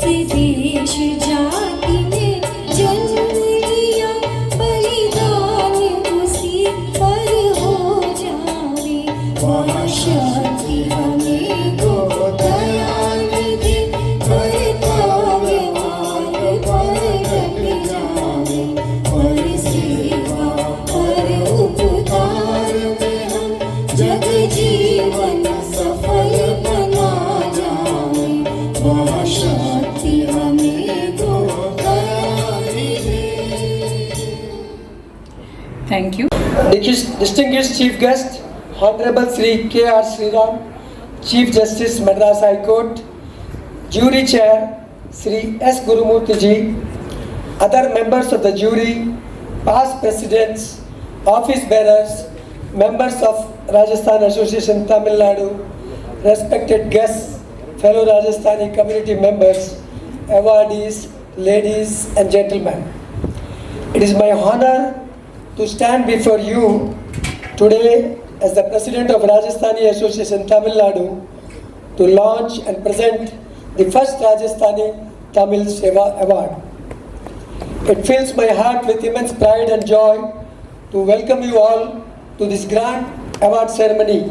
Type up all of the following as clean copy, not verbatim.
देश जाति में जन्म लिया, बलिदान उसी पर हो जावे। वह शक्ति हमें को दयाल दे, कर्तव्य मार्ग पर डट जावे। और सेवा और उपकार में हम जग जीवन सफल बना जावे। वह शक्ति हमें को दयाल दे। Thank you. Distinguished Chief Guest, Honorable Sri K.R. Sriram, Chief Justice Madras High Court, Jury Chair Sri S. Gurumurthy Ji, other members of the jury, past presidents, office bearers, members of Rajasthan Association Tamil Nadu, respected guests, fellow Rajasthani community members, awardees, ladies and gentlemen. It is my honor to stand before you today as the President of Rajasthani Association Tamil Nadu to launch and present the first Rajasthani Tamil Seva Award. It fills my heart with immense pride and joy to welcome you all to this grand award ceremony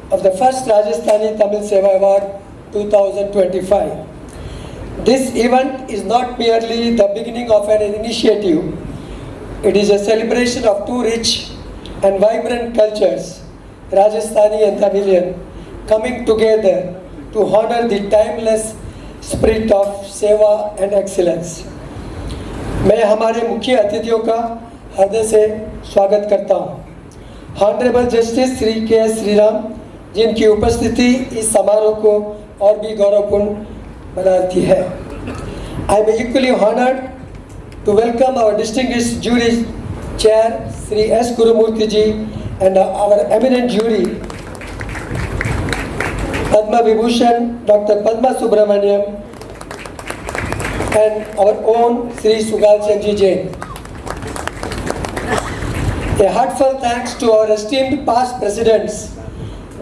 of the first Rajasthani Tamil Seva Award 2025. This event is not merely the beginning of an initiative. It is a celebration of two rich and vibrant cultures, Rajasthani and Tamilian, coming together to honor the timeless spirit of Seva and excellence. मैं हमारे मुख्य अतिथियों का हृदय से स्वागत करता हूँ। Honorable Justice Sri K. Sriram, जिनकी उपस्थिति इस समारोह को और भी गौरवपूर्ण बनाती है। I am equally honored to welcome our distinguished jury chair Sri S. Gurumurthy Ji and our eminent jury Padma Vibhushan Dr. Padma Subramaniam and our own Sri Sugal Chandji Jain. A heartfelt thanks to our esteemed past presidents,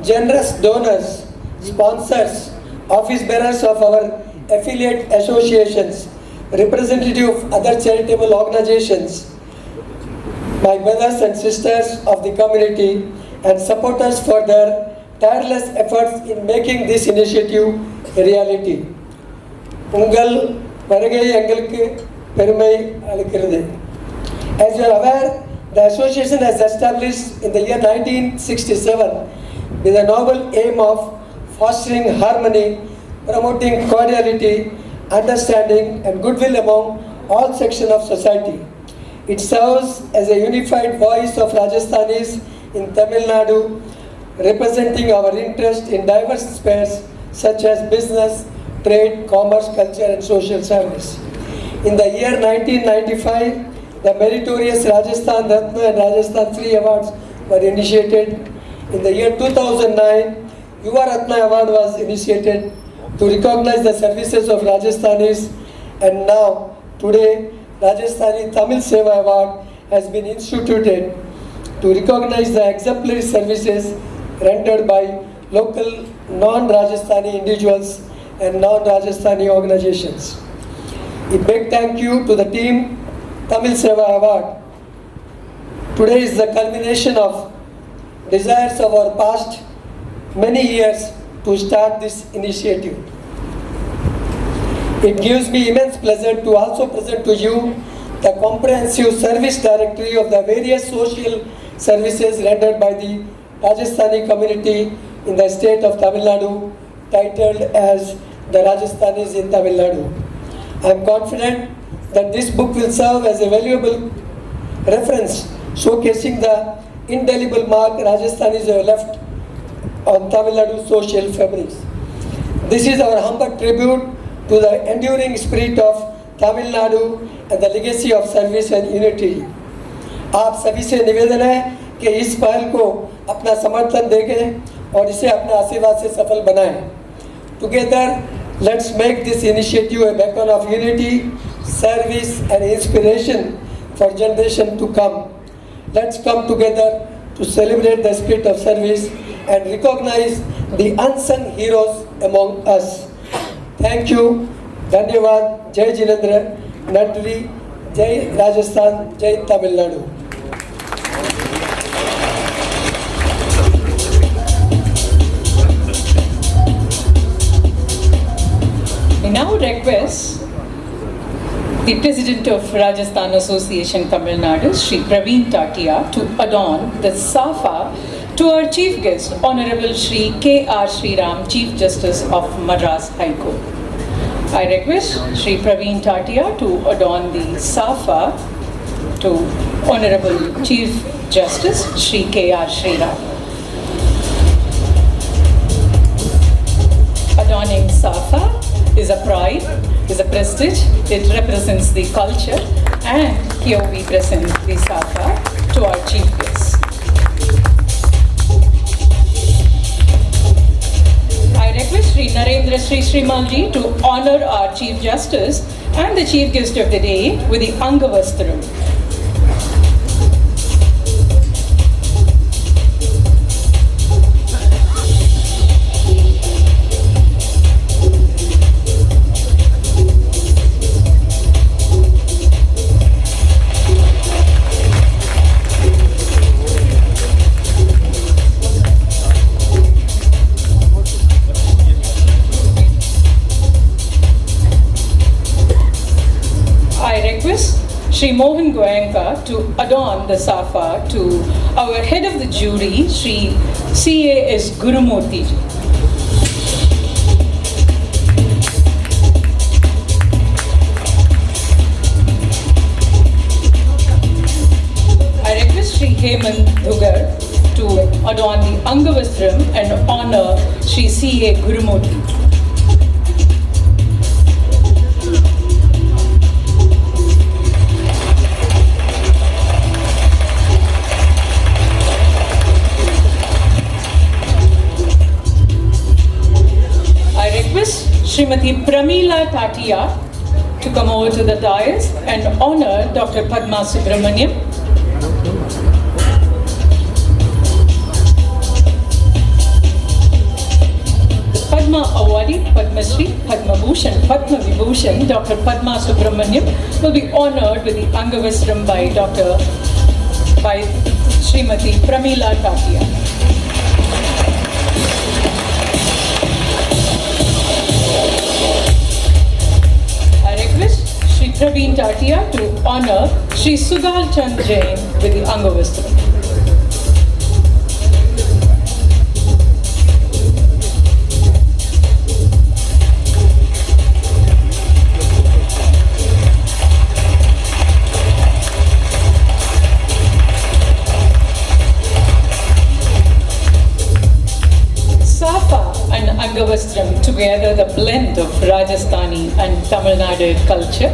generous donors, sponsors, office bearers of our affiliate associations, representative of other charitable organizations, my brothers and sisters of the community, and supporters for their tireless efforts in making this initiative a reality. உங்கள் வருகை எங்களுக்கு பெருமை அளிக்கிறது. As you are aware, the association has established in the year 1967 with a noble aim of fostering harmony, promoting cordiality, understanding and goodwill among all sections of society. It serves as a unified voice of Rajasthanis in Tamil Nadu, representing our interest in diverse spheres such as business, trade, commerce, culture and social service. In the year 1995, the meritorious Rajasthan Ratna and Rajasthan Sri Awards were initiated. In the year 2009, Yuva Ratna Award was initiated to recognize the services of Rajasthanis, and now today Rajasthani Tamil Seva Award has been instituted to recognize the exemplary services rendered by local non-Rajasthani individuals and non-Rajasthani organizations. A big thank you to the team Tamil Seva Award. Today is the culmination of desires of our past many years to start this initiative. It gives me immense pleasure to also present to you the comprehensive service directory of the various social services rendered by the Rajasthani community in the state of Tamil Nadu, titled as The Rajasthanis in Tamil Nadu. I am confident that this book will serve as a valuable reference showcasing the indelible mark Rajasthanis have left on Tamil Nadu social fabrics. This is our humble tribute to the enduring spirit of Tamil Nadu and the legacy of service and unity. आप सभी से निवेदन है कि इस पहल को अपना समर्थन दें और इसे अपने आशीर्वाद से सफल बनाएं. Together, let's make this initiative a beacon of unity, service and inspiration for generations to come. Let's come together to celebrate the spirit of service and recognize the unsung heroes among us. Thank you. धन्यवाद. जय जिनेंद्र. नटरी. जय राजस्थान. जय Tamil Nadu. I now request the President of Rajasthan Association Tamil Nadu, Shri Praveen Tatia, to adorn the Safa to our Chief Guest, Honorable Shri K.R. Sriram, Chief Justice of Madras High Court. I request Shri Praveen Tatia to adorn the Safa to Honorable Chief Justice Shri K.R. Sriram. Adorning Safa is a pride, is a prestige, it represents the culture, and here we present the Safa to our Chief Guest. I request Sri Narendra Sri Srimalji to honor our Chief Justice and the Chief Guest of the day with the Angavastram. Shri Mohan Goenka to adorn the Safa to our head of the jury, Shri C.A.S. Gurumurthy. I request Shri Hemant Dhugar to adorn the Angavastram and honor Shri C.A. Gurumurthy. Srimati Pramila Tatia to come over to the dais and honor Dr. Padma Subramaniam. Padma Awadi, Padma Shri, Padma Bhushan, Padma Vibhushan, Dr. Padma Subramaniam will be honored with the Angavastram by Srimati Pramila Tatia. Praveen Tatia to honor Shri Sugal Chand Jain with the Angavastram. Safa and Angavastram, together the blend of Rajasthani and Tamil Nadu culture,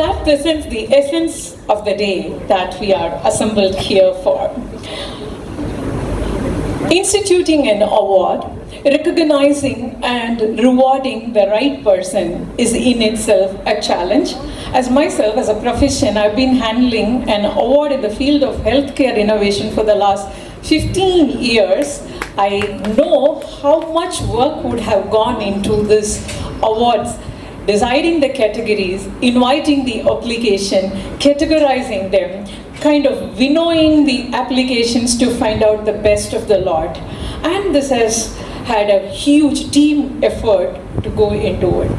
that presents the essence of the day that we are assembled here for. Instituting an award, recognizing and rewarding the right person is in itself a challenge. As myself, as a profession, I've been handling an award in the field of healthcare innovation for the last 15 years. I know how much work would have gone into this awards, deciding the categories, inviting the application, categorizing them, kind of winnowing the applications to find out the best of the lot. And this has had a huge team effort to go into it.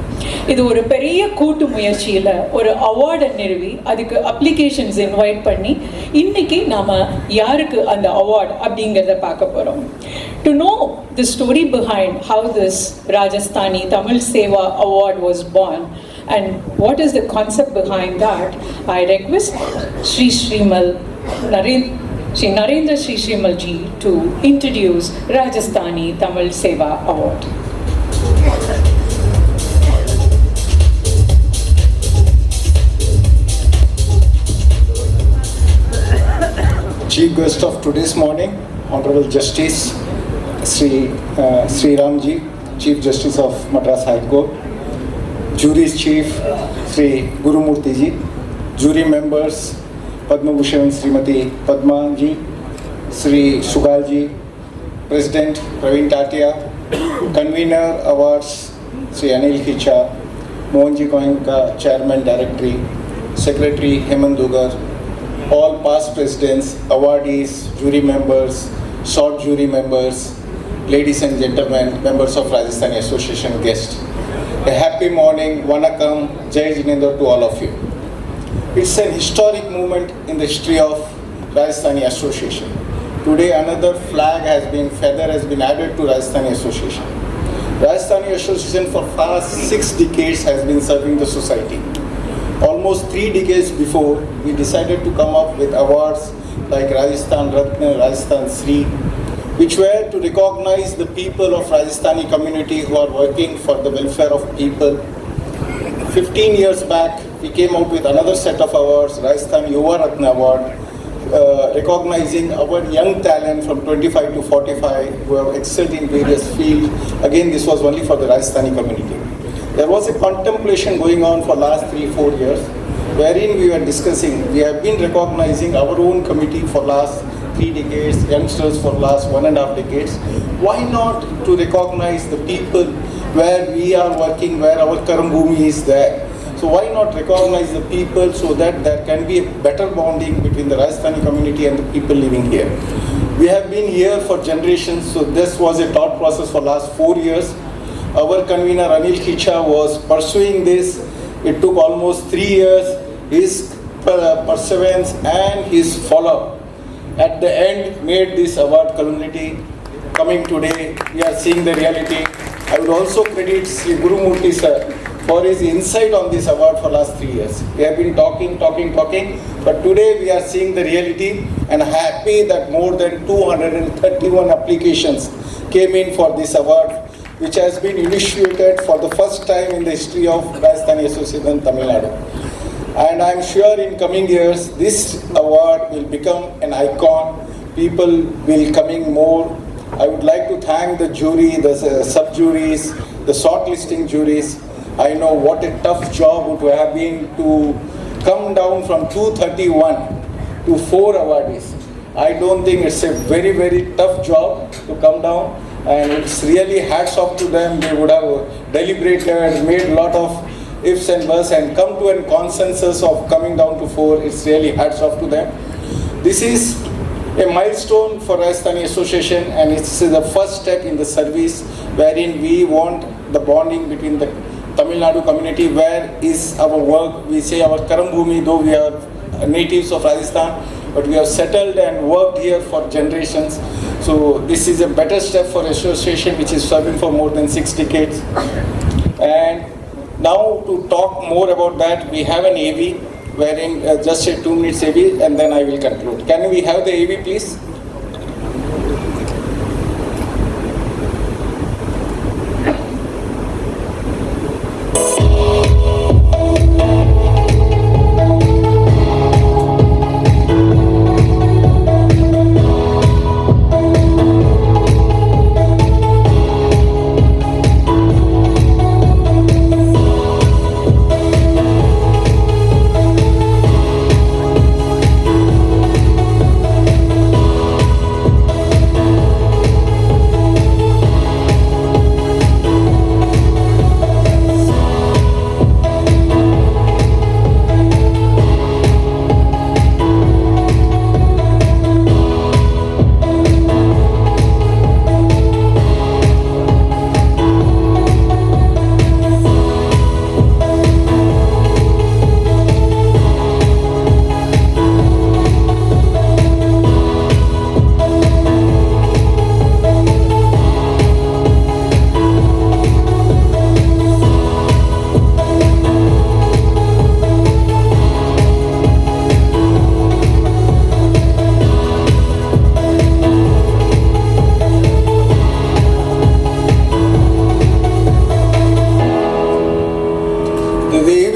இது ஒரு பெரிய கூட்டு முயற்சியில் ஒரு அவார்டை நிறுவி அதுக்கு applications invite பண்ணி இன்னைக்கு நாம யாருக்கு அந்த அவார்ட் அப்படிங்கிறத பார்க்க போகிறோம். To know the story behind how this Rajasthani Tamil Seva Award was born and what is the concept behind that, I request Shri Narendra Sri Srimalji to introduce Rajasthani Tamil Seva Award. Chief guest of today's morning, Honorable Justice Sri Ramji, Chief Justice of Madras High Court, Jury's Chief Sri Gurumurthy ji, jury members Padma Bhushan Srimati Padma ji, Sri Sugal ji, President Praveen Tatia, Convener Awards Sri Anil Hicha, Mohanji Goenka, Chairman, Directory, Secretary Hemant Dugar, all past presidents, awardees, jury members, short jury members, ladies and gentlemen, members of Rajasthani Association guests. A happy morning, Vanakkam, Jai Jinendra to all of you. It's an historic moment in the history of Rajasthani Association. Today another flag feather has been added to Rajasthani Association. Rajasthani Association for past 6 decades has been serving the society. Almost 3 decades before, we decided to come up with awards like Rajasthan Ratna, Rajasthan Sri, which were to recognize the people of Rajasthani community who are working for the welfare of people. 15 years back, we came out with another set of awards, Rajasthan Yuva Ratna Award, recognizing our young talent from 25 to 45 who have excelled in various fields. Again, this was only for the Rajasthani community. There was a contemplation going on for last 3-4 years, wherein we were discussing, we have been recognizing our own committee for last 3 decades, youngsters for last 1.5 decades. Why not to recognize the people where we are working, where our Karambhumi is there? So why not recognize the people so that there can be a better bonding between the Rajasthani community and the people living here. We have been here for generations, so this was a thought process for last 4 years. Our convener Anil Khicha was pursuing this. It took almost 3 years. His perseverance and his follow-up at the end made this award community. Coming today, we are seeing the reality. I would also credit Sri Guru Murthy sir for his insight on this award for last 3 years. We have been talking, but today we are seeing the reality and happy that more than 231 applications came in for this award, which has been initiated for the first time in the history of Rajasthani Association Tamil Nadu. And I am sure in coming years, this award will become an icon. People will coming more. I would like to thank the jury, the sub-juries, the shortlisting juries. I know what a tough job it would have been to come down from 231 to 4 awardees. I don't think it's a very, very tough job to come down, and it's really hats off to them. They would have deliberated, made a lot of ifs and buts and come to a consensus of coming down to 4. It's really hats off to them. This is a milestone for Rajasthani Association, and it's the first step in the service wherein we want the bonding between the Tamil Nadu community, where is our work. We say our Karambhumi, though we are natives of Rajasthan, but we have settled and worked here for generations. So this is a better step for association which is serving for more than 6 decades. And now to talk more about that, we have an AV, wherein just a 2 minutes AV and then I will conclude. Can we have the AV please?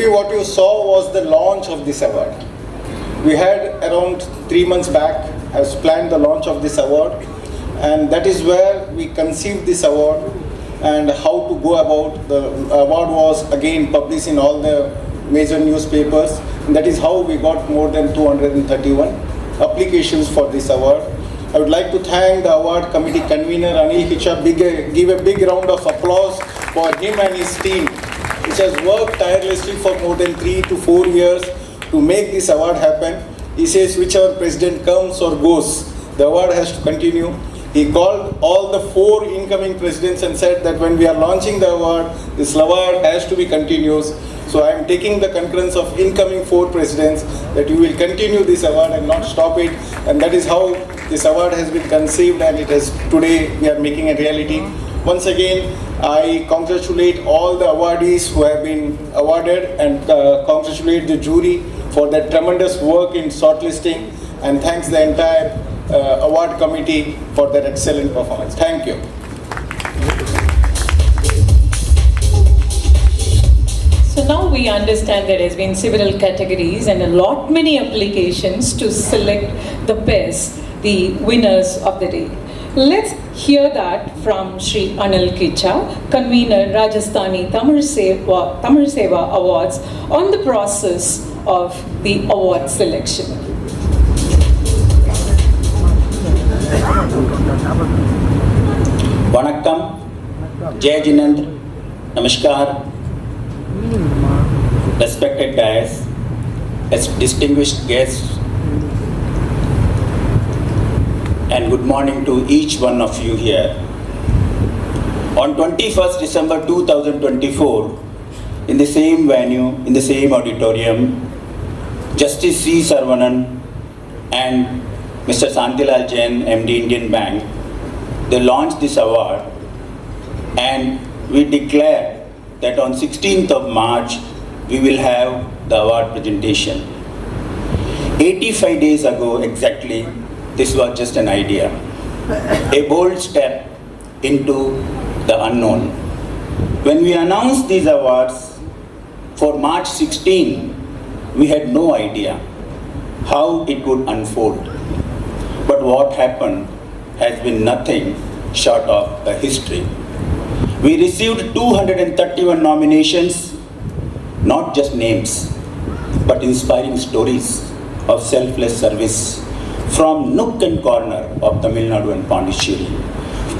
What you saw was the launch of this award. We had around 3 months back has planned the launch of this award, and that is where we conceived this award and how to go about. The award was again published in all the major newspapers, and that is how we got more than 231 applications for this award. I would like to thank the award committee convener Anil Khicha. Give a big round of applause for him and his team which has worked tirelessly for more than 3 to 4 years to make this award happen. He says whichever president comes or goes, the award has to continue. He called all the 4 incoming presidents and said that when we are launching the award, this award has to be continuous. So I am taking the concurrence of incoming 4 presidents that you will continue this award and not stop it. And that is how this award has been conceived, and it is today we are making a reality. Once again, I congratulate all the awardees who have been awarded and congratulate the jury for their tremendous work in shortlisting, and thanks the entire award committee for their excellent performance. Thank you. So now we understand there has been several categories and many applications to select the best, the winners of the day. Let's hear that from Shri Anil Kicha, convener Rajasthani Tamil Seva Awards, on the process of the award selection. Vanakkam, Jai Jinendra, Namaskar, respected guests, as distinguished guests, and good morning to each one of you here. On 21st December 2024, in the same venue, in the same auditorium, Justice C. Saravanan and Mr. Santilal Jain, MD Indian Bank, they launched this award, and we declared that on 16th of March, we will have the award presentation. 85 days ago exactly, this was just an idea, a bold step into the unknown. When we announced these awards for March 16, we had no idea how it would unfold. But what happened has been nothing short of a history. We received 231 nominations, not just names, but inspiring stories of selfless service from nook and corner of Tamil Nadu and Pondicherry,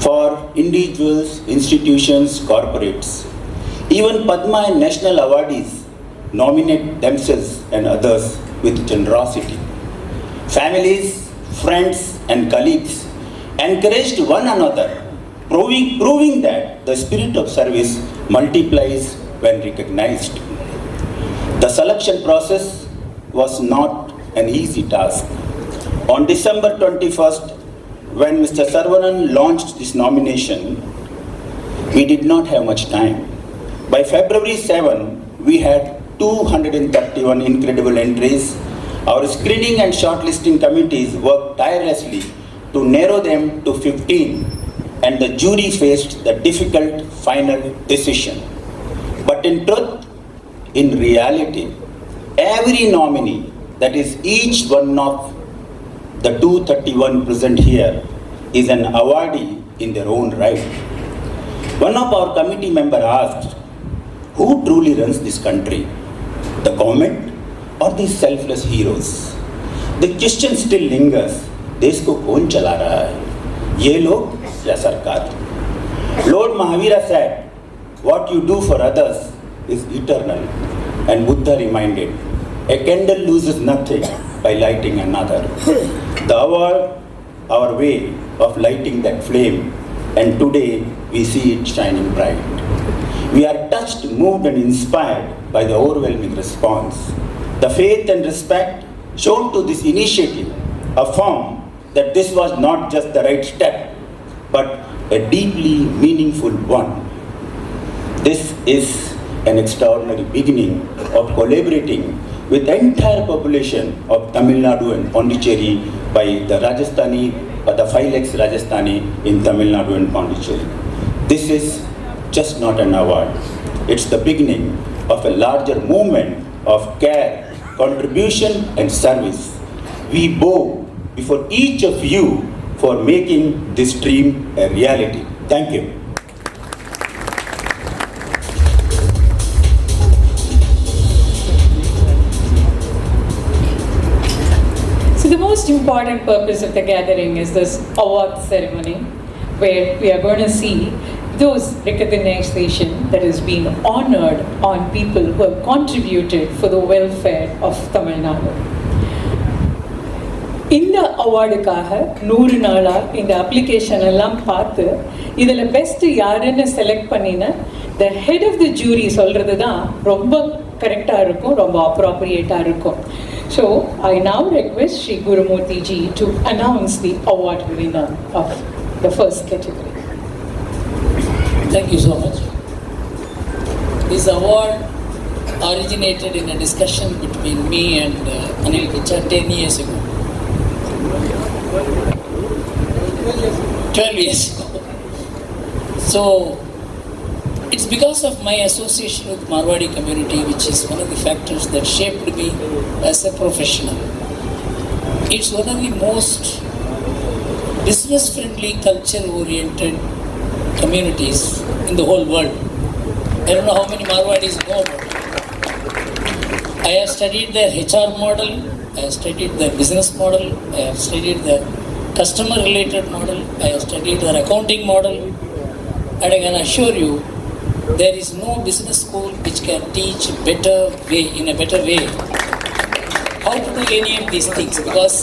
for individuals, institutions, corporates. Even Padma and national awardees nominate themselves and others with generosity. Families, friends, and colleagues encouraged one another, proving that the spirit of service multiplies when recognized. The selection process was not an easy task. On December 21st, when Mr. Saravanan launched this nomination, we did not have much time. By February 7, we had 231 incredible entries. Our screening and shortlisting committees worked tirelessly to narrow them to 15, and the jury faced the difficult final decision. But in truth, in reality, every nominee, that is each one of the 231 present here, is an awardee in their own right. One of our committee members asked, who truly runs this country? The government or these selfless heroes? The question still lingers, देश को कौन चला रहा है? ये लोग या सरकार? Lord Mahavira said, what you do for others is eternal. And Buddha reminded, a candle loses nothing by lighting another. The award, our way of lighting that flame, and today we see it shining bright. We are touched, moved, and inspired by the overwhelming response. The faith and respect shown to this initiative affirm that this was not just the right step, but a deeply meaningful one. This is an extraordinary beginning of collaborating with the entire population of Tamil Nadu and Pondicherry by the the 5 lakhs Rajasthani in Tamil Nadu and Pondicherry. This is just not an award. It's the beginning of a larger movement of care, contribution, and service. We bow before each of you for making this dream a reality. Thank you. So the most important purpose of the gathering is this award ceremony, where we are going to see those recognition that has been honored on people who have contributed for the welfare of Tamil Nadu. இந்த அவார்டுக்காக 100 நாளாக இந்த application எல்லாம் பார்த்து இதில் best யாருன்னு select பண்ணின the head of the jury சொல்கிறது தான் ரொம்ப கரெக்டாக இருக்கும், ரொம்ப அப்ராப்ரியேட்டாக இருக்கும். So I now request Shri Gurumurthy ji to announce the award winner of the first category. Thank you so much. This award originated in a discussion between me and Anil Kicha 10 years ago. 12 years ago. So, it's because of my association with Marwadi community which is one of the factors that shaped me as a professional. It's one of the most business-friendly, culture-oriented communities in the whole world. I don't know how many Marwadis know about it. I have studied their HR model, I have studied their business model, I have studied their customer related model, I have studied their accounting model, and I can assure you there is no business school which can teach in a better way how to do any of these things, because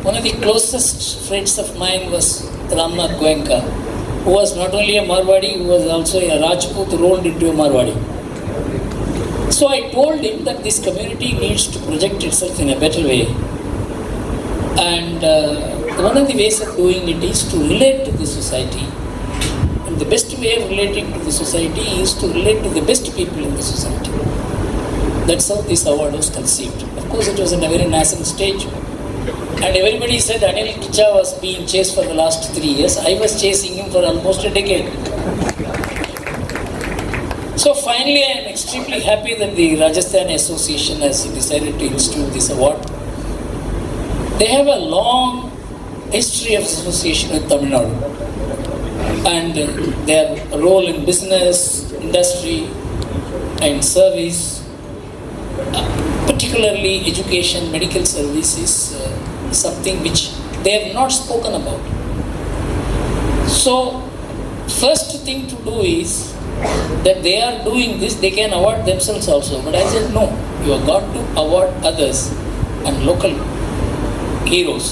one of the closest friends of mine was Ramnath Goenka, who was not only a Marwadi, who was also a Rajput rolled into a Marwadi. So I told him that this community needs to project itself in a better way. And one of the ways of doing it is to relate to the society. And the best way of relating to the society is to relate to the best people in the society. That's how this award was conceived. Of course, it was in a very nascent stage. And everybody said Anil Kicha was being chased for the last 3 years. I was chasing him for almost a decade. So finally, I am extremely happy that the Rajasthani Association has decided to institute this award. They have a long history of association with Tamil Nadu. And their role in business, industry, and service, particularly education, medical services, something which they have not spoken about. So, first thing to do is that they are doing this, they can award themselves also. But I said, no, you have got to award others and local heroes.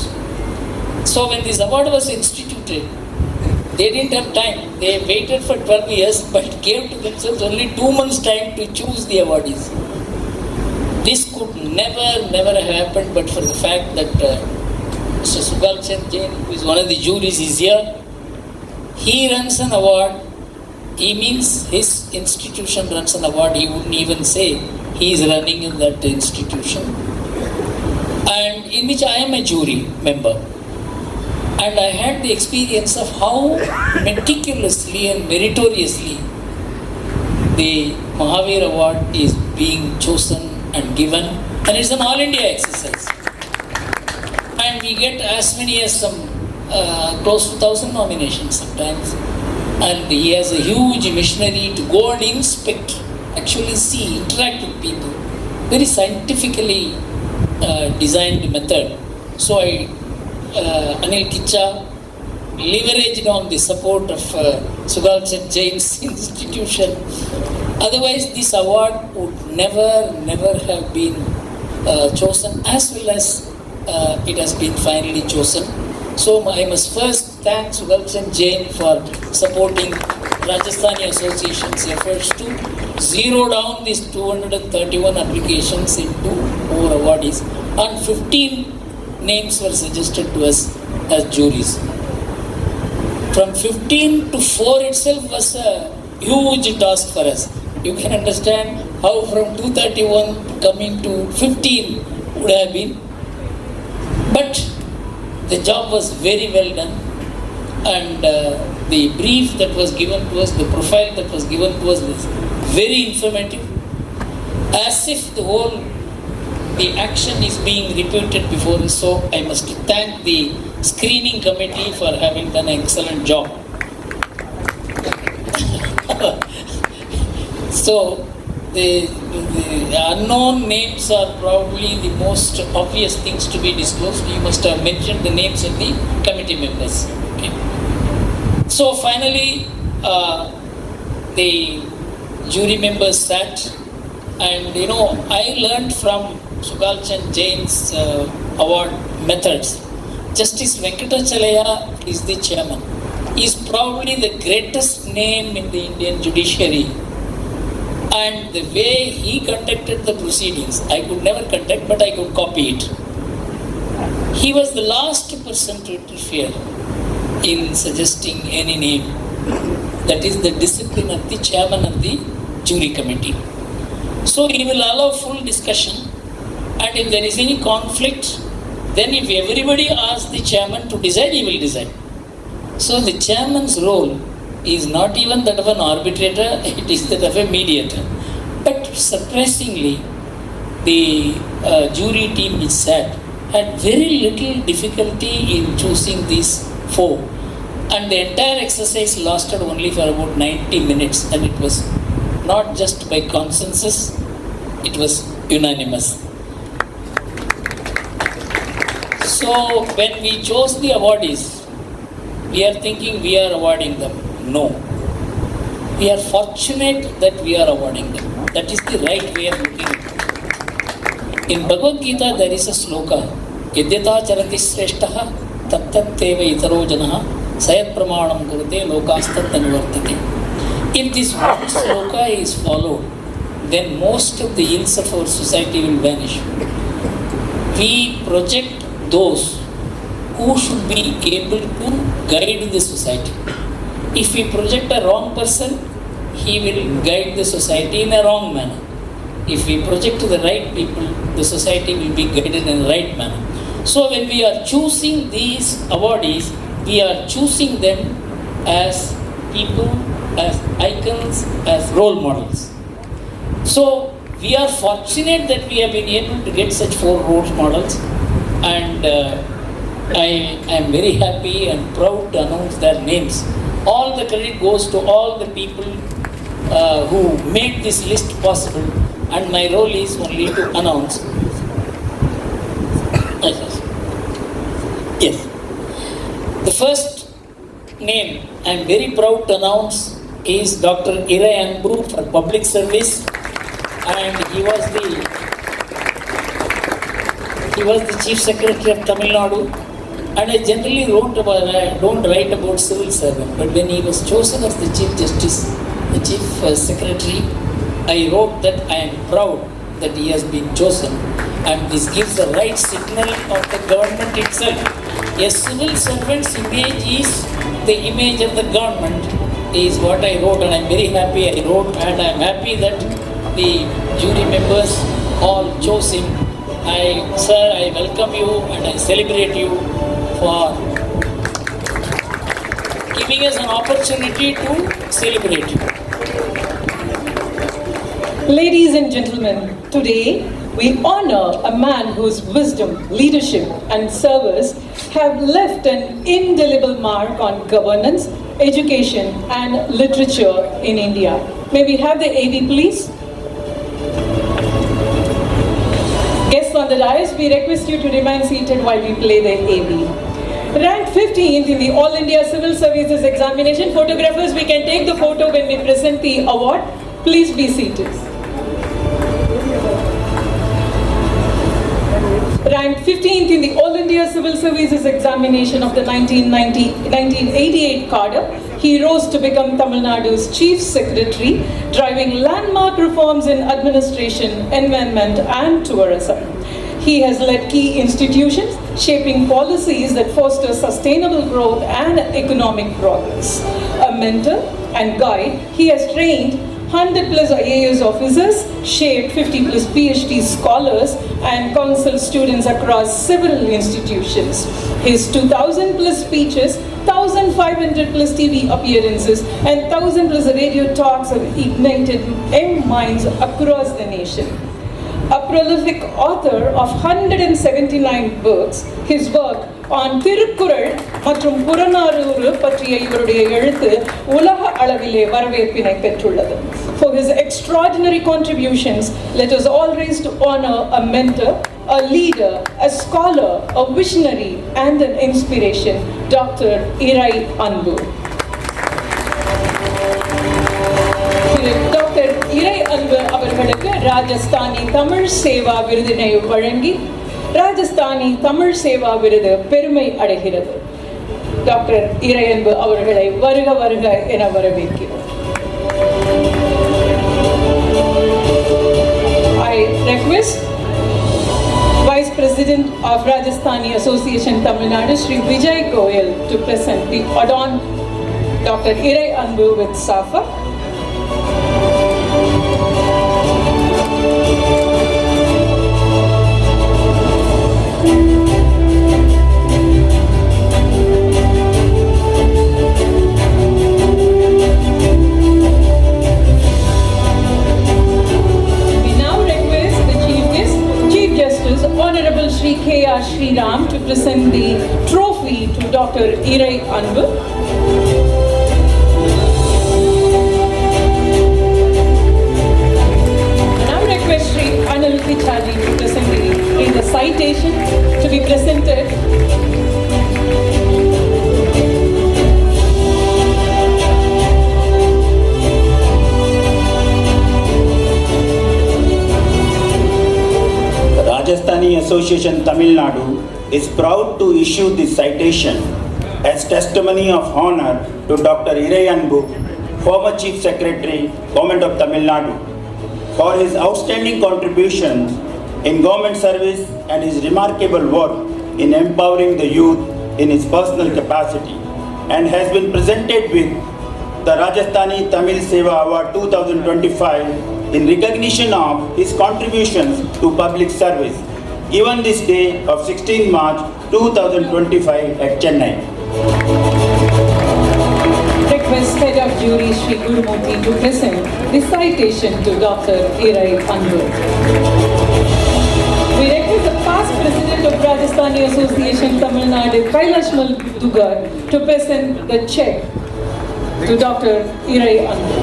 So, when this award was instituted, they didn't have time. They waited for 12 years but gave to themselves only 2 months' time to choose the awardees. This could never have happened but for the fact that Mr. Sugal Chand Jain, who is one of the juries, is here. He runs an award. He means his institution runs an award. He wouldn't even say he is running in that institution. And in which I am a jury member. And I had the experience of how meticulously and meritoriously the Mahavir Award is being chosen and given, and it's an all India exercise. And we get as many as some close to 1,000 nominations sometimes. And he has a huge machinery to go and inspect, actually see, interact with people. Very scientifically designed method. So Anil Kicha leveraged on the support of Sugal Chand Jain's institution. Otherwise, this award would never have been chosen as well as it has been finally chosen. So I must first thank Sugal Chand Jain for supporting Rajasthani Association's efforts to zero down these 231 applications into 4 awardees, and 15 names were suggested to us as juries. From 15 to 4 itself was a huge task for us. You can understand how from 231 coming to 15 would have been. But the job was very well done, and the brief that was given to us, the profile that was given to us was very informative, as if the action is being repeated before us. So I must thank the screening committee for having done an excellent job. So the unknown names are probably the most obvious things to be disclosed. You must have mentioned the names of the committee members. Okay. So finally, the jury members sat, and I learned from Sugal Chand Jain's award methods. Justice Venkatachalaya is the chairman. He is probably the greatest name in the Indian judiciary. And the way he conducted the proceedings, I could never conduct, but I could copy it. He was the last person to interfere in suggesting any name. That is the discipline of the chairman of the jury committee. So he will allow full discussion, and if there is any conflict, then if everybody asks the chairman to decide, he will decide. So the chairman's role is not even that of an arbitrator, it is that of a mediator. But surprisingly, the jury team which sat had very little difficulty in choosing these four. And the entire exercise lasted only for about 90 minutes, and it was not just by consensus, it was unanimous. So when we chose the awardees, we are thinking we are awarding them. No. We are fortunate that we are awarding them. That is the right way of looking at it. In Bhagavad Gita, there is a sloka, Yadyata charati sreshtaha tattat teva itaro janaha sayat pramanam kurute lokastat anuvartate. If this one sloka is followed, then most of the ills of our society will vanish. We project those who should be able to guide the society. If we project a wrong person, he will guide the society in a wrong manner. If we project the right people, the society will be guided in a right manner. So when we are choosing these awardees, we are choosing them as people, as icons, as role models. So we are fortunate that we have been able to get such four role models, and I am very happy and proud to announce their names. All the credit goes to all the people who made this list possible, and my role is only to announce. Yes. The first name I am very proud to announce is Dr. Irai Anbu for public service, and he was the Chief Secretary of Tamil Nadu. And I generally don't write about civil servant, but when he was chosen as the Chief Justice, the Chief Secretary, I wrote that I am proud that he has been chosen, and this gives the right signal of the government itself. A civil servant's image is the image of the government, is what I wrote, and I am very happy I wrote, and I am happy that the jury members all chose him. Sir, I welcome you and I celebrate you for giving us an opportunity to celebrate you. Ladies and gentlemen, today we honor a man whose wisdom, leadership and service have left an indelible mark on governance, education and literature in India. May we have the AV please? Guests on the dais, we request you to remain seated while we play the AV. Ranked 15th in the All India Civil Services Examination. Photographers, we can take the photo when we present the award. Please be seated. Ranked 15th in the All India Civil Services Examination of the 1988 cadre, he rose to become Tamil Nadu's Chief Secretary, driving landmark reforms in administration, environment and tourism. He has led key institutions, shaping policies that foster sustainable growth and economic progress. A mentor and guide, he has trained 100 plus IAS officers, shaped 50 plus PhD scholars and counseled students across several institutions. His 2000 plus speeches, 1500 plus TV appearances and 1000 plus radio talks have ignited young minds across the nation. A prolific author of 179 books, his work on Tirukkural மற்றும் புறநானூறு பற்றிய இவருடைய எழுத்து உலக அளவிலே வரவேற்பினை பெற்றுள்ளது. For his extraordinary contributions, let us all raise to honor a mentor, a leader, a scholar, a visionary and an inspiration, Dr. Irai Anbu. அவர்களுக்கு ராஜஸ்தானி தமிழ் சேவா விருதினை வழங்கி ராஜஸ்தானி தமிழ் சேவா விருது பெருமை அடைகிறது. டாக்டர் இறையன்பு அவர்களை வருக வருக என வரவேற்கிறோம். I request Vice President of Rajasthani Association Tamil Nadu, Shri Vijay Goyal, to present the adorned Dr. Irai Anbu with Safa. Honorable Shri K.R. Sriram to present the trophy to Dr. Irai Anbu. Now request Shri Anil Kichaji to present the citation to be presented. Rajasthani Association Tamil Nadu is proud to issue this citation as testimony of honor to Dr. Irai Anbu, former Chief Secretary, Government of Tamil Nadu, for his outstanding contributions in government service and his remarkable work in empowering the youth in his personal capacity, and has been presented with the Rajasthani Tamil Seva Award 2025 in recognition of his contributions to public service, given this day of 16 March 2025 at Chennai. Request Head of Jury Shri Gurumurthy to present the citation to Dr. Irai Anbu. We request the past President of Rajasthani Association Tamil Nadu, Kailashmal Dugar, to present the check to Dr. Irai Anbu.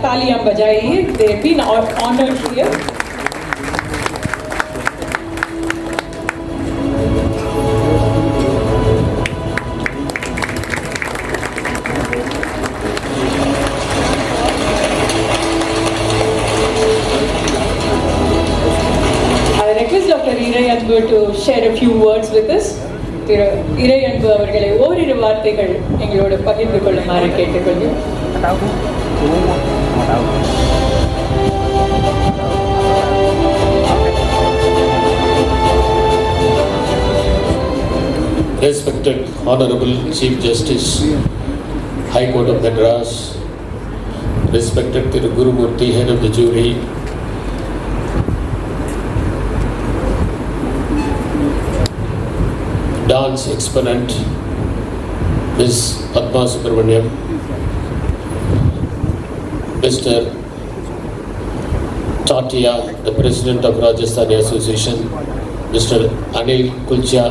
तालियां बजाइए. They have been honored here. I request Dr. Irai Anbu to share a few words with us. இறை அன்பு அவர்களை ஓரிரு வார்த்தைகள் எங்களோடு பகிர்ந்து கொள்ளுமாறு கேட்டுக்கொள்கிறேன். Respected Honorable Chief Justice, High Court of Madras, respected Thiru Gurumurthy, Head of the Jury, dance exponent Ms. Padma Subramaniam, Mr. Tatia, the President of Rajasthani Association, Mr. Anil Kulcha,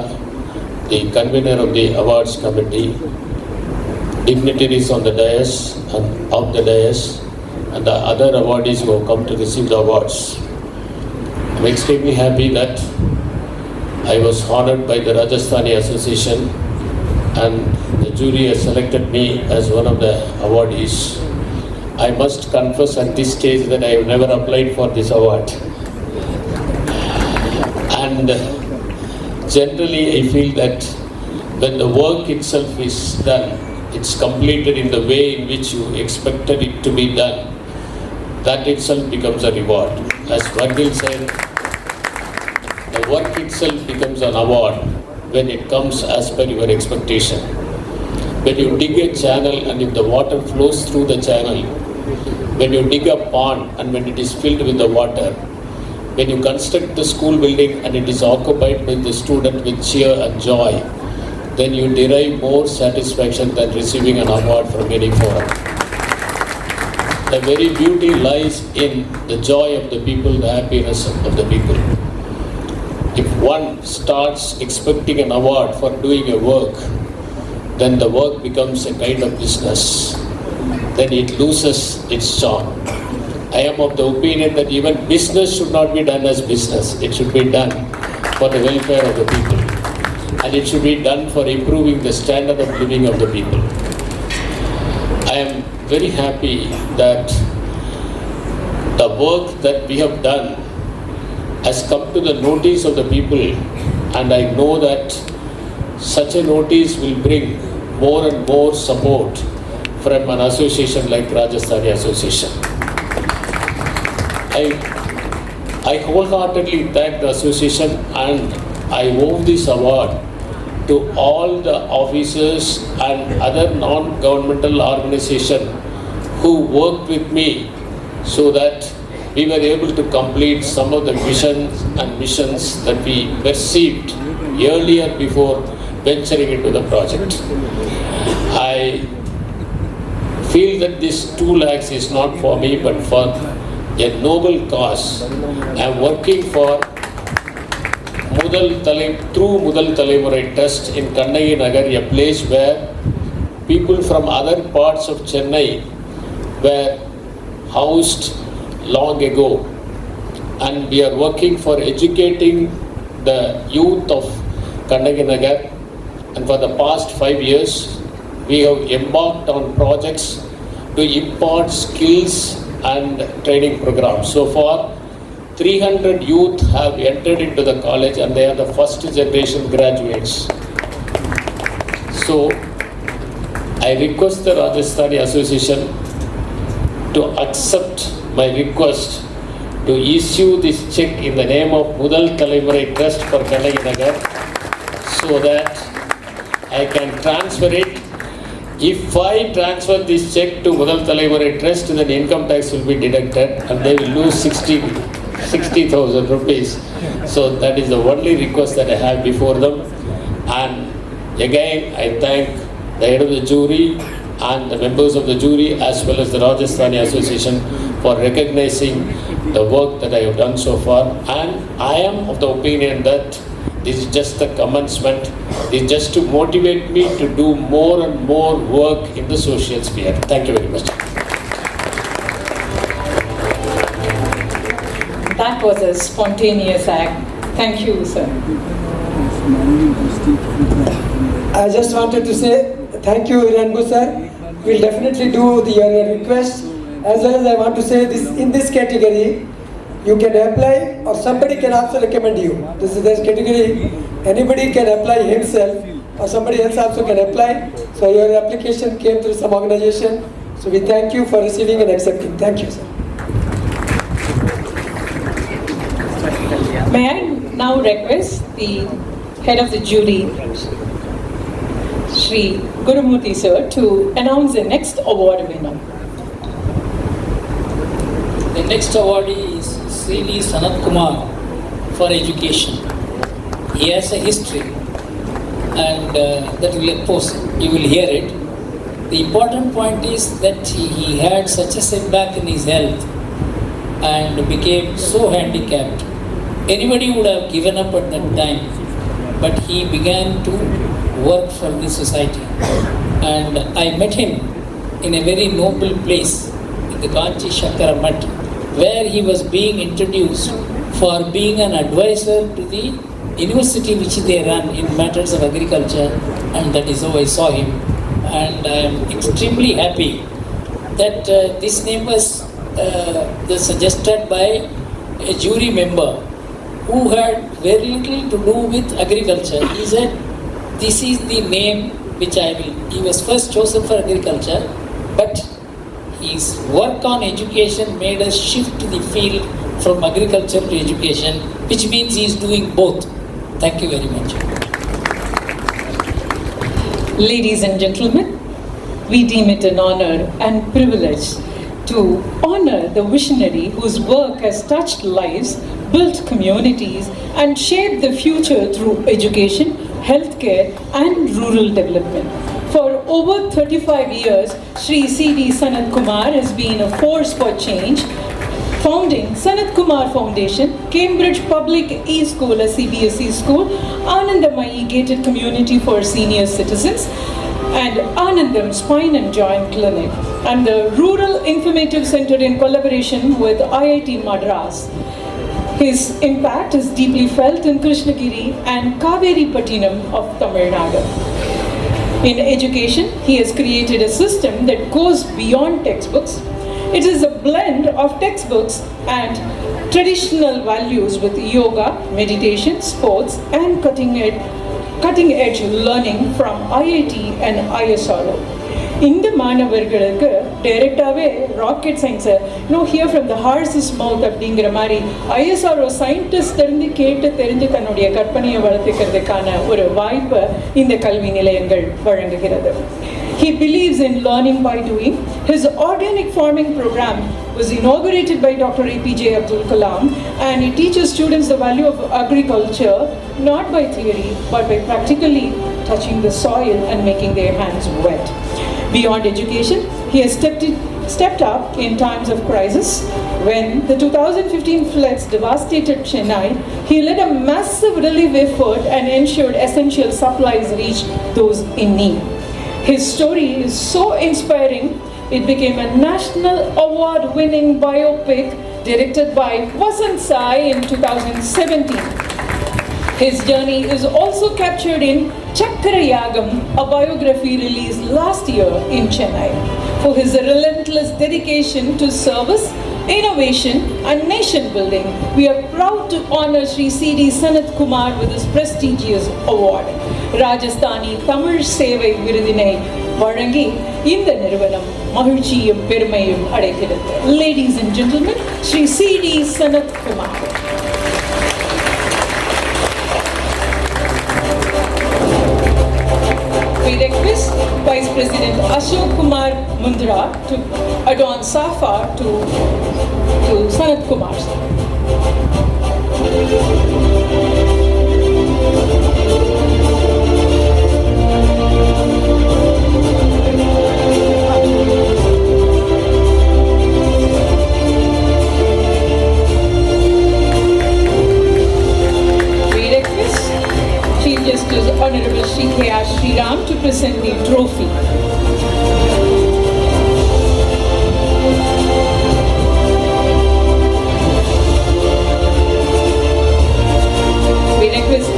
the Convener of the Awards Committee, dignitaries on the dais and off the dais, and the other awardees who have come to receive the awards. I'm extremely happy that I was honored by the Rajasthani Association and the jury has selected me as one of the awardees. I must confess at this stage that I have never applied for this award. And generally I feel that when the work itself is done, it's completed in the way in which you expected it to be done, that itself becomes a reward. As Virgil said, the work itself becomes an award when it comes as per your expectation. When you dig a channel and if the water flows through the channel, when you dig a pond and when it is filled with the water, when you construct the school building and it is occupied by the student with cheer and joy, then you derive more satisfaction than receiving an award from any forum. The very beauty lies in the joy of the people, the happiness of the people. If one starts expecting an award for doing a work, then the work becomes a kind of business. Then it loses its charm. I am of the opinion that even business should not be done as business. It should be done for the welfare of the people. And it should be done for improving the standard of living of the people. I am very happy that the work that we have done has come to the notice of the people, and I know that such a notice will bring more and more support from an association like Rajasthani Association. I wholeheartedly thank the association, and I owe this award to all the officers and other non-governmental organizations who worked with me so that we were able to complete some of the visions and missions that we perceived earlier before venturing into the project. I feel that this 2 lakhs is not for me but for a noble cause. I am working for through Mudal Talemurai Trust in Kannagi Nagar, a place where people from other parts of Chennai were housed long ago, and we are working for educating the youth of Kannagi Nagar, and for the past 5 years we have embarked on projects to impart skills and training programs. So far 300 youth have entered into the college, and they are the first generation graduates. So I request the Rajasthani Association to accept my request to issue this check in the name of Mudal Talemurai Trust for Kannagi Nagar, so that I can transfer it. If I transfer this check to Mudal Talemurai Trust, then income tax will be deducted and they will lose 60,000 rupees. So that is the only request that I have before them. And again, I thank the head of the jury and the members of the jury as well as the Rajasthani Association for recognizing the work that I have done so far. And I am of the opinion that this is just the commencement. It is just to motivate me to do more and more work in the social sphere. Thank you very much. That was a spontaneous act. Thank you, sir. I just wanted to say thank you, Rangu sir. We'll definitely do your request. As well as I want to say this, in this category, you can apply or somebody can also recommend you. This category, anybody can apply himself or somebody else also can apply. So your application came through some organization. So we thank you for receiving and accepting. Thank you, sir. May I now request the head of the jury, Shri Gurumurthy sir, to announce the next award winner. The next awardee is Srini Sanat Kumar for education. He has a history, and that will post. You will hear it. The important point is that he had such a setback in his health and became so handicapped. Anybody would have given up at that time, but he began to work for the society. And I met him in a very noble place, in the Kanchi Shankara Mutt, where he was being introduced for being an advisor to the university which they run in matters of agriculture, and that is how I saw him. And I am extremely happy that this name was suggested by a jury member who had very little to do with agriculture. He said, this is the name which I will. He was first chosen for agriculture, but his work on education made us shift the field from agriculture to education, which means he is doing both. Thank you very much. Ladies and gentlemen, we deem it an honor and privilege to honor the visionary whose work has touched lives, built communities, and shaped the future through education, healthcare, and rural development. For over 35 years, Sri C.D. Sanat Kumar has been a force for change, founding Sanat Kumar Foundation, Cambridge Public E-School, a CBSE school, Anandamayi Gated Community for senior citizens, and Anandam Spine and Joint Clinic, and the Rural Informative Center in collaboration with IIT Madras. His impact is deeply felt in Krishnagiri and Kaveri Pattinam of Tamil Nadu. In education, he has created a system that goes beyond textbooks. It is a blend of textbooks and traditional values with yoga, meditation, sports, and cutting-edge learning from IIT and ISRO. இந்த மாணவர்களுக்கு டைரக்டாகவே rocket சயின்ஸை hear from the horse's mouth அப்படிங்கிற மாதிரி ISRO scientist கேட்டு தெரிஞ்சு தன்னுடைய கற்பனையை வளர்த்துக்கிறதுக்கான ஒரு வாய்ப்பை இந்த கல்வி நிலையங்கள் வழங்குகிறது. He believes in learning by doing. His organic farming program was inaugurated by Dr. APJ Abdul Kalam, and he teaches students the value of agriculture not by theory but by practically touching the soil and making their hands wet. Beyond education, he has stepped up in times of crisis. When the 2015 floods devastated Chennai, he led a massive relief effort and ensured essential supplies reached those in need. His story is so inspiring, it became a national award-winning biopic directed by Vasant Sai in 2017. His journey is also captured in Chakrayagam, a biography released last year in Chennai. For his relentless dedication to service, innovation and nation building, we are proud to honor Sri C.D. Sanat Kumar with this prestigious award. Rajasthani Tamil Sevai விருதினை வழங்கி இந்த நிறுவனம் மகிழ்ச்சியும் பெருமையும் அடைகிறது. Ladies and gentlemen, Sri C.D. Sanat Kumar. We request Vice President Ashok Kumar Mundra to adorn Safa to Sanat Kumar. Chief Justice Honorable Shri K.R. Sriram to present the trophy. We request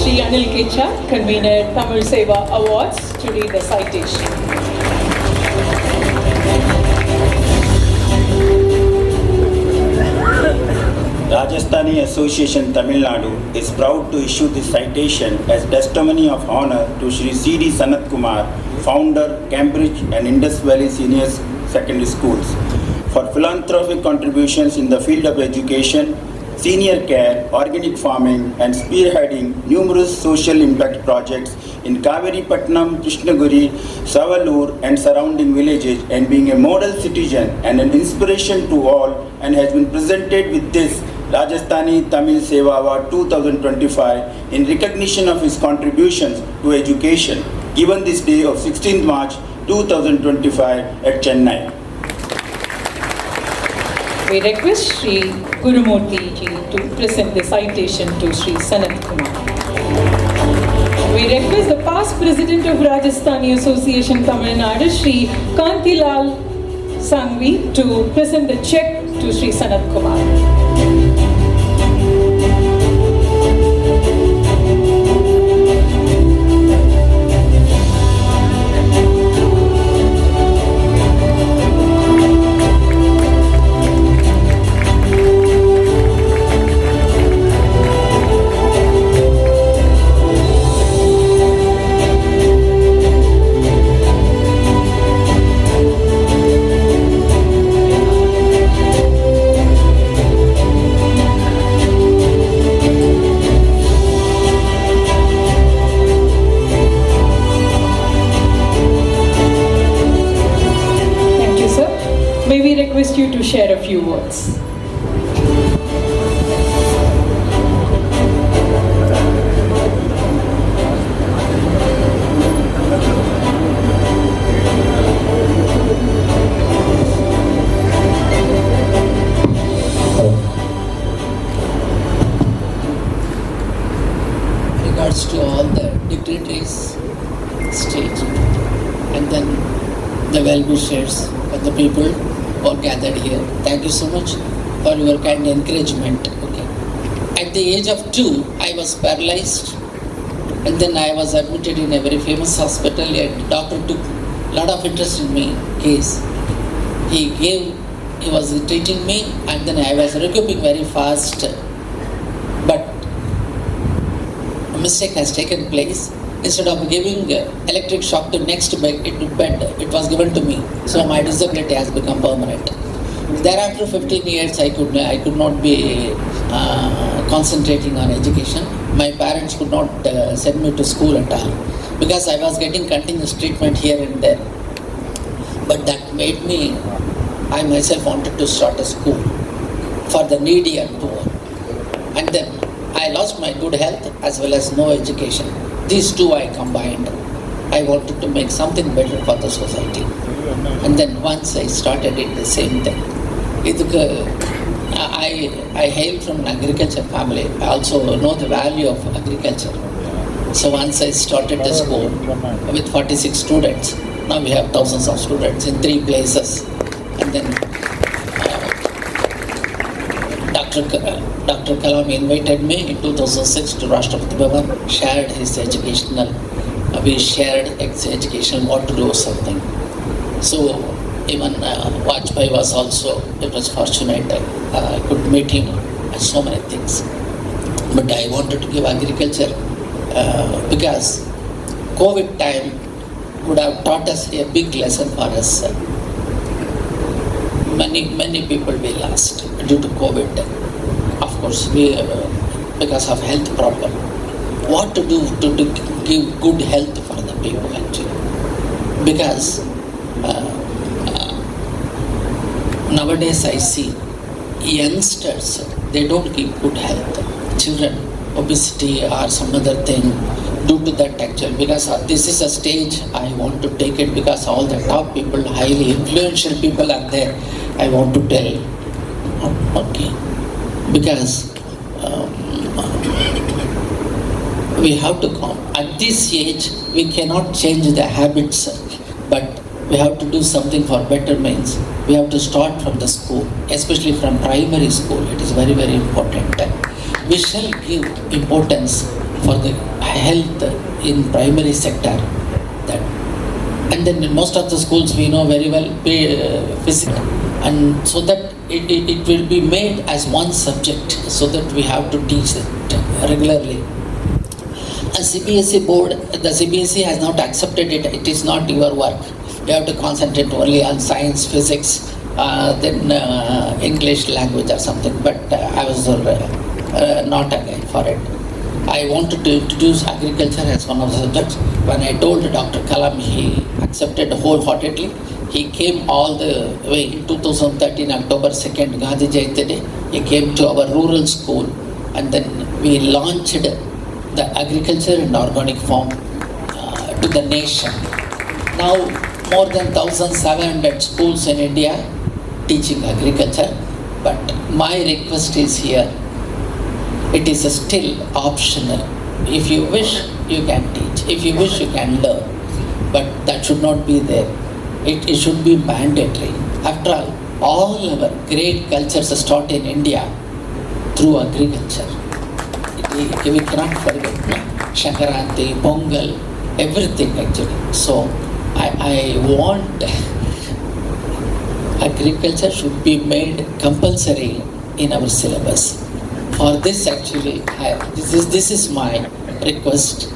Shri Anil Kecha, convener Tamil Seva Awards, to read the citation. Rajasthani Association Tamil Nadu is proud to issue this citation as testimony of honor to Sri C.D. Sanat Kumar, founder, Cambridge and Indus Valley Senior Secondary Schools, for philanthropic contributions in the field of education, senior care, organic farming and spearheading numerous social impact projects in Kaveri Pattinam, Krishnagiri, Savalur and surrounding villages, and being a model citizen and an inspiration to all, and has been presented with this Rajasthani Tamil Seva Award 2025 in recognition of his contributions to education, given this day of 16th March 2025 at Chennai. We request Sri Gurumurthy ji to present the citation to Sri Sanat Kumar. We request the past president of Rajasthani Association Tamil Nadu, Sri Kantilal Sangvi, to present the check to Sri Sanat Kumar. Request you to share a few words. Regards to all the dignitaries stage. teachers, and the people who are gathered here. Thank you so much for your kind encouragement. Okay. At the age of 2, I was paralyzed, and then I was admitted in a very famous hospital. And doctor took a lot of interest in me case. He was treating me, and then I was recuperating very fast. But a mistake has taken place. Instead of giving electric shock to next bed, it was given to me. So my disability has become permanent. Thereafter 15 years, I could not be concentrating on education. My parents could not send me to school at all because I was getting continuous treatment here and there. But that made me, I myself wanted to start a school for the needy and poor. And then I lost my good health as well as no education. These two I combined. I wanted to make something better for the society. And then once I started it, the same thing. I hail from an agriculture family. I also know the value of agriculture. So once I started the school with 46 students, now we have thousands of students in 3 places. And then Dr. Kalam invited me in 2006 to Rashtrapati Bhavan, shared his educational, we shared his education, what to do something. So even Vajpayee was also, it was fortunate I could meet him and so many things. But I wanted to give agriculture because COVID time would have taught us a big lesson for us. Many people we lost due to COVID. Of course, because of health problem. What to do to give good health for the people actually? Because nowadays I see youngsters, they don't keep good health. Children, obesity or some other thing due to that actually. Because this is a stage I want to take it because all the top people, highly influential people are there. I want to tell, okay, because we have to come. At this age, we cannot change the habits, but we have to do something for better means. We have to start from the school, especially from primary school. It is very, very important. We shall give importance for the health in primary sector. And then in most of the schools we know very well physical, and so that it will be made as one subject, so that we have to teach it regularly. A CBSE board, the CBSE has not accepted it. It is not your work. You have to concentrate only on science, physics, then English language or something. But I was not again for it. I wanted to introduce agriculture as one of the subjects. When I told Dr. Kalam, he accepted wholeheartedly. He came all the way in 2013, October 2nd, Gandhi Jayanti Day. He came to our rural school, and then we launched the agriculture in organic form to the nation. Now more than 1,700 schools in India teaching agriculture, but my request is here, it is still optional. If you wish, you can teach. If you wish, you can learn. But that should not be there. It should be mandatory. After all our great cultures start in India through agriculture. We cannot forget Shankaranti, Pongal, everything actually. So I want agriculture should be made compulsory in our syllabus. For this actually, this is my request,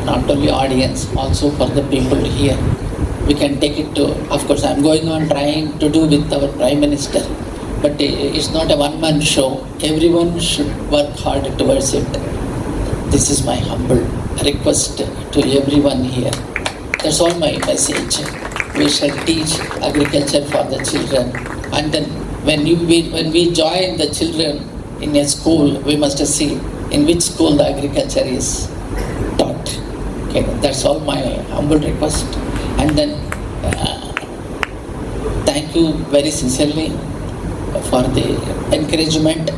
not only audience, also for the people here. We can take it to, of course I'm going on trying to do with our Prime Minister, but it's not a one-man show. Everyone should work hard towards it. This is my humble request to everyone here. That's all my message. We shall teach agriculture for the children, and then when we join the children in a school, we must see in which school the agriculture is taught. Okay, that's all my humble request. And then thank you very sincerely for the encouragement.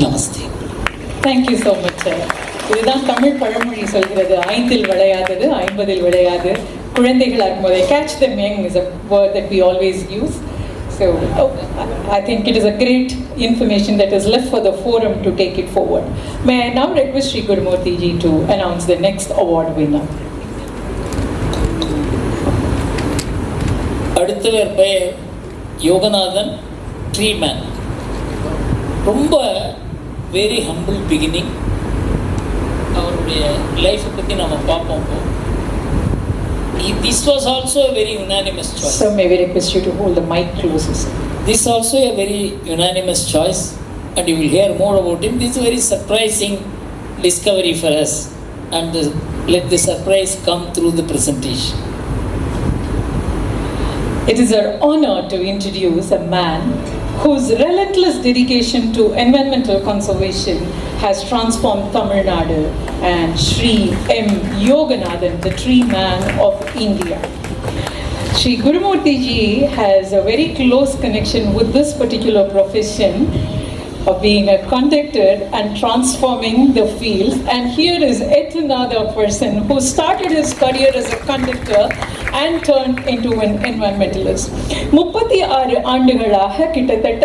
Namaste. Thank you so much, sir. இதுதான் தமிழ் பழமொழி சொல்கிறது, 5 விளையாதது 50 விளையாது. குழந்தைகளா இருக்கும்போது catch them young is a word that we always use. So I think it is a great information that is left for the forum to take it forward. May I now request Sri Gurumurthy ji to announce the next award winner. அடுத்தவர் பெயர் யோகநாதன் ட்ரீமேன். ரொம்ப very humble beginning. அவருடைய லைஃப்பை பற்றி நம்ம பார்ப்போம். This was also a very unanimous choice. So may we request you to hold the mic closer. This is also a very unanimous choice, and you will hear more about him. This is a very surprising discovery for us, and let the surprise come through the presentation. It is our honor to introduce a man whose relentless dedication to environmental conservation has transformed Tamil Nadu, and Sri M. Yoganathan, the tree man of India. Sri Gurumurthy ji has a very close connection with this particular profession of being a conductor and transforming the field. And here is yet another person who started his career as a conductor and turned into an environmentalist. 36 ஆண்டுகளாக கிட்டத்தட்ட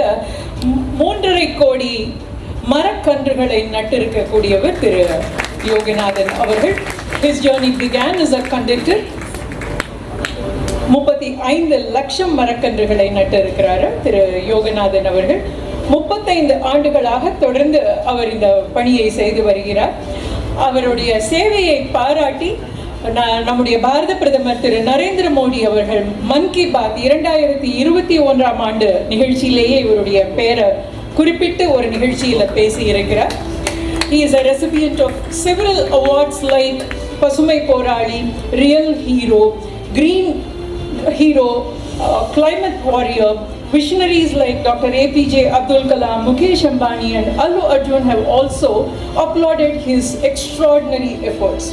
3.5 கோடி மரக்கன்றுகளை நட்டிருக்கக்கூடியவர் திரு யோகநாதன் அவர்கள். His journey began as a conductor. 35 லட்சம் மரக்கன்றுகளை நட்டிருக்கிறார் திரு யோகநாதன் அவர்கள். 35 ஆண்டுகளாக தொடர்ந்து அவர் இந்த பணியை செய்து வருகிறார். அவருடைய சேவையை பாராட்டி நம்முடைய பாரத பிரதமர் திரு நரேந்திர மோடி அவர்கள் மன் கி பாத் 2021ஆம் ஆண்டு நிகழ்ச்சியிலேயே இவருடைய பெயரை குறிப்பிட்டு ஒரு நிகழ்ச்சியில் பேசி இருக்கிறார். He is a recipient of several awards like பசுமை போராளி, real hero, green hero, climate warrior. Visionaries like Dr. APJ Abdul Kalam, Mukesh Ambani and Allu Arjun have also applauded his extraordinary efforts.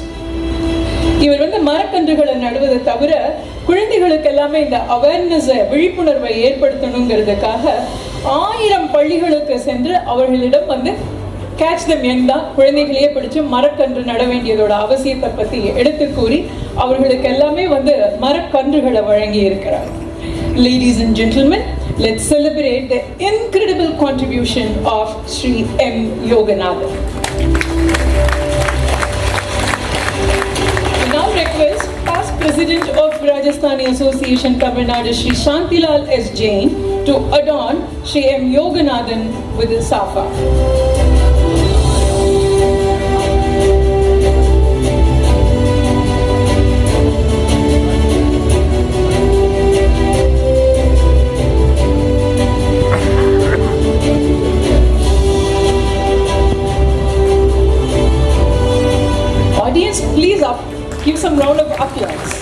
இவர் மரக்கன்றுகளை நடுவதை தவிர குழந்தைகளுக்கு எல்லாமே இந்த அவேர்னஸை, விழிப்புணர்வை ஏற்படுத்தணுங்கிறதுக்காக 1000 பள்ளிகளுக்கு சென்று அவர்களிடம் கேட்ச் தம் யங் தான், குழந்தைகளையே பிடிச்சு மரக்கன்று நட வேண்டியதோட அவசியத்தை பற்றி எடுத்து கூறி அவர்களுக்கு எல்லாமே மரக்கன்றுகளை வழங்கி இருக்கிறார். Ladies and gentlemen, let's celebrate the incredible contribution of Sri M. Yoganathan. We now request past President of Rajasthani Association Tamil Nadu, Sri Shantilal S. Jain, to adorn Sri M. Yoganathan with a safa. Audience, please give some round of applause.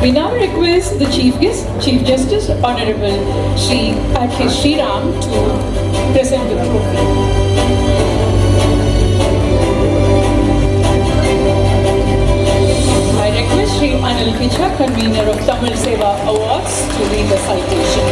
We now request the Chief Guest, Chief Justice, Honorable Sri R.K. Sriram, to present the trophy. I request Sri Anil Kicha, convener of Tamil Seva Awards, to read the citation.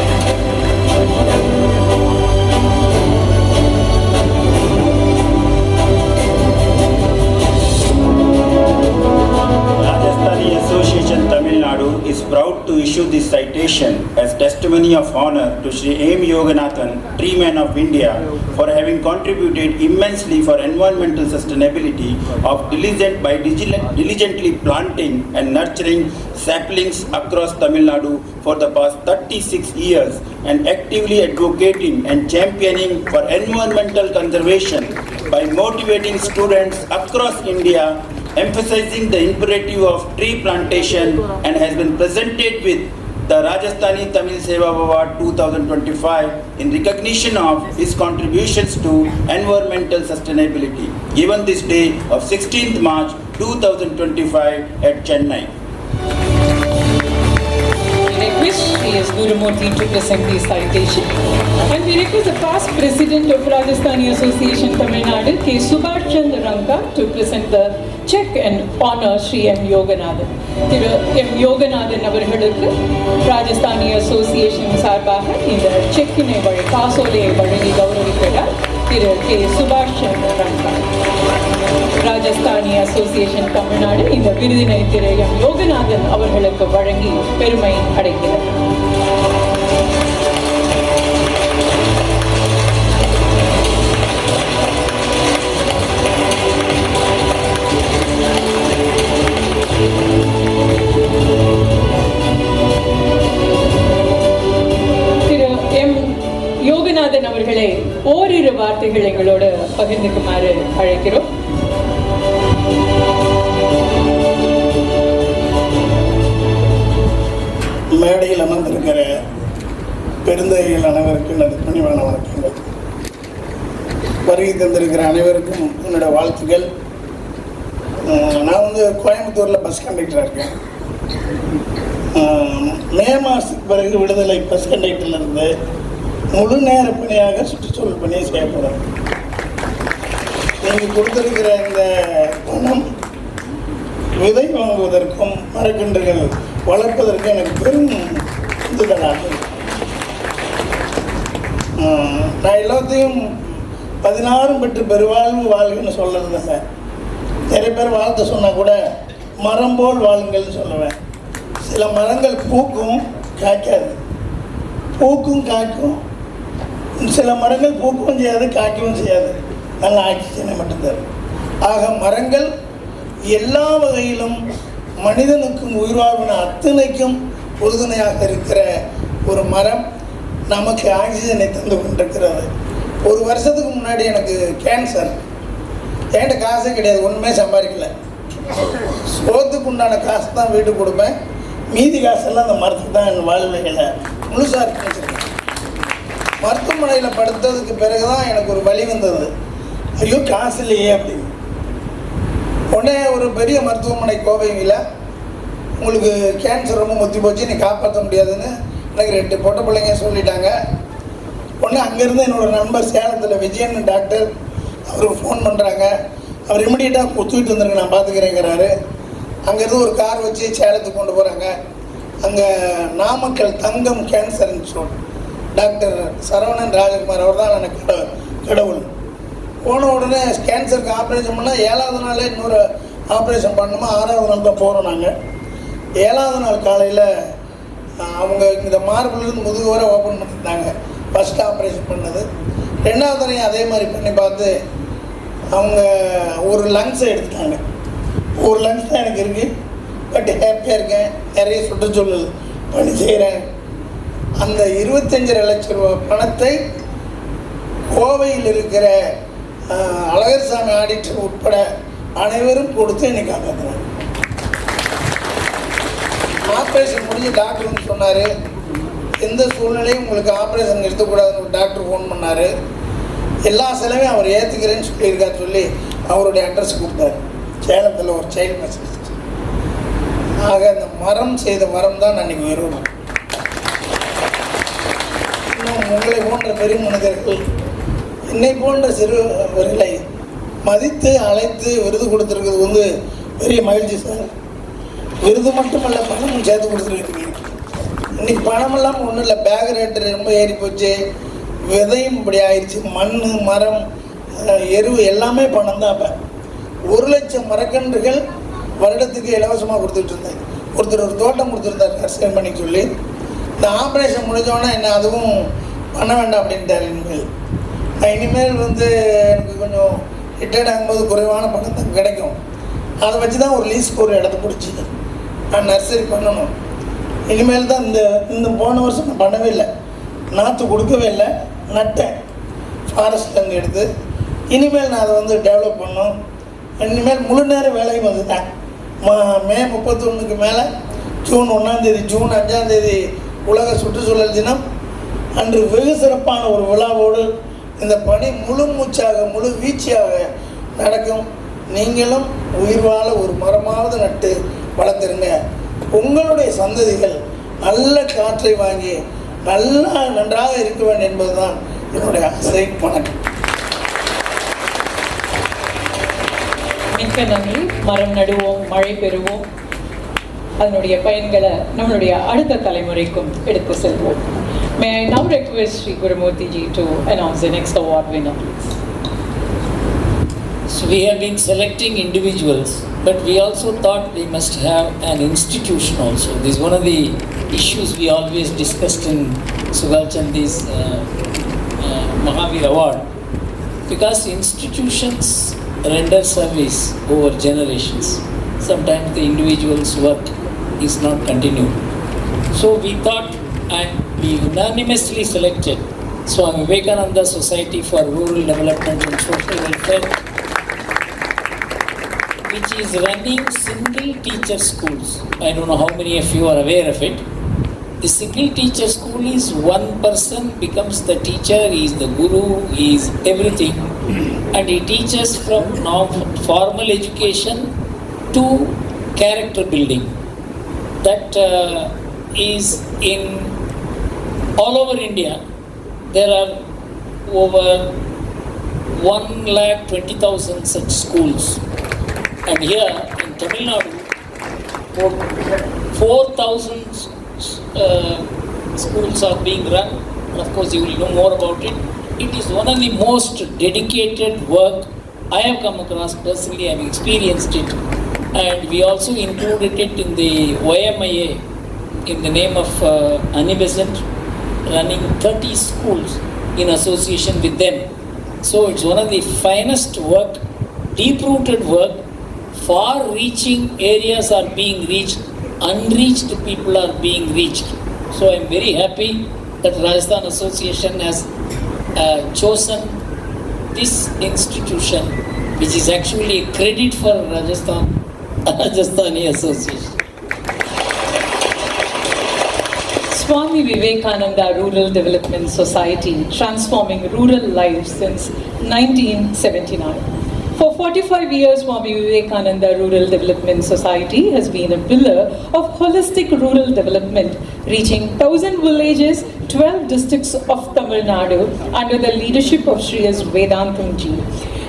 Rajasthani Association Tamil Nadu is proud to issue this citation as testimony of honor to Sri M. Yoganathan, Tree Man of India, for having contributed immensely for environmental sustainability by diligently planting and nurturing saplings across Tamil Nadu for the past 36 years and actively advocating and championing for environmental conservation by motivating students across India, emphasizing the imperative of tree plantation, and has been presented with the Rajasthani Tamil Seva Award 2025 in recognition of his contributions to environmental sustainability, given this day of 16th March 2025 at Chennai. We request Sri S. Gurumurthy to present the citation. And we request the past President of Rajasthani Association Tamil Nadu, K. Subhash Chandra Ranka, to present the check and honor Sri M. Yoganathan. Thiru M. Yoganathan அவர்களுக்கு Rajasthani association சார்பாக இந்த செக்கினை காசோலையை வழங்கி கௌரவிக்கிறார் திரு K சுபாஷ் சந்திர Ranga. Rajasthani association Tamil Nadu இந்த விருதினை திரு M. Yoganathan அவர்களுக்கு வழங்கி பெருமை அடைகிறது. திரு எம். யோகநாதன் அவர்களை ஓரிரு வார்த்தைகள் எங்களோடு பகிர்ந்துக்குமாறு அழைக்கிறோம். மேடையில் அமர்ந்திருக்கிற பெருந்தகைகள் அனைவருக்கும் எனது பணிவான வணக்கங்கள். வருகை தந்திருக்கிற அனைவருக்கும் என்னோட வாழ்த்துக்கள். நான் கோயம்புத்தூரில் பஸ் கண்டக்டராக இருக்கேன். மே மாதத்துக்கு பிறகு விடுதலை பஸ் கண்டக்டரில் இருந்து முழு நேர பணியாக சுற்றுச்சூழல் பணியை செய்ய போகிறேன். நீங்கள் கொடுத்திருக்கிற இந்த பணம் விதை வாங்குவதற்கும் மரக்கன்றுகள் வளர்ப்பதற்கும் எனக்கு பெரும் உந்துதலாக. நான் எல்லாத்தையும் 16 பெற்று பெருவாழ்வு வாழ்கன்னு சொல்லுறதில்ல. நிறைய பேர் வாழ்த்து சொன்னால் கூட மரம் போல் வாழுங்கள்னு சொல்லுவேன். சில மரங்கள் பூக்கும் காய்க்காது, பூக்கும் காய்க்கும். சில மரங்கள் பூக்கவும் செய்யாது, காய்க்கவும் செய்யாது, நல்ல ஆக்சிஜனை மட்டும் தரும். ஆக மரங்கள் எல்லா வகையிலும் மனிதனுக்கும் உயிர்வாழ்வின அத்தனைக்கும் உறுதுணையாக இருக்கிற ஒரு மரம் நமக்கு ஆக்சிஜனை தந்து கொண்டிருக்கிறது. ஒரு வருஷத்துக்கு முன்னாடி எனக்கு கேன்சர். என்கிட்ட காசே கிடையாது, ஒன்றுமே சம்பாதிக்கல. சோத்துக்கு உண்டான காசு தான் வீட்டுக்கு கொடுப்பேன், மீதி காசெல்லாம் அந்த மரத்துக்கு தான் என் வாழ்விலைகளை முழுசாக இருந்துச்சு. மருத்துவமனையில் படுத்ததுக்கு பிறகு தான் எனக்கு ஒரு வலி வந்தது. ஐயோ காசு இல்லையே அப்படின்னு. உடனே ஒரு பெரிய மருத்துவமனை கோவையில், உங்களுக்கு கேன்சர் ரொம்ப முத்தி போச்சு, நீ காப்பாற்ற முடியாதுன்னு எனக்கு 2 பொட்ட பிள்ளைங்க சொல்லிட்டாங்க. உடனே அங்கேருந்து என்னோடய நண்பர் சேலத்தில் விஜயன் டாக்டர், அவருக்கு ஃபோன் பண்ணுறாங்க. அவர் இமிடியேட்டாக தூக்கிட்டு வந்துருங்க, நான் பார்த்துக்கிறேங்கிறாரு. அங்கேருந்து ஒரு கார் வச்சு சேலத்துக்கு கொண்டு போகிறாங்க. அங்கே நாமக்கல் தங்கம் கேன்சர் இன்ஸ்டியூட் டாக்டர் சரவணன் ராஜகுமார், அவர் தான் எனக்கு கடவுள். போன உடனே கேன்சருக்கு ஆப்ரேஷன் பண்ணால் 7வது நாளே இன்னொரு ஆப்ரேஷன் பண்ணணுமா, 6வது நாள் தான் போகிறோம் நாங்கள். 7வது நாள் காலையில் அவங்க இந்த மார்பிலிருந்து முதுகு வரை ஓப்பன் பண்ணிட்டாங்க. ஃபஸ்ட்டு ஆப்ரேஷன் பண்ணது. 2வது தடையும் அதே மாதிரி பண்ணி பார்த்து அவங்க ஒரு லங்ஸை எடுத்துட்டாங்க. ஒரு லங்ஸ் தான் எனக்கு இருக்குது, பட் ஹாப்பியாக இருக்கேன். நிறைய சுற்றுச்சூழல் பணி செய்கிறேன். அந்த 25 லட்சம் ரூபா பணத்தை கோவையில் இருக்கிற அழகர்சாமி ஆடிட்டர் உட்பட அனைவரும் கொடுத்து என்னை காப்பாற்றுறாங்க. ஆப்ரேஷன் முடிஞ்சு டாக்டர் வந்து சொன்னார், எந்த சூழ்நிலையும் உங்களுக்கு ஆப்ரேஷன் நிறுத்தக்கூடாதுன்னு ஒரு டாக்டர் ஃபோன் பண்ணார். எல்லா செலவையும் அவர் ஏற்றுக்கிறேன்னு சொல்லியிருக்காரு சொல்லி அவருடைய அட்ரஸ் கொடுத்தாரு. சேலத்தில் ஒரு சைல்டு ஸ்பெஷலிஸ்ட். ஆக அந்த மரம் செய்த மரம் தான் அன்றைக்கி வருவோம். இன்னும் உங்களை போன்ற பெரிய மனிதர்கள் என்னை போன்ற சிறுவர்களை மதித்து அழைத்து விருது கொடுத்துருக்கிறது பெரிய மகிழ்ச்சி சார். விருது மட்டுமல்ல, பணமும் சேர்த்து கொடுத்துருக்கீங்க. இன்றைக்கி பணம் இல்லாமல் ஒன்றும் இல்லை, பேக் ரேட்டு ரொம்ப ஏறி போச்சு, விதையும் இப்படி ஆயிடுச்சு, மண் மரம் எருவு எல்லாமே பணம் தான். இப்போ 1 லட்சம் மரக்கன்றுகள் வருடத்துக்கு இலவசமாக கொடுத்துட்டு இருந்தேன். ஒருத்தர் ஒரு தோட்டம் கொடுத்துருந்தார் நர்சரி பண்ணி சொல்லி. இந்த ஆப்ரேஷன் முடிஞ்சோடனே என்ன அதுவும் பண்ண வேண்டாம் அப்படின்ட்டார். இனிமேல் எனக்கு கொஞ்சம் ரிட்டையர்ட் ஆகும்போது குறைவான பணம் தான் கிடைக்கும், அதை வச்சு தான் ஒரு லீஸ்க்கு ஒரு இடத்த பிடிச்சி நான் நர்சரி பண்ணணும். இனிமேல் தான் இந்த போன வருஷம் நான் பண்ணவே இல்லை, நாற்று கொடுக்கவே இல்லை, நட்டேன் ஃபாரஸ்ட்லேருந்து எடுத்து. இனிமேல் நான் அதை டெவலப் பண்ணணும். இனிமேல் முழு நேர வேலையும் வந்துட்டேன். மே 31க்கு மேலே ஜூன் 1ஆம் தேதி, ஜூன் 5ஆம் தேதி உலக சுற்றுச்சூழல் தினம் அன்று வெகு சிறப்பான ஒரு விழாவோடு இந்த பணி முழு மூச்சாக முழு வீச்சியாக நடக்கும். நீங்களும் உயிர் வாழ ஒரு மரமாவது நட்டு வளர்த்துருங்க. உங்களுடைய சந்ததிகள் நல்ல காற்றை வாங்கி நன்றாக இருக்க வேண்டும் என்பதுதான் என்னுடைய ஆசை. வணக்கம். மிக்க நன்றி. மரம் நடுவோம், மழை பெறுவோம், அதனுடைய பயன்களை நம்மளுடைய அடுத்த தலைமுறைக்கும் எடுத்து செல்வோம். May I now request Sri Gurumurthy ji to announce the next award winner. So we have been selecting individuals, but we also thought we must have an institution also. This is one of the issues we always discussed in Sugal Chandi's Mahavir Award, because institutions render service over generations. Sometimes the individual's work is not continued. So we thought, and we unanimously selected Swami Vivekananda Society for Rural Development and Social Welfare, which is running single teacher schools. I don't know how many of you are aware of it. The single teacher school is one person becomes the teacher, he is the guru, he is everything, and he teaches from now formal education to character building. That is in all over India. There are over 1,20,000 such schools, and here in Tamil Nadu, 4,000 schools are being run. And of course, you will know more about it. It is one of the most dedicated work I have come across personally. I have experienced it, and we also included it in the YMIA in the name of Anibescent, running 30 schools in association with them. So it's one of the finest work, deep-rooted work. Far-reaching areas are being reached, unreached people are being reached. So I'm very happy that Rajasthan Association has chosen this institution, which is actually a credit for Rajasthani Association. Swami Vivekananda Rural Development Society, transforming rural lives since 1979. For 45 years, Swami Vivekananda Rural Development Society has been a pillar of holistic rural development, reaching 1,000 villages, 12 districts of Tamil Nadu under the leadership of Sri S. Vedantam ji.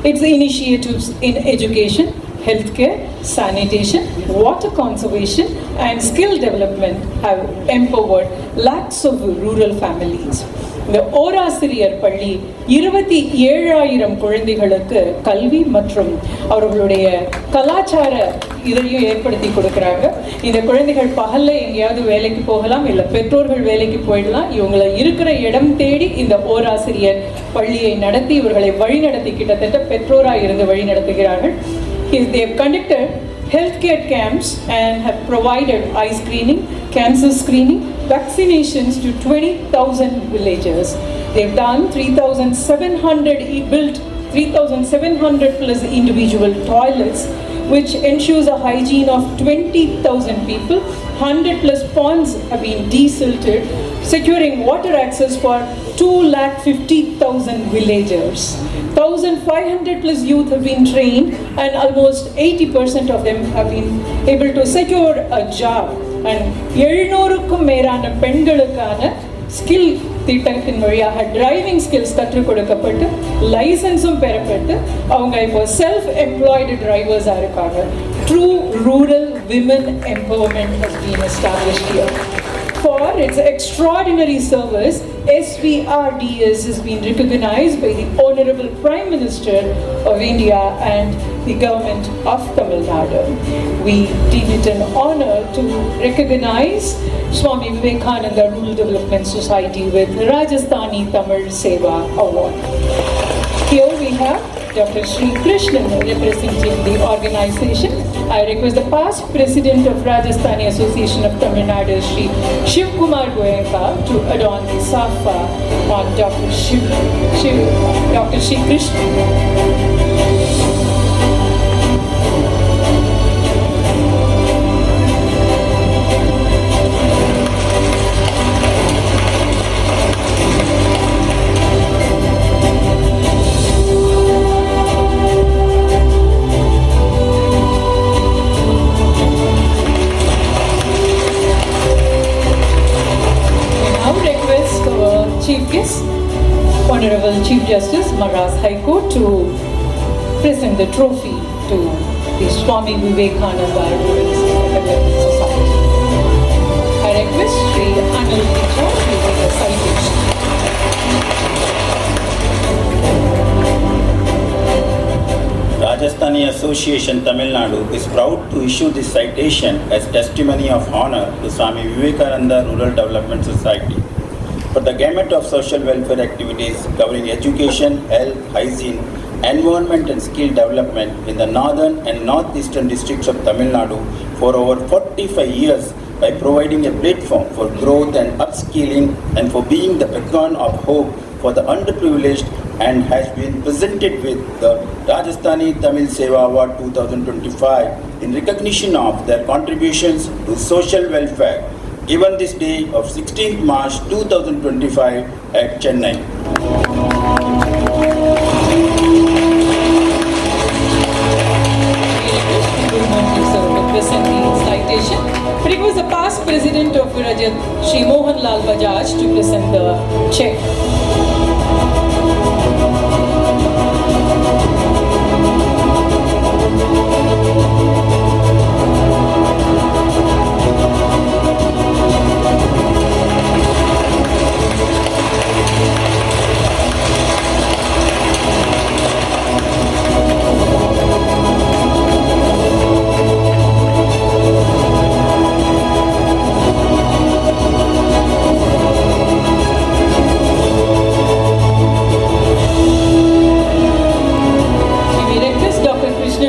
Its initiatives in education, healthcare, sanitation, water conservation, and skill development have empowered lakhs of rural families. இந்த ஓராசிரியர் பள்ளி 27,000 குழந்தைகளுக்கு கல்வி மற்றும் அவர்களுடைய கலாச்சார இதையும் ஏற்படுத்தி கொடுக்குறாங்க. இந்த குழந்தைகள் பகல்ல எங்கேயாவது வேலைக்கு போகலாம், இல்லை பெற்றோர்கள் வேலைக்கு போயிடலாம். இவங்களை இருக்கிற இடம் தேடி இந்த ஓராசிரியர் பள்ளியை நடத்தி இவர்களை வழிநடத்தி கிட்டத்தட்ட பெற்றோராக இருந்து வழி நடத்துகிறார்கள். They have conducted healthcare camps and have provided eye screening, cancer screening, vaccinations to 20,000 villagers. They've done 3,700 plus individual toilets, which ensures a hygiene of 20,000 people. 100 plus ponds have been desilted, securing water access for 250,000 villagers. 1,500 plus youth have been trained, and almost 80% of them have been able to secure a job. And 700க்கும் மேலான பெண்களுக்கான skill திட்டத்தின் வழியாக driving skills கற்றுக் கொடுக்கப்பட்டு லைசன்ஸும் பெறப்பட்டு அவங்க இப்போ self employed டிரைவர்ஸாக இருக்காங்க. True rural women empowerment has been established here. For its extraordinary service, SVRDS has been recognized by the Honorable Prime Minister of India and the government of Tamil Nadu. We deem it an honor to recognize Swami Vivekananda Rural Development Society with Rajasthani Tamil Seva Award. Here we have Dr. Sri Krishnan representing the organization. I request the past president of Rajasthani Association of Tamil Nadu, Sri Shiv Kumar Goenka, to adorn the safa on Dr. Sri Krishnan. Chief guest, Honorable Chief Justice, Madras High Court, to present the trophy to the Swami Vivekananda Rural Development Society. I request Sri Anil Mitra to give a citation. Rajasthani Association Tamil Nadu is proud to issue this citation as testimony of honor to Swami Vivekananda Rural Development Society for the gamut of social welfare activities covering education, health, hygiene, environment and skill development in the northern and northeastern districts of Tamil Nadu for over 45 years by providing a platform for growth and upskilling and for being the beacon of hope for the underprivileged, and has been presented with the Rajasthani Tamil Seva Award 2025 in recognition of their contributions to social welfare, given this day of 16th March 2025 at Chennai. Present the citation, but it was the past president of Rajat, Shri Mohan Lal Bajaj, to present the check.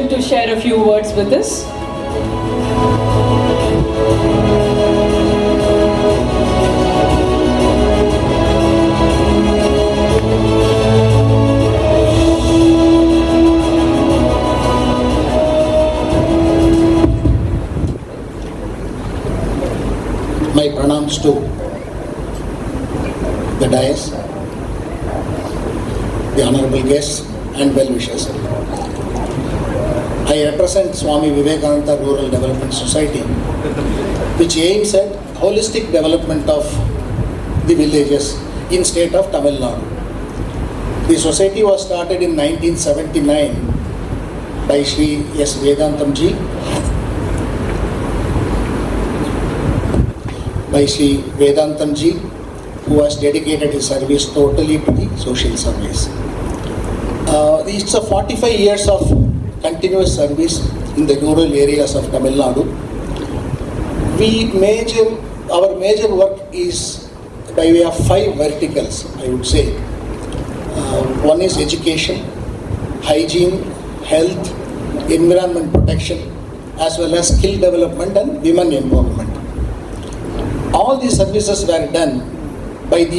To share a few words with us. My pranams to the dais, the honorable guests and well-wishers. I represent Swami Vivekananda Rural Development Society, which aims at holistic development of the villages in state of Tamil Nadu. The society was started in 1979 by Shri Vedantam ji, who has dedicated his service totally to the social service. It's a 45 years of continuous service in the rural areas of Tamil Nadu. Our major work is by way of 5 verticals, I would say. One is education, hygiene, health, environment protection, as well as skill development and women empowerment. All these services were done but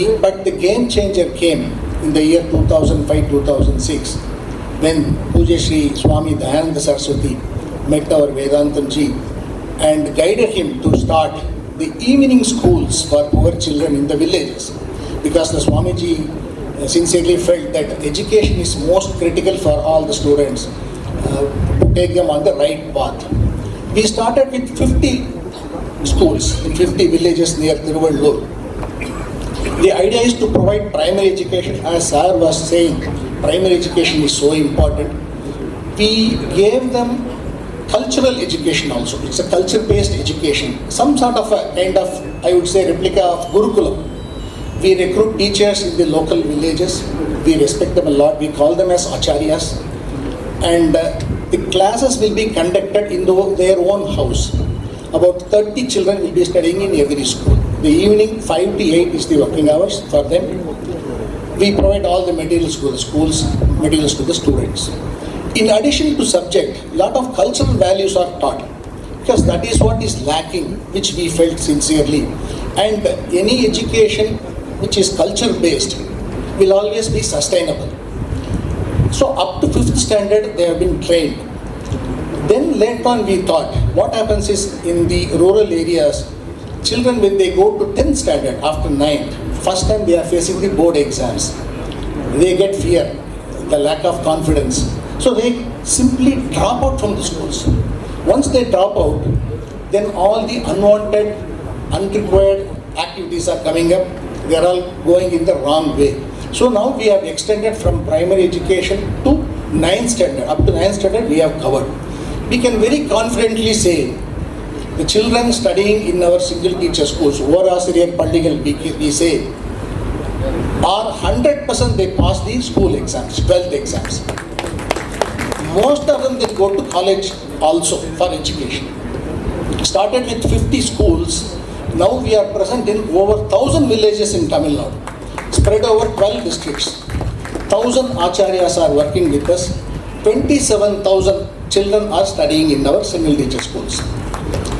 the game changer came in the year 2005-2006. when Puja Shri Swami Dayananda Saraswati met our Vedantam ji and guided him to start the evening schools for poor children in the villages, because the Swamiji sincerely felt that education is most critical for all the students to take them on the right path. We started with 50 schools in 50 villages near Tiruvallur. The idea is to provide primary education. As Sir was saying, primary education is so important. We gave them cultural education also. It's a culture-based education. Some sort of a kind of, I would say, replica of Gurukulam. We recruit teachers in the local villages. We respect them a lot. We call them as acharyas. And the classes will be conducted in their own house. About 30 children will be studying in every school. The evening 5 to 8 is the working hours for them. We provide all the materials to the schools, materials to the students. In addition to subject, a lot of cultural values are taught, because that is what is lacking, which we felt sincerely. And any education which is culture based will always be sustainable. So up to 5th standard they have been trained. Then later on we thought, what happens is in the rural areas, children when they go to 10th standard after 9th, first time they are facing the board exams. They get fear, the lack of confidence. So they simply drop out from the schools. Once they drop out, then all the unwanted, unrequired activities are coming up. They are all going in the wrong way. So now we have extended from primary education to 9th standard. Up to 9th standard we have covered. We can very confidently say the children studying in our single teacher schools, Varasiriyar Palligal, we say, are 100% they pass the school exams, 12th exams. Most of them then go to college also for education. Started with 50 schools. Now we are present in over 1,000 villages in Tamil Nadu, spread over 12 districts. 1,000 acharyas are working with us. 27,000 children are studying in our single teacher schools.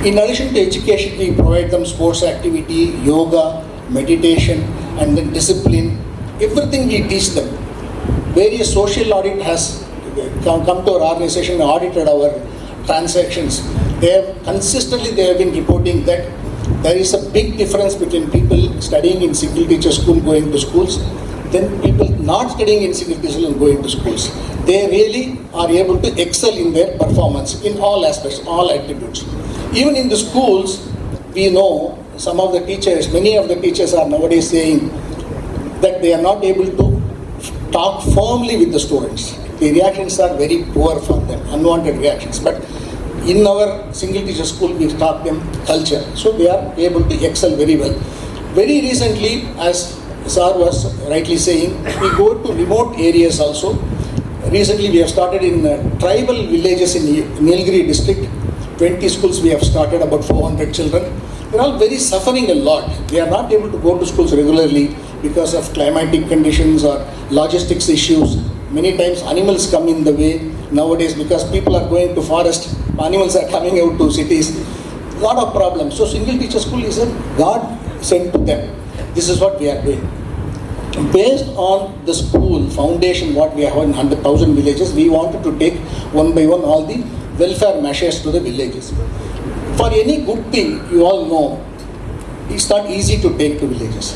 In addition to education, we provide them sports activity, yoga, meditation, and then discipline. Everything we teach them. Various social audit has come to our organization and audited our transactions. They have been reporting that there is a big difference between people studying in single teacher school going to schools than people not studying in single teacher school and going to schools. They really are able to excel in their performance in all aspects, all attributes. Even in the schools, we know some of the teachers, many of the teachers are nowadays saying that they are not able to talk firmly with the students. The reactions are very poor for them, unwanted reactions. But in our single teacher school, we taught them culture. So they are able to excel very well. Very recently, as Sir was rightly saying, we go to remote areas also. Recently, we have started in tribal villages in Nilgiri district. 20 schools we have started, about 400 children. They are all very suffering a lot. They are not able to go to schools regularly because of climatic conditions or logistics issues. Many times animals come in the way nowadays because people are going to forest. Animals are coming out to cities. Lot of problems. So single teacher school is a God sent to them. This is what we are doing. Based on the school foundation, what we have in 100,000 villages, we wanted to take one by one all the welfare measures to the villages. For any good thing, you all know, it's not easy to take to villages.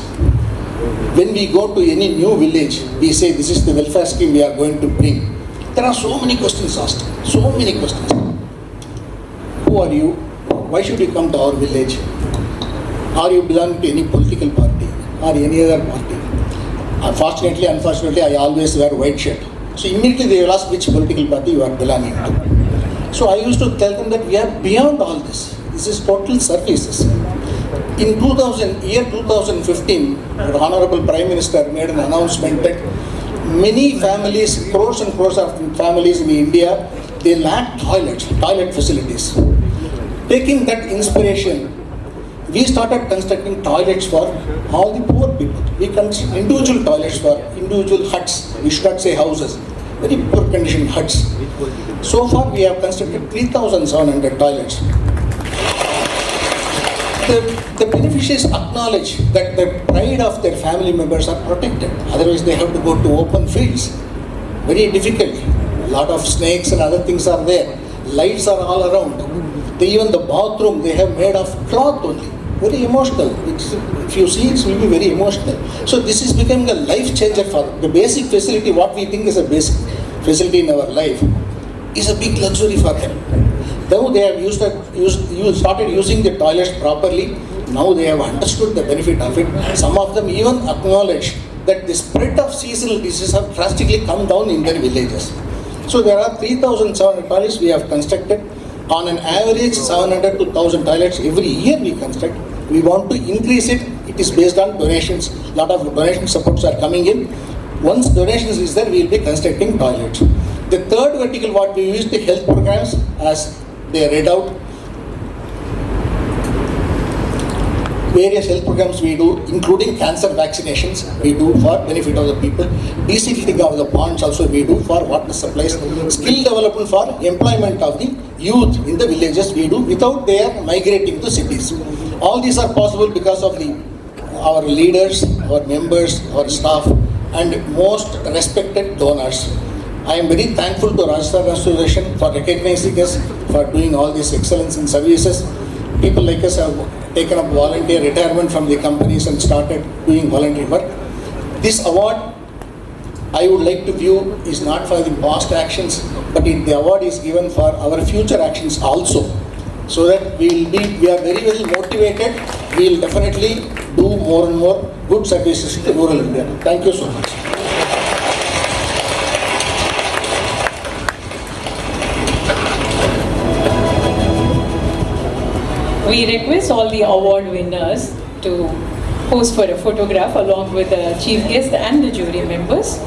When we go to any new village, we say this is the welfare scheme we are going to bring. There are so many questions asked, so many questions. Who are you? Why should you come to our village? Are you belong to any political party or any other party? Unfortunately, I always wear white shirt. So immediately they will ask which political party you are belonging to. So I used to tell them that we are beyond all this. This is total services. In 2015, the Honorable Prime Minister made an announcement that many families, crores and crores of families in India, they lack toilet facilities. Taking that inspiration, we started constructing toilets for all the poor people. We construct individual toilets for individual huts. We should not say houses. Very poor condition huts. So far we have constructed 3,700 toilets. The beneficiaries acknowledge that the pride of their family members are protected. Otherwise they have to go to open fields. Very difficult. A lot of snakes and other things are there. Lights are all around. Even the bathroom they have made of cloth only. Very emotional. If you see, it will be very emotional. So this is becoming a life changer for them. The basic facility, what we think is a basic facility in our life, is a big luxury for them. Now they have started using the toilets properly. Now they have understood the benefit of it. Some of them even acknowledge that the spread of seasonal diseases have drastically come down in their villages. So there are 3,700 toilets we have constructed. On an average, 700 to 1,000 toilets every year we construct. We want to increase it. It is based on donations. A lot of donation supports are coming in. Once donations is there, we will be constructing toilets. The third vertical, what we use, the health programs, as they read out. Various health programs we do, including cancer vaccinations, we do for benefit of the people. Deseating of the ponds also we do for water supplies. Skill development for employment of the youth in the villages we do without their migrating to cities. All these are possible because of our leaders, our members, our staff, and most respected donors. I am very thankful to Rajasthan Association for recognizing us for doing all this excellence in services. People like us have taken up volunteer retirement from the companies and started doing voluntary work. This award, I would like to view, is not for the past actions, but the award is given for our future actions also. So that we are very well motivated. We will definitely do more and more good services to rural India. Thank you so much. We request all the award winners to pose for a photograph along with the chief guest and the jury members.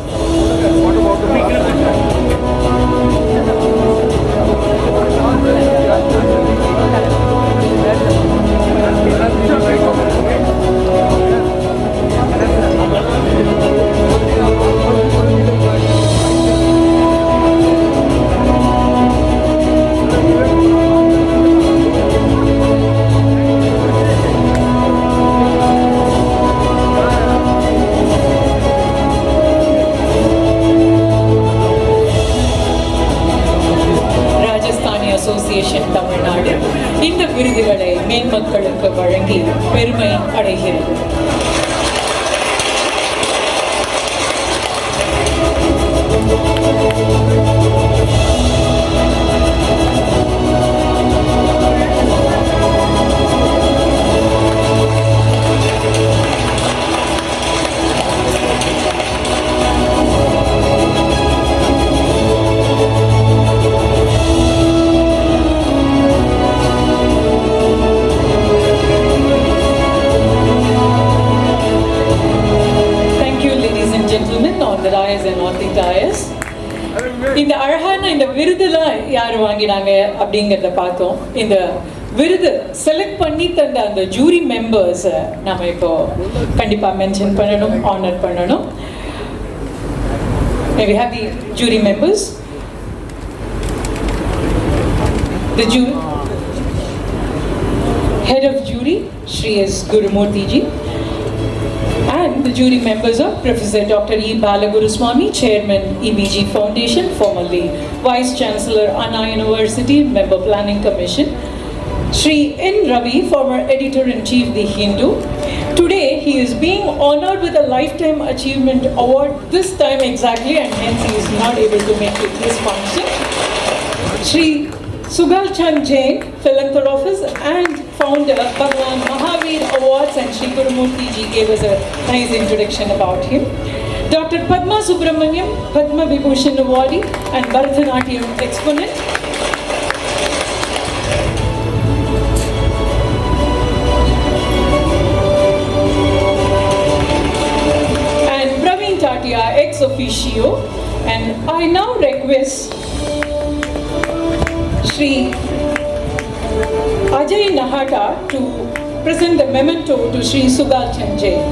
விருதுகளை மேன்மக்களுக்கு வழங்கி பெருமை அடைகிறது. இந்த அழகான இந்த விருதுலாம் யார் வாங்கினாங்க அப்படிங்கிறத பார்த்தோம். இந்த விருது செலக்ட் பண்ணி தந்த அந்த ஜூரி மெம்பர்ஸ் நம்ம இப்போ கண்டிப்பா மென்ஷன் பண்ணணும், ஆனர் பண்ணணும். We have the jury members. The head of jury, Shri S. Gurumurthy ji. And the jury members are Professor Dr. E. Balaguruswamy, Chairman, EBG Foundation, formerly Vice Chancellor, Anna University, Member Planning Commission. Shri N. Ravi, former Editor-in-Chief, The Hindu. Today, he is being honored with a Lifetime Achievement Award, this time exactly, and hence he is not able to make it this function. Shri Sugal Chand Jain, philanthropist and founder of Bhagwan Mahavir Awards, and Shri Gurumurthy ji gave us a nice introduction about him. Dr. Padma Subramaniam, Padma Vibhushan Awardee and Bharatanatyam exponent. And Praveen Tatia, ex officio. And I now request Shri Ajay Nahata to present the memento to Shri Sugal Chand Jain.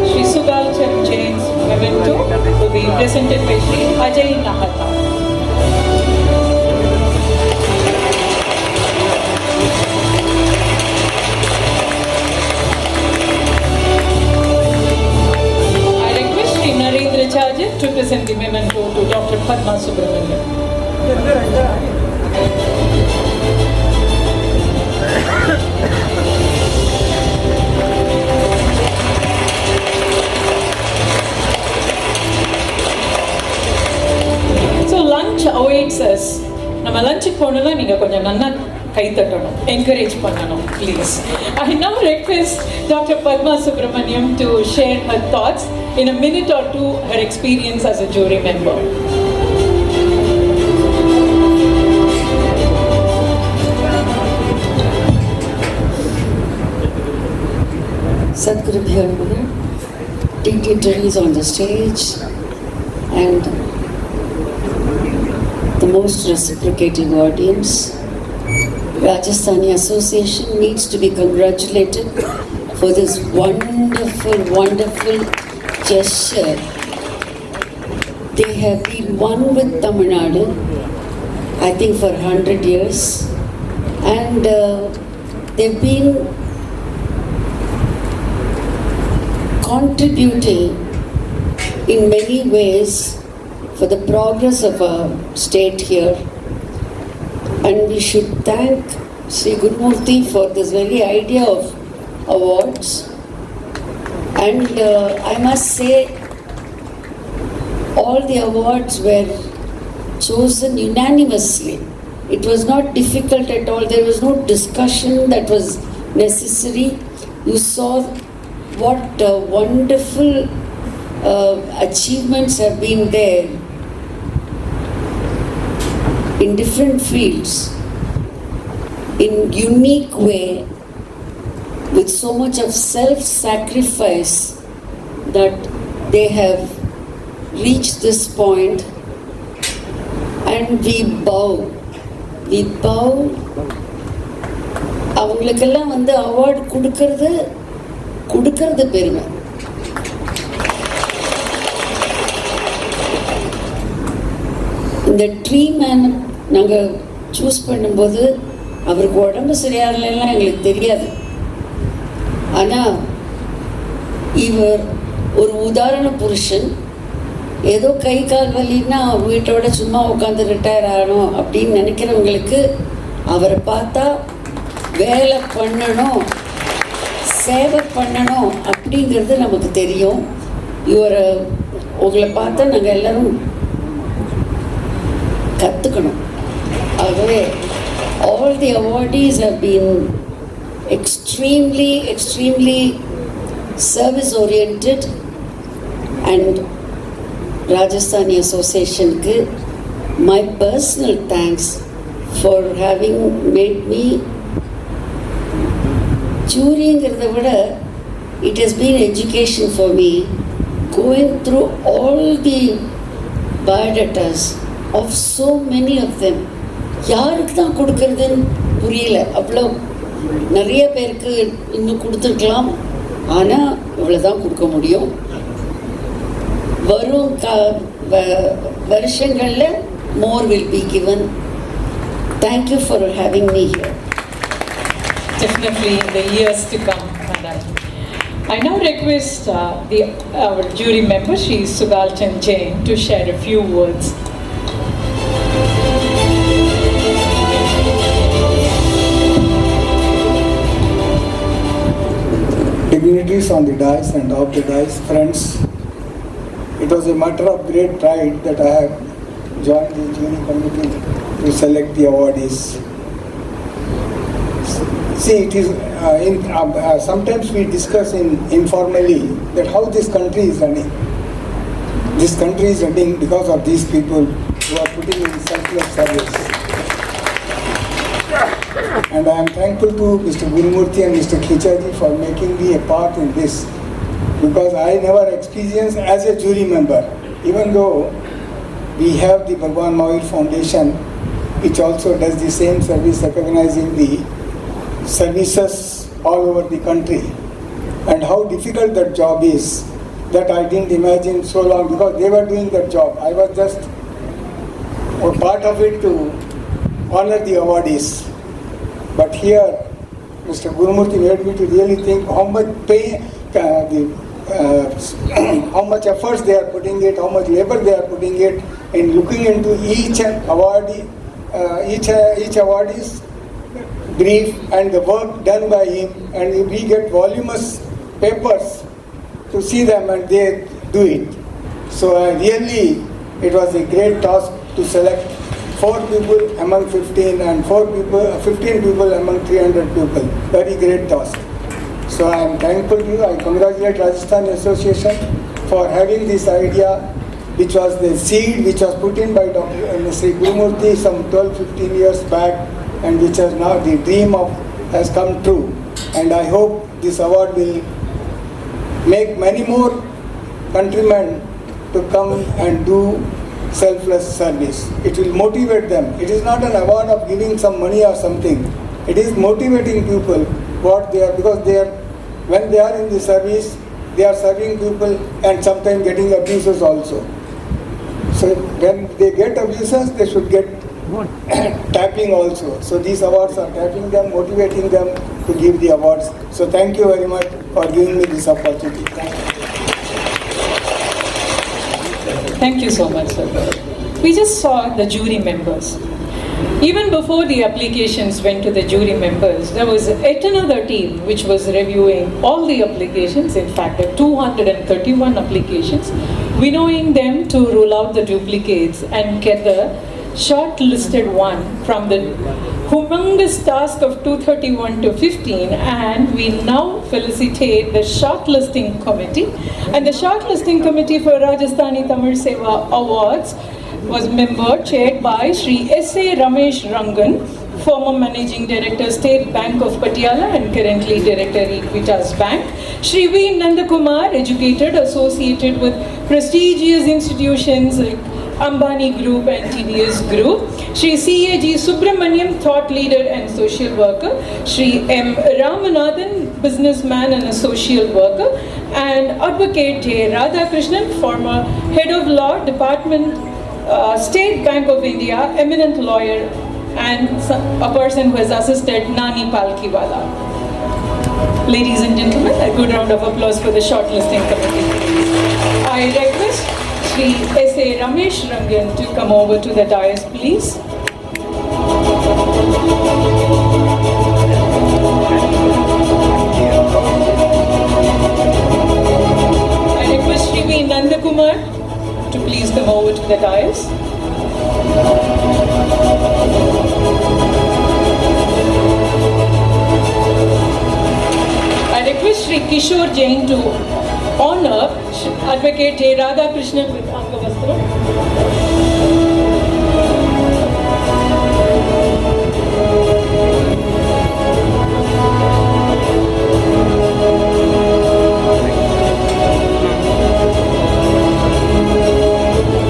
Shri Sugal Chand Jain's memento will be presented by Shri Ajay Nahata. I request Shri Narendra Chajan to present the memento to Dr. Padma Subramaniam. So lunch awaits us. நம்ம லஞ்சுக்கு போனோம்னா நீங்கள் கொஞ்சம் நல்லா கை தட்டணும், encourage பண்ணணும், please. I now request Dr. Padma Subramaniam to share her thoughts in a minute or two, her experience as a jury member. Sadhguru Bhyanuga, dignitaries on the stage, and the most reciprocating audience. Rajasthani Association needs to be congratulated for this wonderful, wonderful gesture. They have been one with Tamil Nadu, I think for 100 years, and they've been contributing in many ways for the progress of our state here. And we should thank Sri Gurumurthy for this very idea of awards. And I must say, all the awards were chosen unanimously. It was not difficult at all. There was no discussion that was necessary. You saw what wonderful achievements have been there in different fields, in unique way, with so much of self-sacrifice that they have reached this point, and we bow. அவங்களுக்கெல்லாம் award கொடுக்கறது பெருமை. இந்த tree man நாங்கள் choose பண்ணும்போது அவருக்கு உடம்பு சரியாகலாம் எங்களுக்கு தெரியாது. ஆனால் இவர் ஒரு உதாரண புருஷன். ஏதோ கை கால் வலின்னா வீட்டோட சும்மா உட்காந்து ரிட்டையர் ஆகணும் அப்படின்னு நினைக்கிறவங்களுக்கு அவரை பார்த்தா வேலை பண்ணணும், சேவை பண்ணணும் அப்படிங்கிறது நமக்கு தெரியும். உங்களை பார்த்தா நாங்கள் எல்லோரும் கற்றுக்கணும். ஆகவே all the awardees have been extremely service oriented, and Rajasthani Association ku my personal thanks for having made me juryங்கிறத விட it has been education for me, going through all the biodatas of so many of them. யாருக்கு தான் கொடுக்கறதுன்னு புரியல. அவ்வளோ நிறைய பேருக்கு இன்னும் கொடுத்துருக்கலாம், ஆனால் இவ்வளோ தான் கொடுக்க முடியும். வரும் வருஷங்களில் more will be given. Thank you for having me here. Definitely in the years to come, Madam. I now request our jury member, Shri Subalchan Jain, to share a few words. Dignitaries on the dais and off the dais, friends, it was a matter of great pride that I have joined the jury committee to select the awardees. See, it is sometimes we discuss informally that how this country is running. This country is running because of these people who are putting in selfless service. And I am thankful to Mr. Gurumurthy and Mr. Khichaji for making me a part in this, because I never experienced as a jury member, even though we have the Bhagwan Mahavir Foundation, which also does the same service, recognizing the services all over the country, and how difficult that job is, that I didn't imagine so long, because they were doing that job. I was just a part of it to honor the awardees. But here, Mr. Gurumurthy made me to really think how much pain, how much efforts they are putting it, how much labor they are putting it in looking into each awardee, each awardee's brief and the work done by him, and we get voluminous papers to see them, and they do it. So really, it was a great task to select 4 people among 15 and 15 people among 300 people. Very great task. So I am thankful to you. I congratulate Rajasthani Association for having this idea, which was the seed which was put in by Dr. Sri Gurumurthy some 12-15 years back, and which has now the dream has come true. And I hope this award will make many more countrymen to come and do selfless service. It will motivate them. It is not an award of giving some money or something. It is motivating people what they are, because they are, when they are in the service, they are serving people and sometimes getting abuses also. So when they get abuses, they should get tapping also. So these awards are tapping them, motivating them to give the awards. So thank you very much for giving me this opportunity. Thank you. Thank you so much, sir. We just saw the jury members. Even before the applications went to the jury members, there was yet another team which was reviewing all the applications. In fact, there are 231 applications, winnowing them to rule out the duplicates and get the shortlisted one from the humongous task of 231 to 15, and we now felicitate the shortlisting committee. And the shortlisting committee for Rajasthani Tamil Seva Awards was chaired by Shri S.A. Ramesh Rangan, former Managing Director, State Bank of Patiala and currently Director, Equitas Bank. Shri V. Nandakumar, educated, associated with prestigious institutions like Ambani Group and TDS Group. Shri C.A.G. Subramaniam, thought leader and social worker. Shri M. Ramanathan, businessman and a social worker. And Advocate J. Radhakrishnan, former head of law department, State Bank of India, eminent lawyer, and a person who has assisted Nani Palkiwala. Ladies and gentlemen, a good round of applause for the shortlisting committee. I request Shri S.A. Ramesh Rangan to come over to the dais, please. I request Shri V. Nandakumar to please come over to the dais. I request Shri Kishore Jain to honor Advocate J. Radhakrishnan with Angavastram.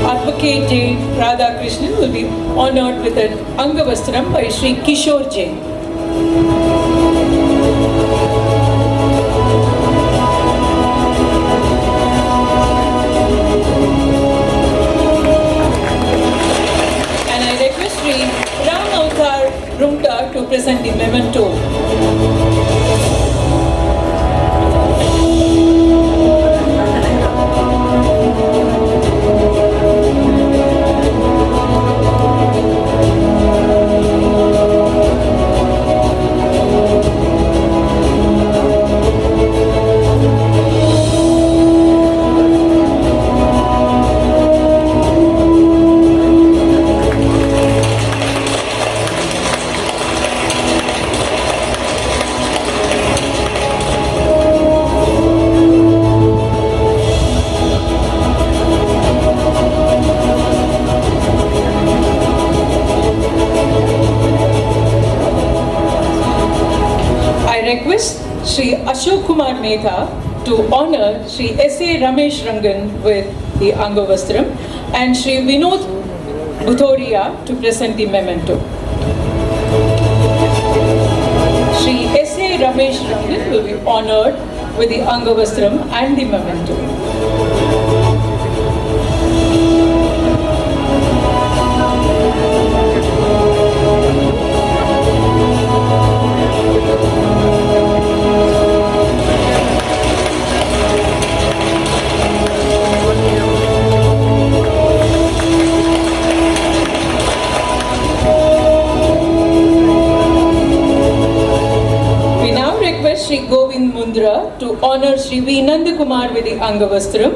Advocate J. Radhakrishnan will be honored with an Angavastram by Shri Kishore Jain. To present the memento. Shri Ashok Kumar Medha to honor Shri S.A. Ramesh Rangan with the Angavastram and Shri Vinod Buthoria to present the memento. Shri S.A. Ramesh Rangan will be honored with the Angavastram and the memento. Shri Govind Mundra to honor Shri V. Nandakumar with the Angavastram.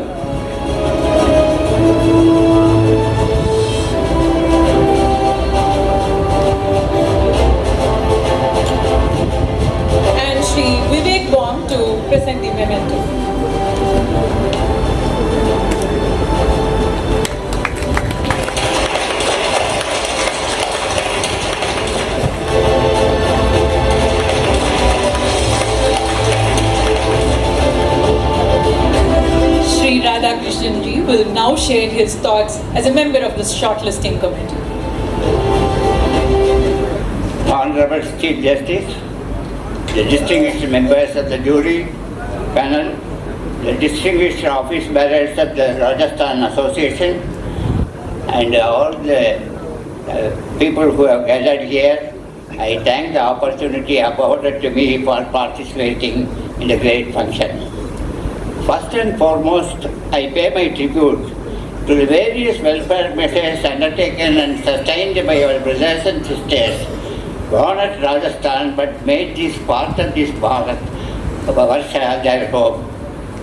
And Shri Vivek Baum to present the memento. Radhakrishnan ji will now share his thoughts as a member of the shortlisting committee. Honorable Chief Justice, the distinguished members of the jury panel, the distinguished office bearers of the Rajasthan Association, and all the people who have gathered here, I thank the opportunity afforded to me for participating in the great function. First and foremost, I pay my tribute to the various welfare measures undertaken and sustained by our brothers and sisters born at Rajasthan but made this part of this Bharat, Varsha, their home.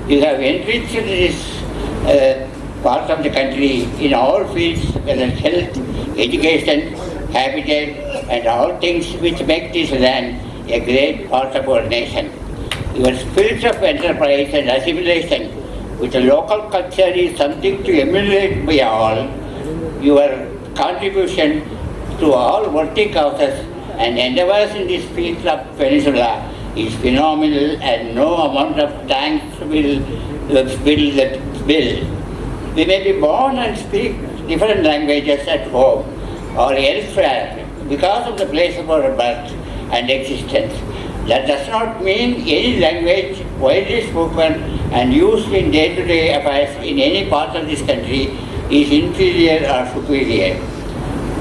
You have enriched this part of the country in all fields, whether health, education, habitat, and all things which make this land a great part of our nation. Your spirit of enterprise and assimilation with the local culture is something to emulate by all. Your contribution to all worthy causes and endeavors in this field of peninsula is phenomenal, and no amount of thanks will fill that bill. We may be born and speak different languages at home or elsewhere because of the place of our birth and existence. That does not mean any language widely spoken and used in day-to-day affairs in any part of this country is inferior or superior.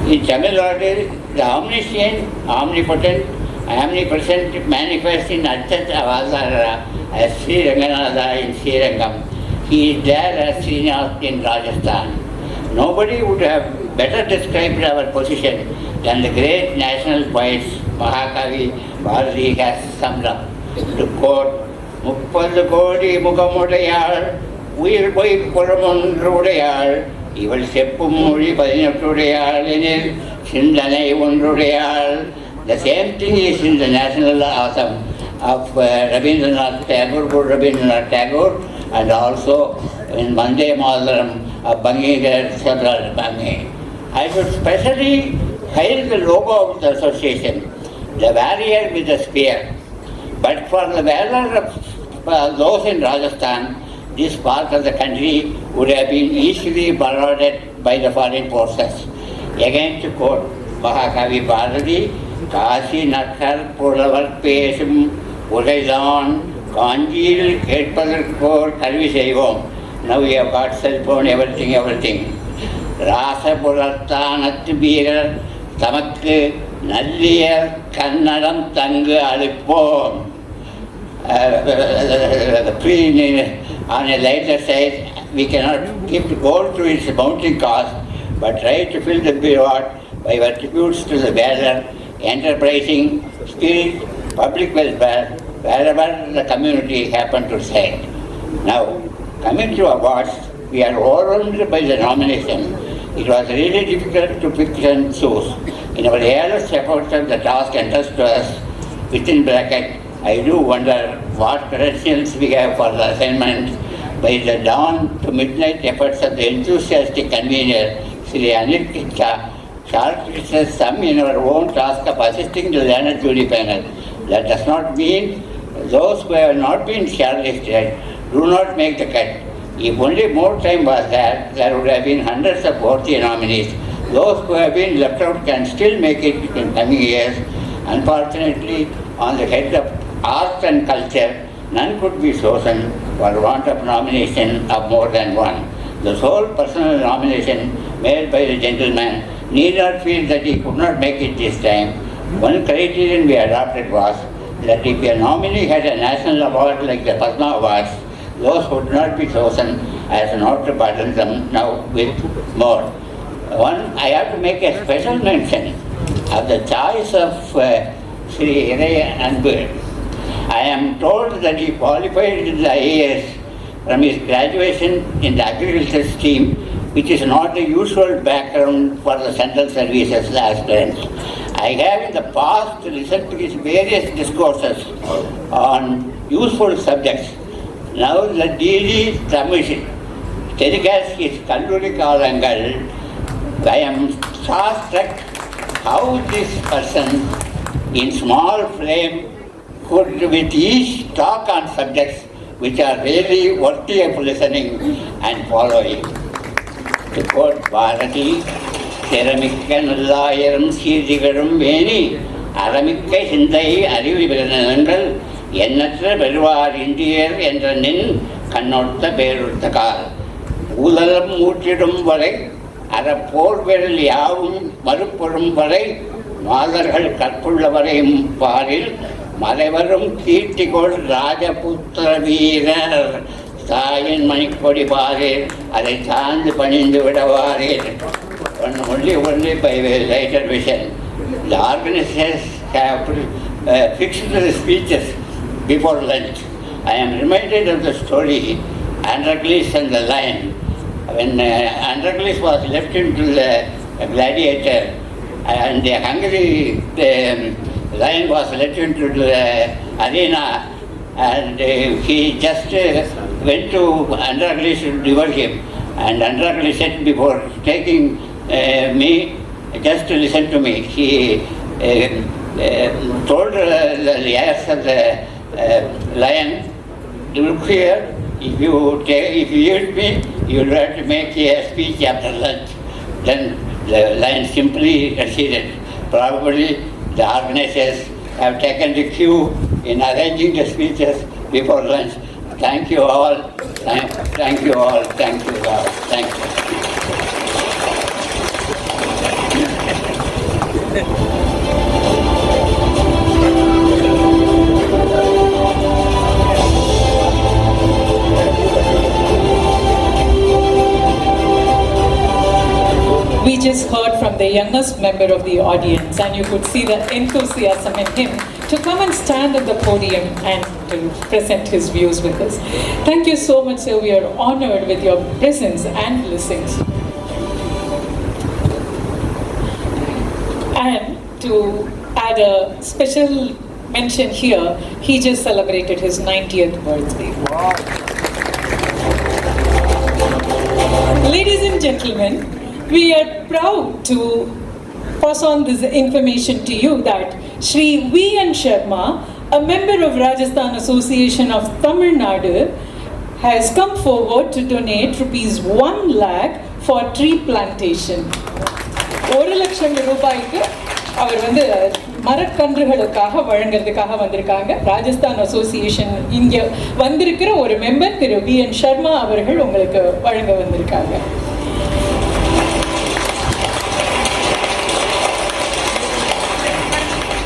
In Tamil Nadu, the omniscient, omnipotent, omnipresent manifests in Archat Avadara as Sri Ranganatha in Sri Rangam, He is there as Srinath in Rajasthan. Nobody would have better described our position than the great national poets Mahakavi Bharati has summed up. To quote, முப்பது கோடி முகமுடையாள் உயிர் பொய் புறமொன்றுடையாள் இவள் செப்பும் மொழி 18 எனில் சிந்தனை ஒன்றுடையாள். The same thing is in the national anthem of Rabindranath Tagore, Guru Rabindranath Tagore, and also in Vande Mataram of Bangigar Sadrar Bangi. I would specially hail the logo of the association, the warrior with the spear. But for the valor of those in Rajasthan, this part of the country would have been easily marauded by the foreign forces. Again to quote Mahakavi Bharati, Kasi Nakkar Pulavar Pesum Ulaidan Kanjil Ketpadar Karvi Saivom. Now we have got cell phone, everything. Rasa Pulattanat Beer, Tamak Nallier, Kannadam Tanga Alipom. On a lighter side, we cannot keep gold to its mounting cost, but try to fill the reward by attributes to the valor, enterprising spirit, public welfare, wherever the community happen to say. Now, coming to awards, we are overwhelmed by the nomination. It was really difficult to pick and choose. In our earliest efforts of the task entrusted to us, within bracket, I do wonder what credentials we have for the assignment. By the dawn to midnight efforts of the enthusiastic convener, Sri Anil Kitcha, shortlisted some in our own task of assisting the learned jury panel. That does not mean those who have not been shortlisted do not make the cut. If only more time was there would have been hundreds of worthy nominees. Those who have been left out can still make it in coming years. Unfortunately, on the head of art and culture, none could be chosen for want of nomination of more than one. The sole personal nomination made by the gentleman need not feel that he could not make it this time. One criterion we adopted was that if a nominee had a national award like the Padma Awards, those would not be chosen as not to burden them now with more. One, I have to make a special mention of the choice of Sri Iraya Anbir. I am told that he qualified in the IAS from his graduation in the agriculture stream, which is not the usual background for the central services aspirants. I have in the past listened to his various discourses on useful subjects. Now the DD Tamish telecast his Kalluri Kalangal. I am struck how this person in small frame could with each talk on subjects which are really worthy of listening and following. To quote Bharati, Thiramikka Nallayiram Sirdigarum Veni, Aramikka Hindai Arivi Viranangal, Yenatra Beruvar Indier Entranin, Kannotta Beruttakal, Ulalam Mutidum Vare, Arapor Verliavum, Marupurum Vare, Malarhal Karpulavarim Paril, மலைவரும் கீர்த்திகோள் ராஜபுத்திர வீரர் தாயின் மணிக்கொடி பாரீர் அதை சார்ந்து பணிந்து விடவாரீர். Only by later vision. The organizers have fixed the speeches before lunch. I am reminded of the story Androcles and the lion. When Androcles was left into the gladiator and the hungry lion was let into the arena, and he just went to Androcles to devour him. And Androcles said, before taking me, just to listen to me, he told the ears of the lion, look here, if you eat me, you will have to make a speech after lunch. Then the lion simply acceded. Probably the organizers have taken the cue in arranging the speeches before lunch. Thank you all. Thank you all. Thank you all. Thank you. We just heard from the youngest member of the audience, and you could see the enthusiasm in him to come and stand at the podium and to present his views with us. Thank you so much, sir. We are honored with your presence and blessings. And to add a special mention here, he just celebrated his 90th birthday. Wow. Ladies and gentlemen, we are proud to pass on this information to you that Shri V. N. Sharma, a member of Rajasthan Association of Tamil Nadu, has come forward to donate rupees 1 lakh for tree plantation. 1 லட்சம் ரூபாய்க்கு அவர் மரக்கன்றுகளுக்காக வழங்குறதுக்காக வந்திருக்காங்க. Rajasthan association இங்கே வந்திருக்கிற ஒரு member Thiru we என் சர்மா அவர்கள் உங்களுக்கு வழங்க வந்திருக்காங்க.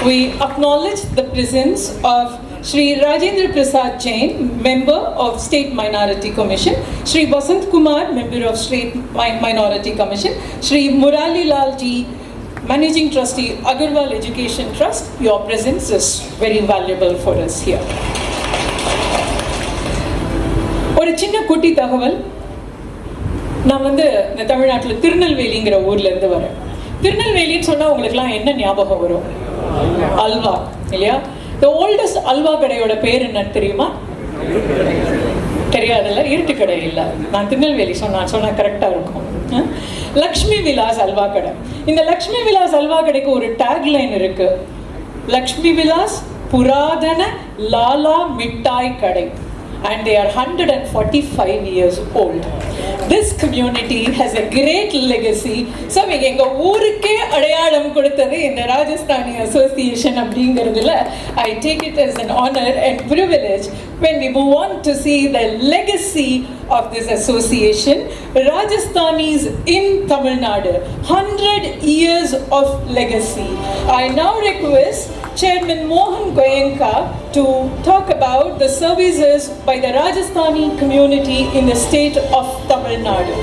We acknowledge the presence of Shri Rajendra Prasad Jain, member of State Minority Commission, Shri Basant Kumar, member of State Minority Commission, Shri Murali Lal Ji, Managing Trustee, Agarwal Education Trust. Your presence is very valuable for us here. ஒரு சின்ன குட்டி தகவல். நான் இந்த தமிழ்நாட்டில் திருநெல்வேலிங்கிற ஊர்ல இருந்து வரேன். திருநெல்வேலின்னு சொன்னா உங்களுக்குலாம் என்ன ஞாபகம் வரும்? அல்வா இல்லையா? The oldest அல்வா கடையோட பேர் என்னன்னு தெரியுமா? தெரியாதுல்ல? இருட்டு கடை இல்லை. நான் திருநெல்வேலி சொன்னா கரெக்டா இருக்கும். லக்ஷ்மி விலாஸ் அல்வா கடை. இந்த லக்ஷ்மி விலாஸ் அல்வா கடைக்கு ஒரு டேக்லைன் இருக்கு. லக்ஷ்மி விலாஸ் புராதன லாலா மிட்டாய் கடை. And they are 145 years old. This community has a great legacy. So எங்க ஊருக்கே அடையாளம் கொடுத்தது இந்த ராஜஸ்தானி அசோசியேஷன் அப்படிங்கிறதுல I take it as an honor and privilege when we move on to see the legacy of this association. Rajasthanis in Tamil Nadu, 100 years of legacy. I now request Chairman Mohan Goenka to talk about the services by the Rajasthani community in the state of Tamil Nadu.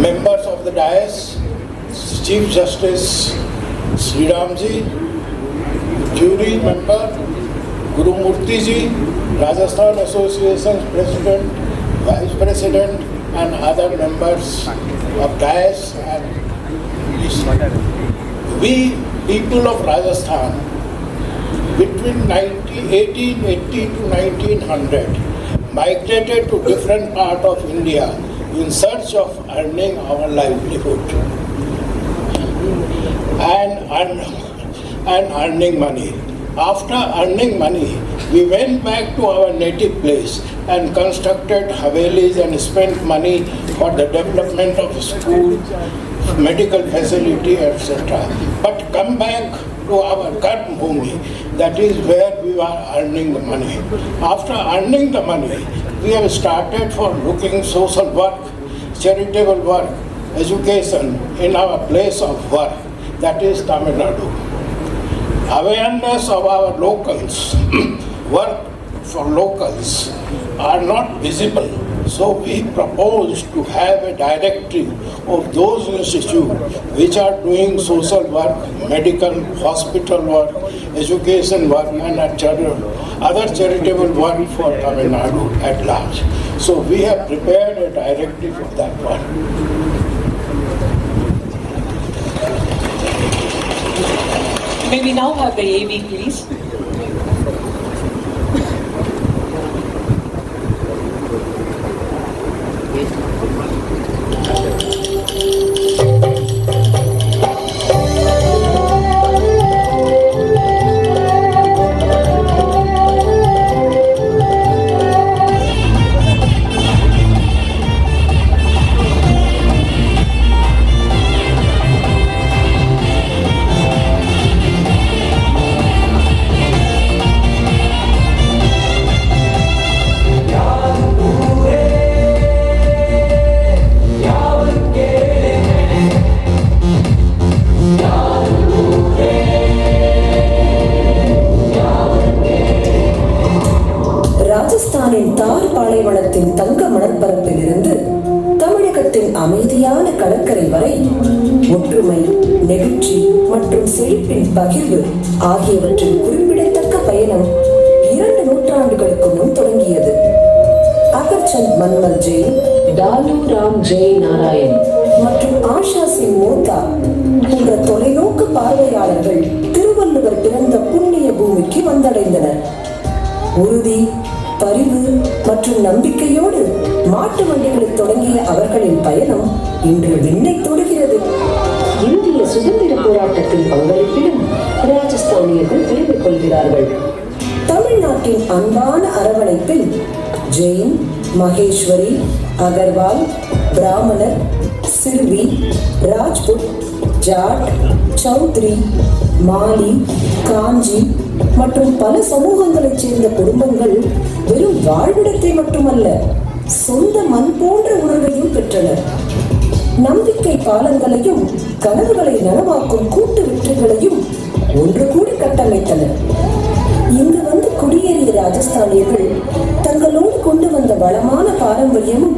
Members of the dais, Chief Justice Sri Ramji, jury member Guru Murthy Ji, Rajasthan Association President, Vice President and other members of dais, and we people of Rajasthan between 1880 to 1900 migrated to different parts of India in search of earning our livelihood and earning money. After earning money, we went back to our native place and constructed havelis and spent money for the development of school, medical facility, etc. But come back to our Karma Bhumi, that is where we are earning the money. After earning the money, we have started for looking social work, charitable work, education in our place of work, that is Tamil Nadu. Awareness of our locals, work for locals are not visible. So we propose to have a directive of those institutes which are doing social work, medical, hospital work, education work and other charitable work for Tamil Nadu at large. So we have prepared a directive for that one. May we now have the AV, please? மீட்சி மற்றும் செழிப்பின் பகிர்வு ஆகியவற்றின் குறிப்பிடத்தக்க பயணம் 2 நூற்றாண்டுகளுக்கு முன் தொடங்கியது. அகர்சந்த் மன்மல் ஜெயின், டாலு ராம் ஜெய் நாராயண் மற்றும் ஆஷா சிங் மோத்தா போன்ற தொலைநோக்கு பார்வையாளர்கள் திருவள்ளுவர் பிறந்த புண்ணிய பூமிக்கு வந்தடைந்தனர். உறுதி, பரிவு மற்றும் நம்பிக்கையோடு மாட்டு வண்டிகளில் தொடங்கிய அவர்களின் பயணம் இன்று விண்ணை தொடுகிறது. இந்திய சுதந்திர போராட்டத்தின் பங்களிப்பிலும் ராஜஸ்தானியர்கள் பெருமை கொள்கிறார்கள். தமிழ்நாட்டின் அன்பான அரவணைப்பில் ஜெயின், மகேஸ்வரி, அகர்வால், பிராமணர், சிறுவி, ராஜ்புட், ஜாட், சௌத்ரி, மாலி, காஞ்சி மற்றும் பல சமூகங்களைச் சேர்ந்த குடும்பங்கள் வெறும் வாழ்விடத்தை மட்டுமல்ல, சொந்த மண் போன்ற உணர்வையும் பெற்றனர். நம்பிக்கை பாலங்களையும் கனவுகளை நனவாக்கும் கூட்டு வெற்றிகளையும் ஒன்று கூடி கட்டமைத்தனர். இங்கு வந்து குடியேறிய ராஜஸ்தானியர்கள் தங்களோடு கொண்டு வந்த வளமான பாரம்பரியமும்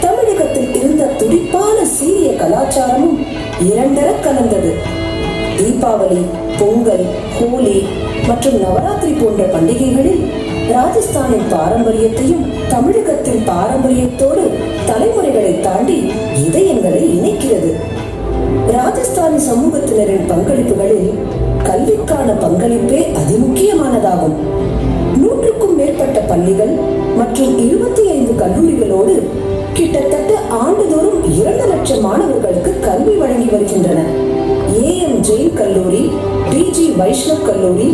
தமிழகத்தில் இருந்த துடிப்பான சீரிய கலாச்சாரமும் இரண்டர கலந்தது. தீபாவளி, பொங்கல், ஹோலி மற்றும் நவராத்திரி போன்ற பண்டிகைகளில் ராஜஸ்தானின் பாரம்பரியத்தையும் தமிழகத்தின் பாரம்பரியத்தோடு தலைமுறைகளை தாண்டி இதயங்களை இணைக்கிறது. ராஜஸ்தானி சமூகத்தினரின் பங்களிப்புகளில் கல்விக்கான பங்களிப்பே அதிமுக்கியமானதாகும். 100க்கும் மேற்பட்ட பள்ளிகள் மற்றும் 25 கல்லூரிகளோடு கிட்டத்தட்ட ஆண்டுதோறும் 2 லட்சம் மாணவர்களுக்கு கல்வி வழங்கி வருகின்றன. AM ஜெயின் கல்லூரி, DG வைஷ்ணவ் கல்லூரி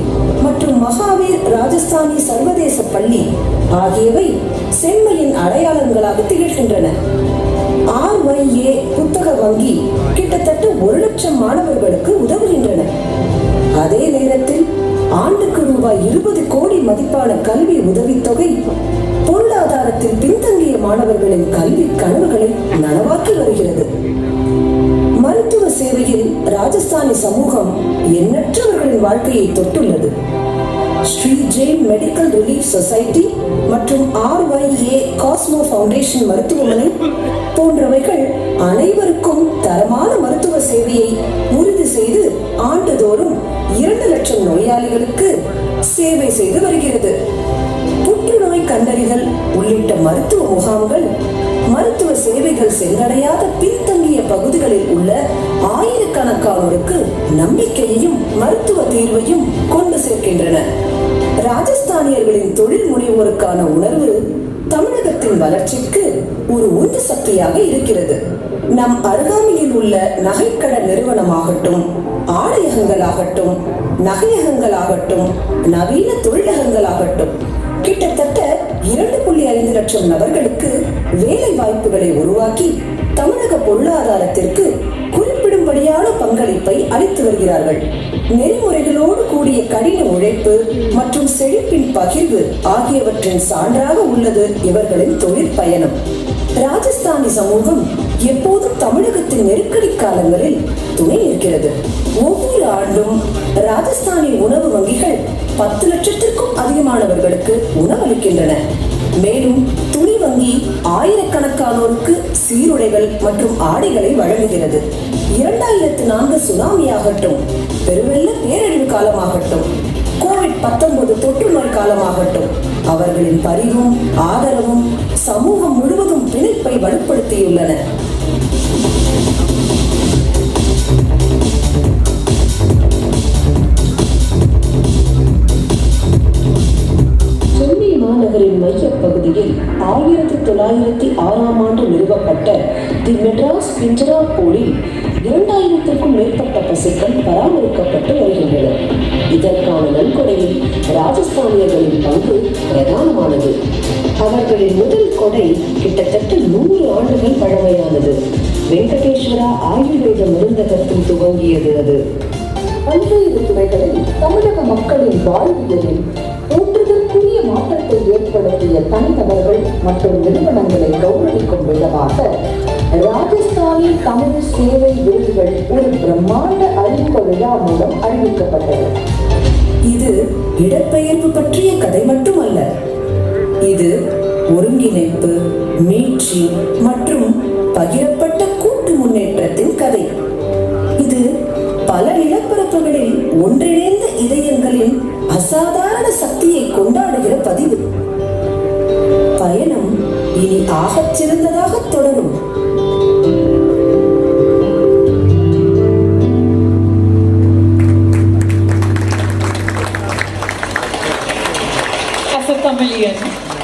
மற்றும் மகாவீர் ராஜஸ்தானி சர்வதேச பள்ளி ஆகியவை செம்மையின் அடையாளங்களாக திகழ்கின்றன. RYA புத்தக வங்கி கிட்டத்தட்ட 1 லட்சம் மாணவர்களுக்கு உதவுகின்றன. அதே நேரத்தில் ஆண்டுக்கு ரூபாய் 20 கோடி மதிப்பான கல்வி உதவித்தொகை பொருளாதாரத்தில் பின்தங்கிய மாணவர்களின் கல்வி கனவுகளை நனவாக்கி வருகிறது. மருத்துவ சேவையில் ராஜஸ்தானி சமூகம் எண்ணற்றவர்களின் வாழ்க்கையை தொட்டுள்ளது. Shri Jain medical relief society மற்றும் RYA காஸ்மோ ஃபவுண்டேஷன் மருத்துவமனை போன்றவைகள் அனைவருக்கும் தரமான மருத்துவ சேவையை உறுதி செய்து ஆண்டுதோறும் 2 லட்சம் நோயாளிகளுக்கு சேவை செய்து வருகிறது. புற்றுநோய் கண்டறிதல் உள்ளிட்ட மருத்துவ முகாம்கள் மருத்துவ சேவைகள் சென்றடையாத பின்தங்கிய பகுதிகளில் உள்ள ஆயிரக்கணக்கானோருக்கு நம்பிக்கையையும் மருத்துவ தீர்வையும் கொண்டு சேர்க்கின்றன. ராஜஸ்தானியர்களின் தொழில் முனைவோருக்கான உணர்வு தமிழகத்தின் வளர்ச்சிக்கு ஒரு உந்து சக்தியாக இருக்கிறது. நம் அருகாமையில் உள்ள நகைக்கட நிறுவனமாகட்டும், ஆடையகங்களாகட்டும், நகையகங்களாகட்டும், நவீன தொழிலகங்களாகட்டும் கிட்டத்தட்ட 2.5 லட்சம் நபர்களுக்கு வேலை வாய்ப்புகளை உருவாக்கி தமிழக பொருளாதாரத்திற்கு குறிப்பிடும்படியான பங்களிப்பை அளித்து வருகிறார்கள். நெறிமுறைகளோடு கூடிய கடின உழைப்பு மற்றும் செழிப்பின் பகிர்வு ஆகியவற்றின் சான்றாக உள்ளது இவர்களின் தொழில் பயணம். ராஜஸ்தானி சமூகம் எப்போதும் தமிழகத்தின் நெருக்கடி காலங்களில் துணை நிற்கிறது. ஒவ்வொரு ஆண்டும் ராஜஸ்தானி உணவு வங்கிகள் 10 லட்சத்திற்கும் அதிகமானவர்களுக்கு உணவளிக்கின்றன. மேலும் துணி வங்கி ஆயிரக்கணக்கானோருக்கு சீருடைகள் மற்றும் ஆடைகளை வழங்குகிறது. 2004 சுனாமி ஆகட்டும், பெருவெள்ள பேரழிவு காலமாகட்டும், COVID-19 தொற்று நோய் காலமாகட்டும், அவர்களின் பரிவும் ஆதரவும் சமூகம் முழுவதும் பிணைப்பை வலுப்படுத்தியுள்ளன. சென்னை மாநகரின் மையப் பகுதியில் 1906ஆம் ஆண்டு நிறுவப்பட்ட தி மெட்ராஸ் பிஞ்சரா போலில் 2000க்கும் மேற்பட்ட பசுக்கள் பராமரிக்கப்பட்டு வருகின்றன. இதற்கான நன்கொடையில் ராஜஸ்தானியர்களின் பங்கு பிரதானமானது. அவர்களின் முதல் கொடை கிட்டத்தட்ட 100 ஆண்டுகள் பழமையானது. வெங்கடேஸ்வரா ஆயுர்வேத மருந்தகத்தில் துவங்கியது. அது பல்வேறு துறைகளில் தமிழக மக்களின் வாழ்வியலில் போற்றுதற்குரிய மாற்றத்தை ஏற்படுத்திய தனிநபர்கள் மற்றும் நிறுவனங்களை கௌரவிக்கும் விதமாக ராஜஸ்தானி தமிழ் சேவை விருதுகள் ஒரு பிரம்மாண்ட அறிமுக விழா மூலம் அறிவிக்கப்பட்டது. இது இடப்பெயர்வு பற்றிய கதை மட்டுமல்ல, இது ஒருங்கிணைப்பு, மீட்சி மற்றும் பகிரப்பட்ட கூட்டு முன்னேற்றத்தின் கதை. இது பல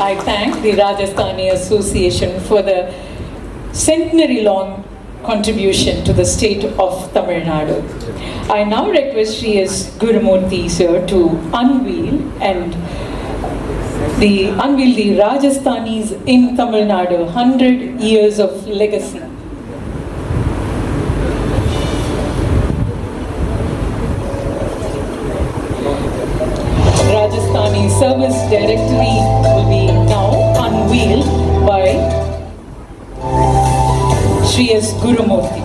I thank the Rajasthani Association for the centenary-long contribution to the state of Tamil Nadu. I now request Sri S. Gurumurthy sir to unveil the Rajasthanis in Tamil Nadu, 100 years of legacy. Rajasthani Service Directory will be now unveiled by Sri S. Gurumurthy.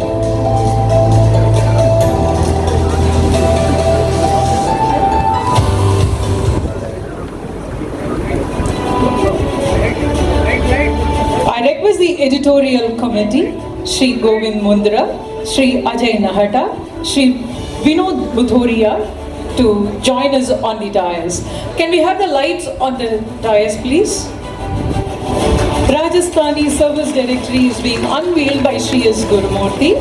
I request the editorial committee, Sri Govind Mundra, Sri Ajay Nahata, Sri Vinod Buthoria, to join us on the dais. Can we have the lights on the dais, please? Rajasthani Service Directory is being unveiled by Sri S. Gurumurthy.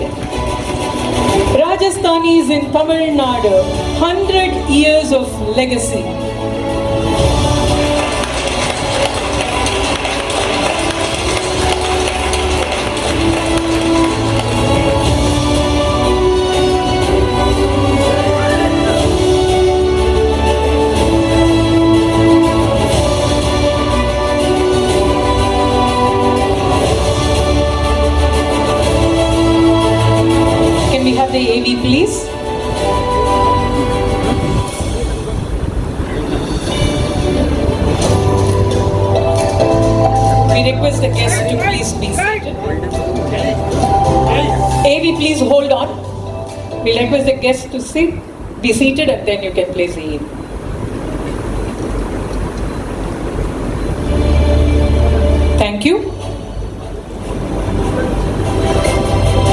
Rajasthanis in Tamil Nadu, 100 years of legacy. The AV, please. We request the guests to please be seated. AV, please hold on. We request the guests to be seated, and then you can place the AV. Thank you.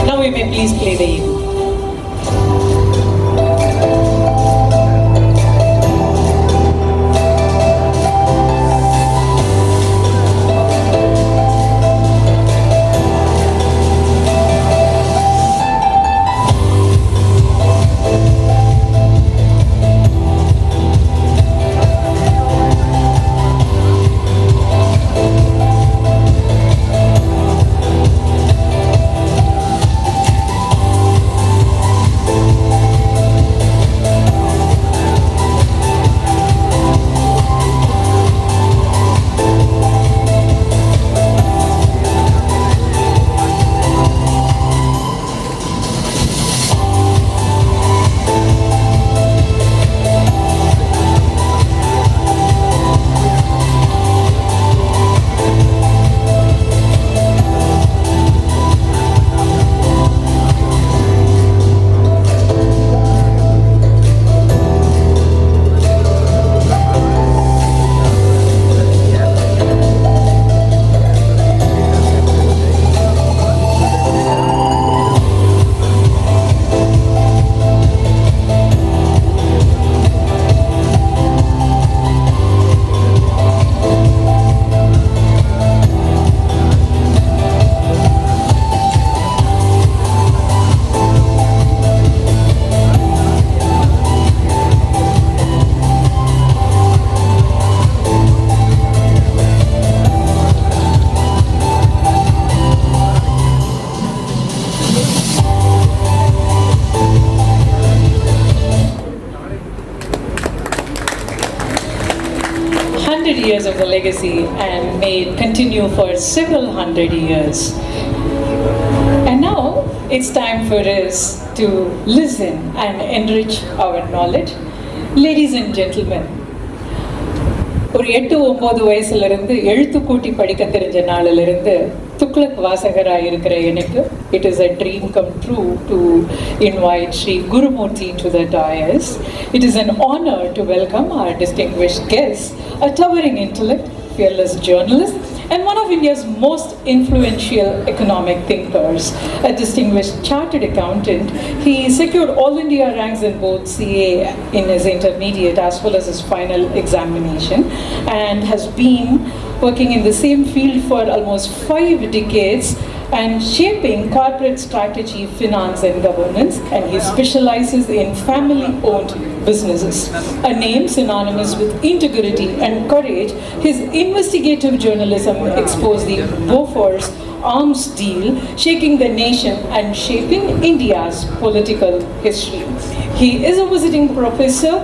Now we may please play the AV. Years of the legacy, and may it continue for several hundred years. And now it's time for us to listen and enrich our knowledge. Ladies and gentlemen, ஒரு 8-9 வயசுல இருந்து எழுத்து கூட்டி படிக்க தெரிஞ்ச நாளில இருந்து துக்ளக் வாசகராக இருக்கிற எனக்கு it is a dream come true to invite Sri Gurumurthy to the dais. It is an honor to welcome our distinguished guest, a towering intellect, fearless journalist, and one of India's most influential economic thinkers, a distinguished chartered accountant. He secured all India ranks in both CA in his intermediate as well as his final examination, and has been working in the same field for almost 5 decades and shaping corporate strategy, finance and governance, and he specializes in family-owned businesses. A name synonymous with integrity and courage, his investigative journalism exposed the Bofors arms deal, shaking the nation and shaping India's political history. He is a visiting professor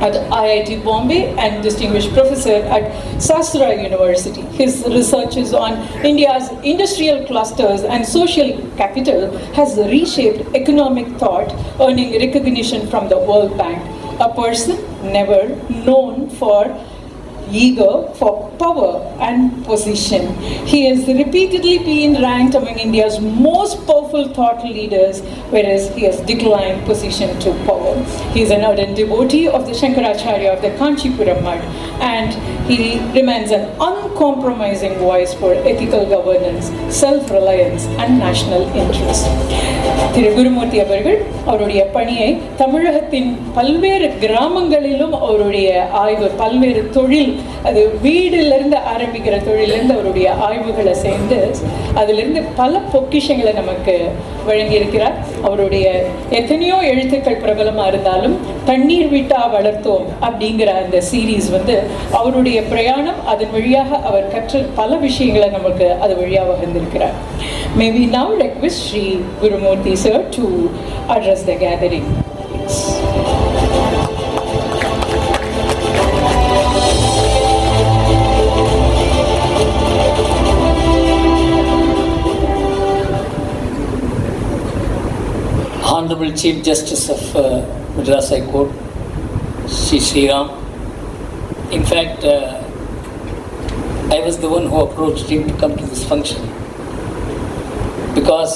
at IIT Bombay and distinguished professor at Sastra University. His research is on India's industrial clusters and social capital has reshaped economic thought, earning recognition from the World Bank. A person never known for eager for power and position. He has repeatedly been ranked among India's most powerful thought leaders, whereas he has declined position to power. He is an ardent devotee of the Shankaracharya of the Kanchipuram Mutt, and he remains an uncompromising voice for ethical governance, self-reliance, and national interest. திரு குருமூர்த்தி அவர்கள் அவருடைய பணியை தமிழகத்தின் பல்வேறு கிராமங்களிலும் அவருடைய ஆய்வு, பல்வேறு தொழில், அது வீடிலிருந்து ஆரம்பிக்கிற தொழிலிருந்து அவருடைய ஆய்வுகளை சேர்ந்து அதிலிருந்து பல பொக்கிஷங்களை நமக்கு வழங்கியிருக்கிறார். அவருடைய எத்தனையோ எழுத்துக்கள் பிரபலமாக இருந்தாலும் தண்ணீர் விட்டா வளர்த்தோம் அப்படிங்கிற அந்த சீரீஸ் அவருடைய பிரயாணம், அதன் வழியாக அவர் கற்ற பல விஷயங்களை நமக்கு அது வழியாக வந்திருக்கிறார். May we now request Sri Gurumurthy sir to address the gathering. Honorable Chief Justice of Madras High Court, Sri Sriram. In fact, I was the one who approached him to come to this function because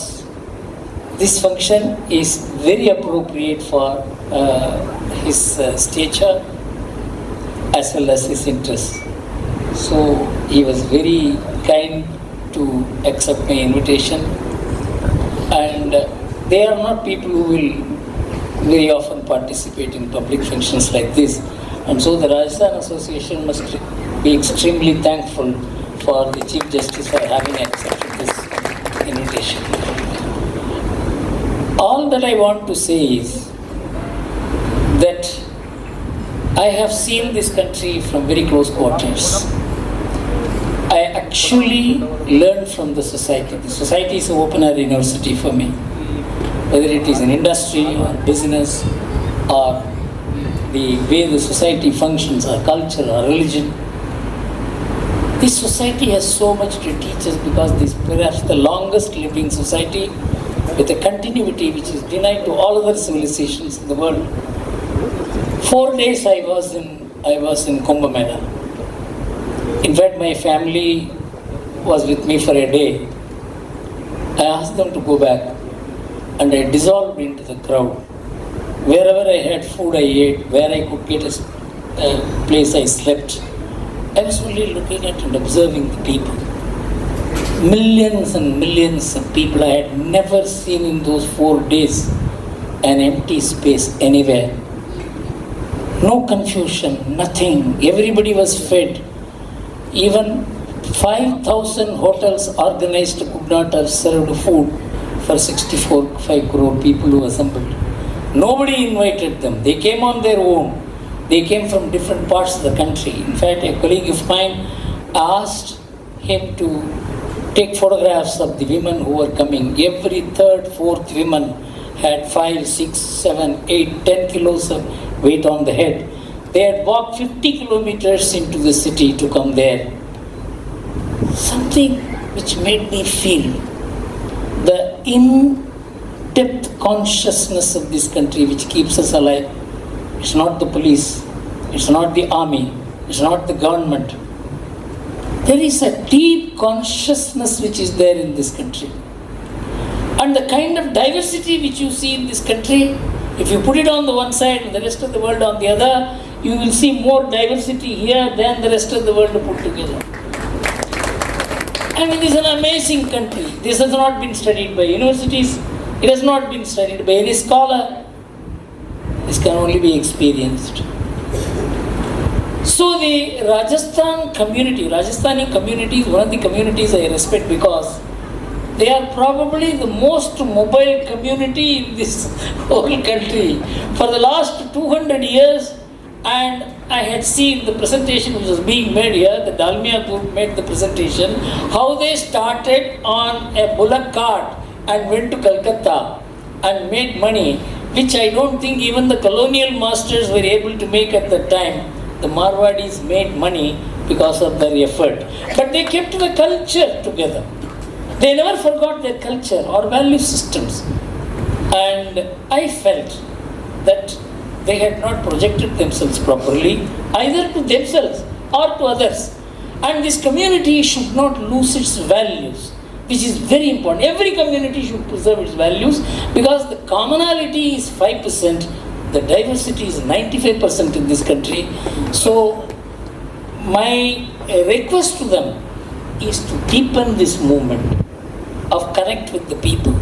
this function is very appropriate for his stature as well as his interests. So he was very kind to accept my invitation, and they are not people who will very often participate in public functions like this, and so the Rajasthan Association must be extremely thankful for the Chief Justice for having accepted this invitation. All that I want to say is that I have seen this country from very close quarters. I actually learned from the society. The society is an open-air university for me. Whether it is in industry or business or the way the society functions or culture or religion, this society has so much to teach us because this is perhaps the longest living society with a continuity which is denied to all other civilizations in the world. 4 days I was in Kumbh Mela. In fact, my family was with me for a day. I asked them to go back, and I dissolved into the crowd. Wherever I had food, I ate. Where I could get a place, I slept. I was only looking at and observing the people. Millions and millions of people. I had never seen in those 4 days an empty space anywhere. No confusion, nothing. Everybody was fed. Even 5,000 hotels organized could not have served food for 65 crore people who assembled. Nobody invited them. They came on their own. They came from different parts of the country. In fact, a colleague of mine asked him to take photographs of the women who were coming. Every third, fourth woman had 5, 6, 7, 8, 10 kilos of weight on the head. They had walked 50 kilometers into the city to come there. Something which made me feel the in-depth consciousness of this country which keeps us alive. It's not the police, it's not the army, it's not the government. There is a deep consciousness which is there in this country. And the kind of diversity which you see in this country, if you put it on the one side and the rest of the world on the other, you will see more diversity here than the rest of the world put together. I mean, this is an amazing country. This has not been studied by universities. It has not been studied by any scholar. This can only be experienced. So the Rajasthani community is one of the communities I respect because They are probably the most mobile community in this whole country. For the last 200 years, and I had seen the presentation which was being made here, the Dalmia group made the presentation, how they started on a bullock cart and went to Calcutta and made money, which I don't think even the colonial masters were able to make at that time. The Marwadis made money because of their effort. But they kept the culture together. They never forgot their culture or value systems. And I felt that they had not projected themselves properly, either to themselves or to others. And this community should not lose its values, which is very important. Every community should preserve its values, because the commonality is 5%, the diversity is 95% in this country. So my request to them is to deepen this movement of connect with the people,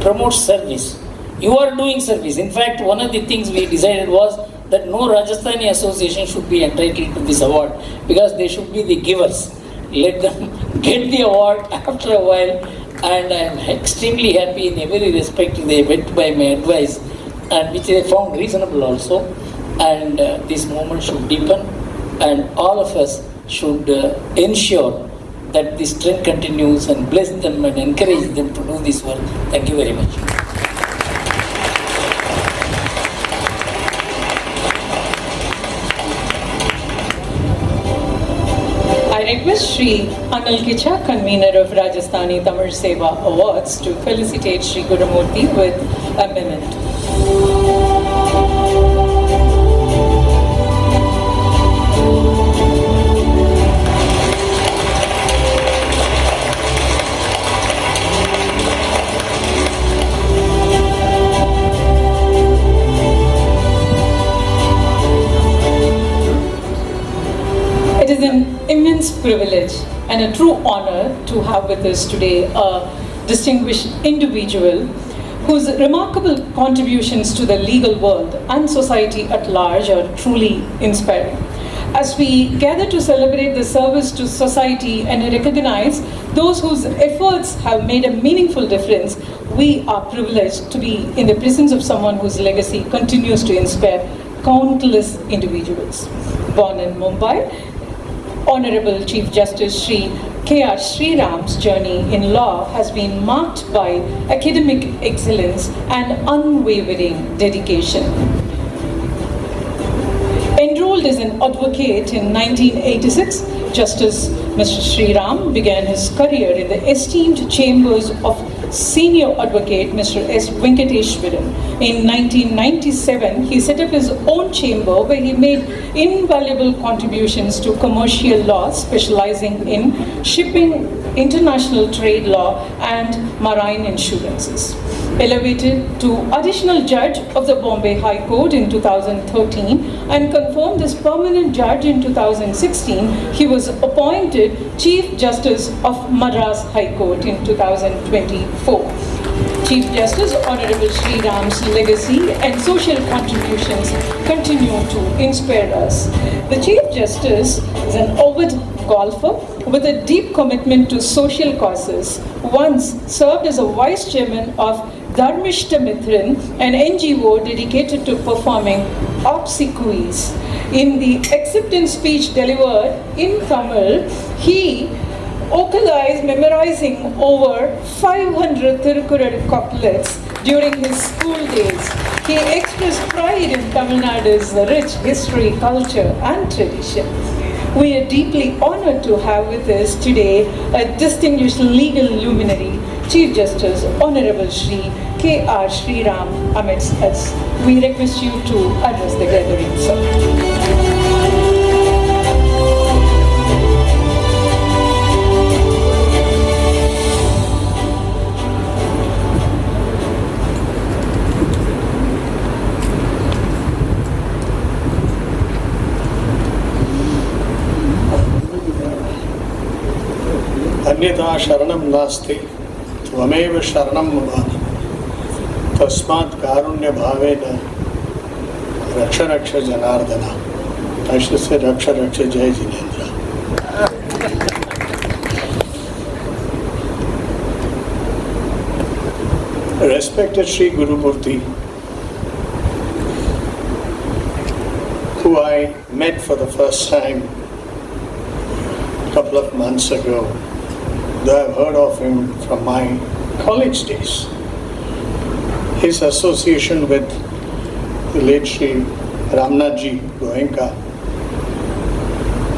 promote service. You are doing service. In fact, one of the things we decided was that no Rajasthani association should be entitled to this award, because they should be the givers. Let them get the award after a while, and I am extremely happy in every respect they went by my advice, and which I found reasonable also. And this movement should deepen, and all of us should ensure that this trend continues, and bless them and encourage them to do this work. Thank you very much. I request Shri Anil Kicha, convener of Rajasthani Tamil Seva Awards, to felicitate Shri Gurumurthy with a minute. It is an immense privilege and a true honor to have with us today a distinguished individual whose remarkable contributions to the legal world and society at large are truly inspiring. As we gather to celebrate the service to society and recognize those whose efforts have made a meaningful difference, we are privileged to be in the presence of someone whose legacy continues to inspire countless individuals. Born in Mumbai, Honorable Chief Justice Shri K.R. Sriram's journey in law has been marked by academic excellence and unwavering dedication. Enrolled as an advocate in 1986, Justice Mr. Sriram began his career in the esteemed chambers of Senior Advocate Mr. S. Venkateshwaran. In 1997, he set up his own chamber where he made invaluable contributions to commercial law, specializing in shipping, international trade law, and marine insurances. Elevated to additional judge of the Bombay High Court in 2013 and confirmed as permanent judge in 2016, he was appointed Chief Justice of Madras High Court in 2024. Chief Justice Honorable Sriram's legacy and social contributions continue to inspire us. The Chief Justice is an avid golfer with a deep commitment to social causes. Once served as a Vice Chairman of Dharmishta Mithran, an NGO dedicated to performing obsequies. In the acceptance speech delivered in Tamil, he vocalized memorizing over 500 Thirukural couplets during his school days. He expressed pride in Tamil Nadu's rich history, culture, and tradition. We are deeply honored to have with us today a distinguished legal luminary, Chief Justice Honorable Shri K.R. Sriram amidst us. We request you to address the gathering, sir. अन्यथा शरणं नास्ति त्वमेव शरणं मम तस्मात् कारुण्यभावेन रक्ष रक्ष जनार्दन ऐसे रक्ष रक्ष जय Jinendra. Respected Sri Guru Murti, who I met for the first time a couple of months ago, though I've heard of him from my college days. His association with the late Sri Ramnathji Goenka.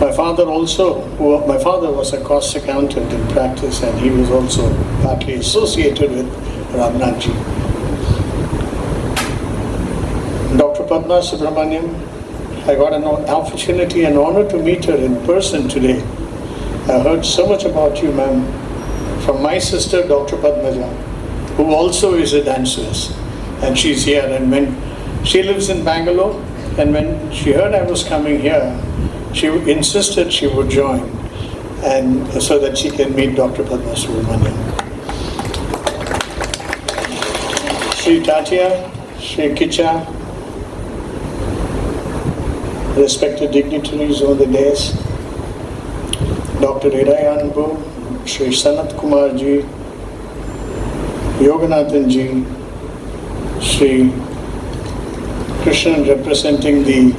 My father was a cost accountant in practice, and he was also partly associated with Ramnathji. Dr. Padma Subramaniam, I got an opportunity and honor to meet her in person today. I heard so much about you, ma'am, from my sister, Dr. Padmaja, who also is a danceress, and she's here. And when she lives in Bangalore, and when she heard I was coming here, she insisted she would join, and so that she can meet Dr. Padma Subramaniam. Sri Tatya, Sri Kicha, respected dignitaries on the dais, Dr. Irayanbu, Sri Sanat Kumar ji, Yoganathan ji, Sri Krishnan representing the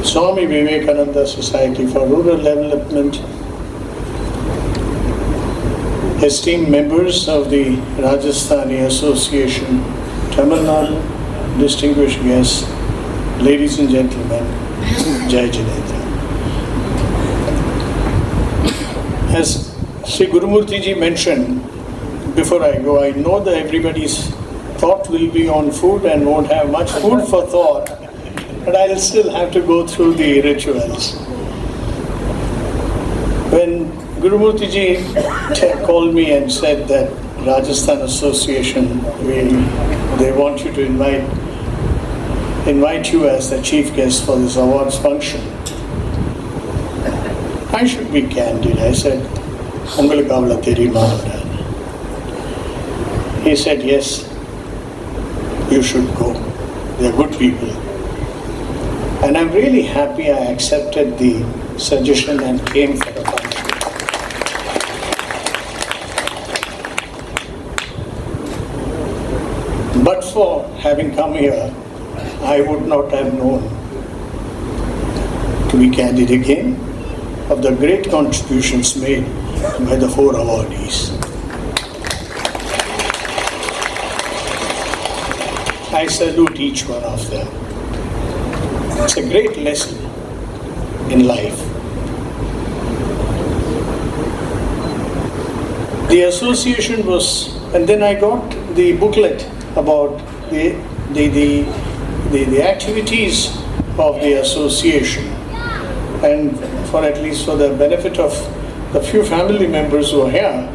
Swami Vivekananda Society for Rural Development, esteemed members of the Rajasthani Association, Tamil Nadu, distinguished guests, ladies and gentlemen, Jai Jinendra. As Sri Gurumurti ji mentioned, before I go, I know that everybody's thought will be on food and won't have much food for thought, but I'll still have to go through the rituals. When Gurumurti ji called me and said that Rajasthan Association, they want you to invite you as the chief guest for this awards function, I should be candid. I said, "Ungalukku avla theriyuma?" He said, "Yes, you should go. They're good people." And I'm really happy I accepted the suggestion and came for the function. But for having come here, I would not have known, to be candid again, of the great contributions made by the 4 awardees. I salute each one of them. It's a great lesson in life. The association was, and then I got the booklet about the activities of the association, and for at least for the benefit of the few family members who are here,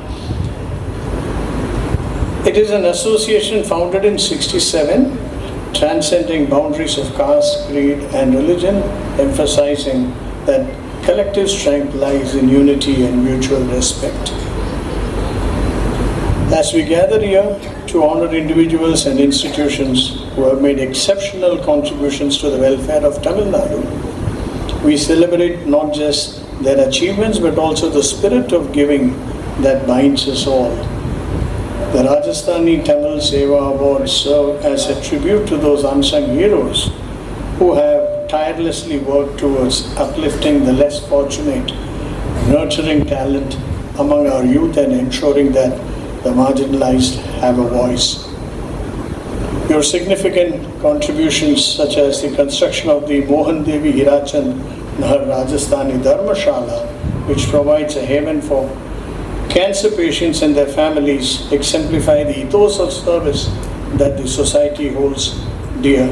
it is an association founded in '67, transcending boundaries of caste, creed and religion, emphasizing that collective strength lies in unity and mutual respect. As we gather here to honor individuals and institutions who have made exceptional contributions to the welfare of Tamil Nadu, we celebrate not just their achievements but also the spirit of giving that binds us all. The Rajasthani Tamil Seva Awards serve as a tribute to those unsung heroes who have tirelessly worked towards uplifting the less fortunate, nurturing talent among our youth and ensuring that the marginalized have a voice. Your significant contributions, such as the construction of the Mohan Devi Hirachand Nahar Rajasthani Dharmashala, which provides a haven for cancer patients and their families, exemplify the ethos of service that the society holds dear.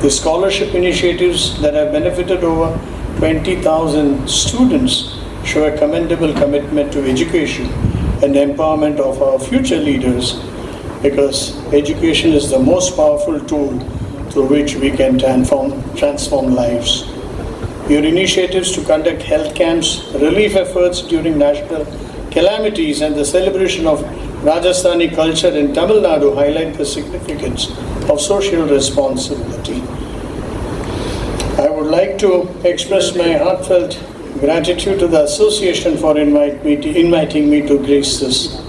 The scholarship initiatives that have benefited over 20,000 students show a commendable commitment to education and empowerment of our future leaders, because education is the most powerful tool through which we can transform lives. Your initiatives to conduct health camps, relief efforts during national calamities and the celebration of Rajasthani culture in Tamil Nadu highlight the significance of social responsibility. I would like to express my heartfelt gratitude to the association for inviting me to grace this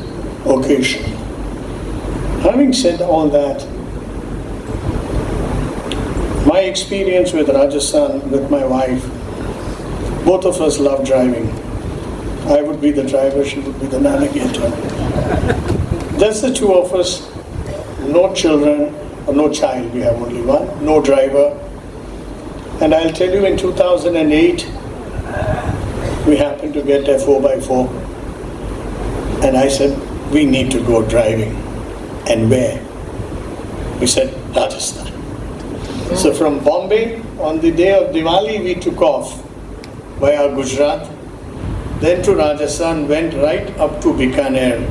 occasion. Having said all that, my experience with Rajasthan, with my wife, both of us love driving. I would be the driver, she would be the navigator. Just the two of us, no children, or no child, we have only one, no driver. And I'll tell you, in 2008, we happened to get a 4x4. And I said, we need to go driving. And where? We said, Rajasthan. So from Bombay, on the day of Diwali, we took off via Gujarat, then to Rajasthan, went right up to Bikaner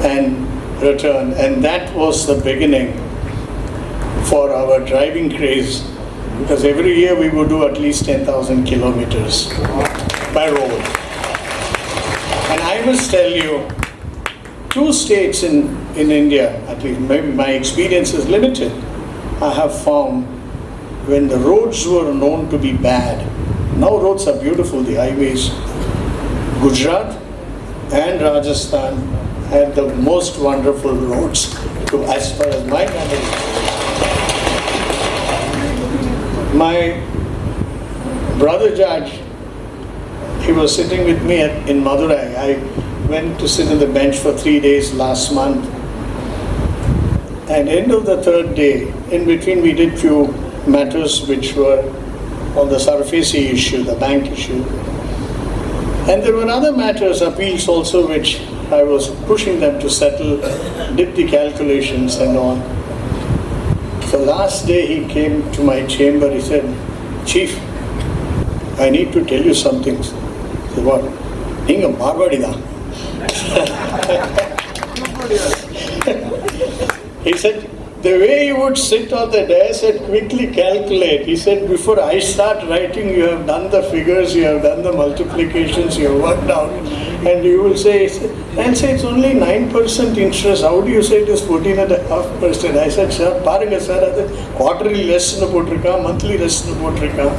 and returned. And that was the beginning for our driving craze, because every year we would do at least 10,000 kilometers by road. And I must tell you, two states in India, at least maybe my experience is limited, I have found when the roads were known to be bad, now roads are beautiful, the highways. Gujarat and Rajasthan had the most wonderful roads, as far as my memory. My brother Judge, he was sitting with me in Madurai. I went to sit on the bench for 3 days last month. And end of the third day, in between we did few matters which were on the SVRDS issue, the bank issue. And there were other matters, appeals also, which I was pushing them to settle, did the calculations and all. So last day he came to my chamber, he said, Chief, I need to tell you something. I said, what? Inga Marwadi da. He said, the way you would sit on the dais and quickly calculate, he said, before I start writing, you have done the figures, you have done the multiplications, you have worked out, and you will say, and say it's only 9% interest, how do you say it is 14.5%? I said, sir, paranga sir, quarterly lesson potrika, monthly lesson potrika.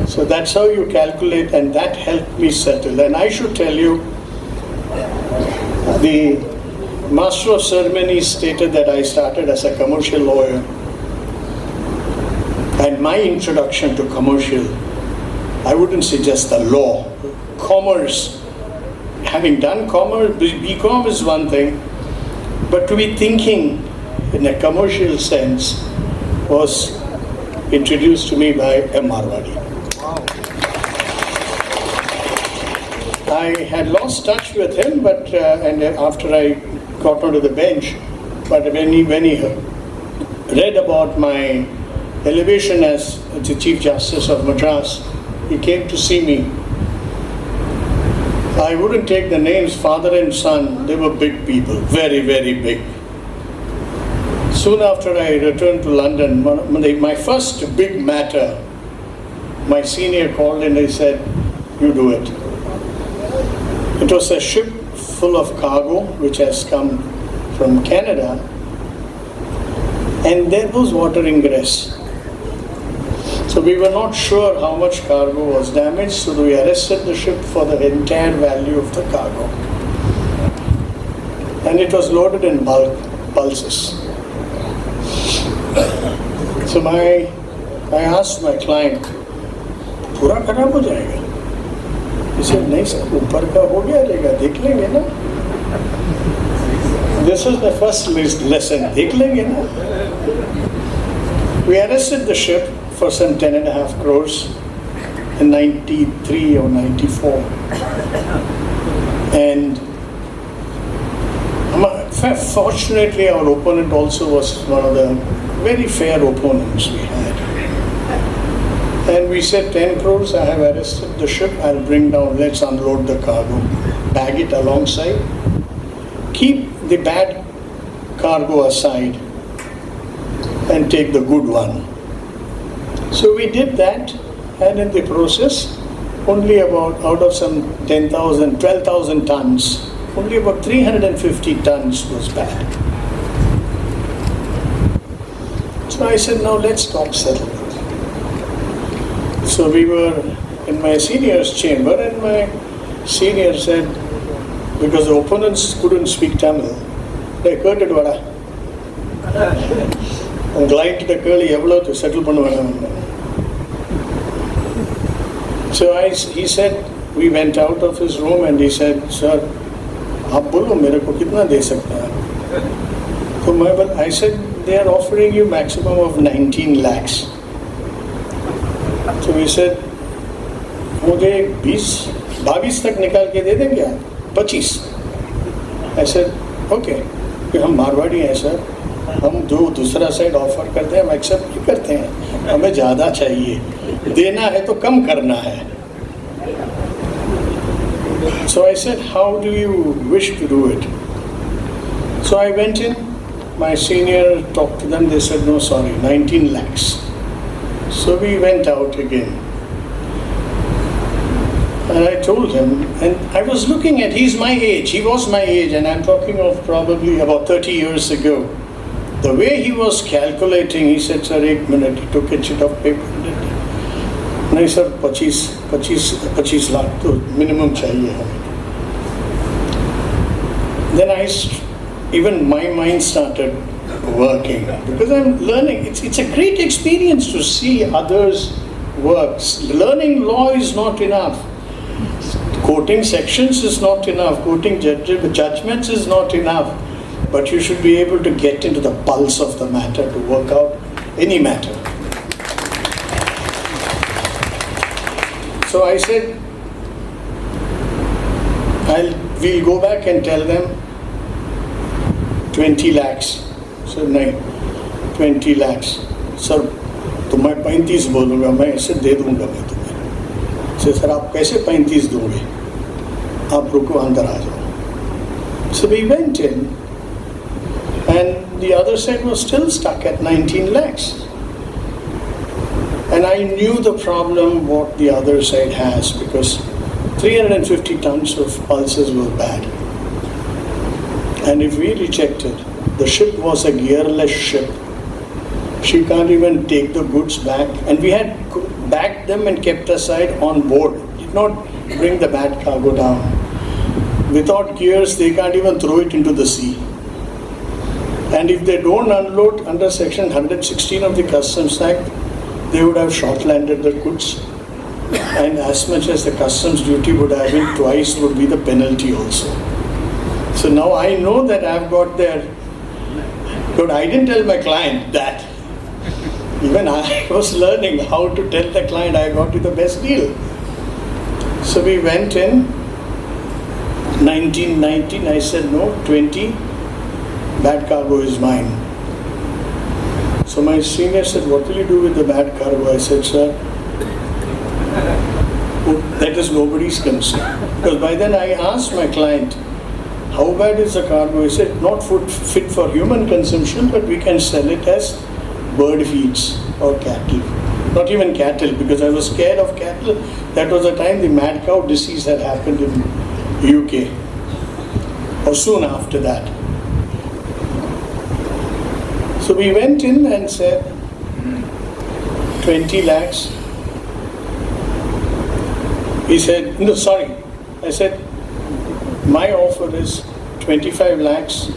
So that's how you calculate, and that helped me settle. And I should tell you, the Master of Ceremonies stated that I started as a commercial lawyer. And my introduction to commercial, I wouldn't say just the law, commerce. Having done commerce, BCom is one thing, but to be thinking in a commercial sense was introduced to me by a Marwadi. I had lost touch with him, but and after I got onto the bench, but when he read about my elevation as the Chief Justice of Madras, he came to see me. I wouldn't take the names, father and son, they were big people, very, very big. Soon after I returned to London, my first big matter, my senior called and he said, you do it. It was a ship full of cargo which has come from Canada, and there was water ingress. So we were not sure how much cargo was damaged, so we arrested the ship for the entire value of the cargo. And it was loaded in bulk, pulses. So I asked my client, "Pura kharab ho jayega?" He said, "Nahi sir, upar ka ho gaya रहेगा, देख लेंगे ना." This was the first lesson, देख लेंगे ना. We arrested the ship for some 10.5 crores in 93 or 94. And fortunately our opponent also was one of the very fair opponents we had. And we said 10 crores, I have arrested the ship, I'll bring down, let's unload the cargo, bag it alongside, keep the bad cargo aside and take the good one. So we did that, and in the process, only about out of some 10,000, 12,000 tons, only about 350 tons was bad. So I said, now let's talk settlement. So we were in my senior's chamber, and my senior said, because the opponents couldn't speak Tamil, they heard it, client கேள்வி எவ்வளவு settle பண்ணுவாங்க. So he said, we went out of his room and he said, sir, आप बोलो मेरे को कितना दे सकते हैं. So I said, they are offering you maximum of 19 lakhs. So he said, मुझे 22 तक निकाल के दे देंगे आप 25. I said, okay, हम मारवाड़ी हैं सर, हम जो दूसरा साइड ऑफर करते हैं हम एक्सेप्ट नहीं करते हैं, हमें ज़्यादा चाहिए, देना है तो कम करना है. So I said, how do you wish to do it? So I went in, my senior talked to them, they said, no sorry, 19 lakhs. So we went out again. And I told him, and I was looking at, he's my age, he was my age, and I'm talking of probably about 30 years ago. The way he was calculating, he said, sir, 1 minute, he took a sheet of paper. नहीं sir 25 lakh तो minimum चाहिए हमें. Then even my mind started working because I'm learning. It's a great experience to see others work. Learning law is not enough. Quoting sections is not enough. Quoting judgments is not enough. But you should be able to get into the pulse of the matter to work out any matter. So I said, we'll go back and tell them 20 lakhs. So no, 20 lakhs. Sir, तो मैं 35 बोलूँगा, मैं ऐसे दे दूँगा मैं तुम्हें. Sir आप कैसे 35 दोगे? आप रुको अंदर आ जाओ. So we went in and the other side was still stuck at 19 lakhs. And I knew the problem what the other side has because 350 tons of pulses were bad. And if we rejected, the ship was a gearless ship. She can't even take the goods back. And we had bagged them and kept aside on board. Did not bring the bad cargo down. Without gears, they can't even throw it into the sea. And if they don't unload under section 116 of the Customs Act, they would have short landed the goods. And as much as the customs duty would have been, twice would be the penalty also. So now I know that I've got there. But I didn't tell my client that. Even I was learning how to tell the client I got you the best deal. So we went in 1919. I said no, 20. Bad cargo is mine. So my senior said, what will you do with the bad cargo? I said, sir, that is nobody's concern. Because by then I asked my client, how bad is the cargo? He said, not fit for human consumption, but we can sell it as bird feeds or cattle. Not even cattle, because I was scared of cattle. That was the time the mad cow disease had happened in UK, or soon after that. So we went in and said 20 lakhs. He said, no, sorry. I said, my offer is 25 lakhs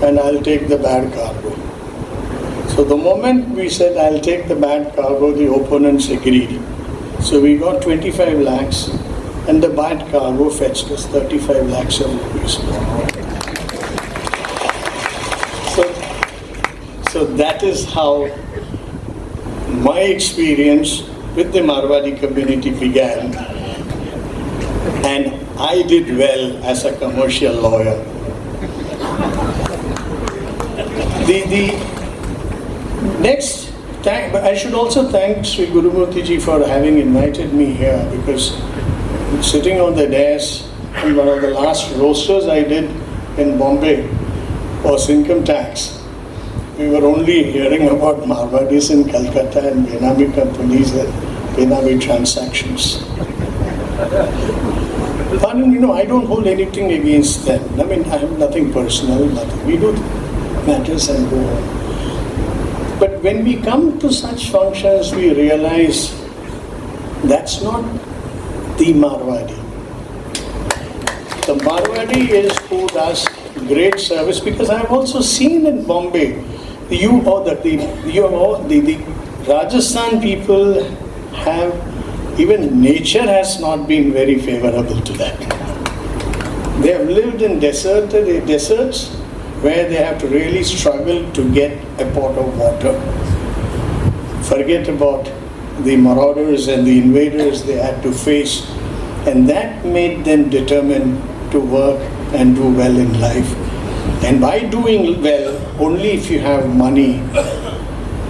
and I'll take the bad cargo. So the moment we said, I'll take the bad cargo, the opponents agreed. So we got 25 lakhs and the bad cargo fetched us 35 lakhs of rupees. So that is how my experience with the Marwadi community began. And I did well as a commercial lawyer. The next, I should also thank Sri Gurumurthy ji for having invited me here, because sitting on the desk, and one of the last roasters I did in Bombay was income tax. We were only hearing about Marwadis in Calcutta and Benami companies and Benami transactions. But I don't hold anything against them. I mean, I have nothing personal, nothing. We do matters and go on. But when we come to such functions, we realize that's not the Marwadi. The Marwadi is who does great service, because I have also seen in Bombay the Rajasthan people have, even nature has not been very favorable to that. They have lived in deserts where they have to really struggle to get a pot of water. Forget about the marauders and the invaders they had to face, and that made them determined to work and do well in life. And by doing well, only if you have money,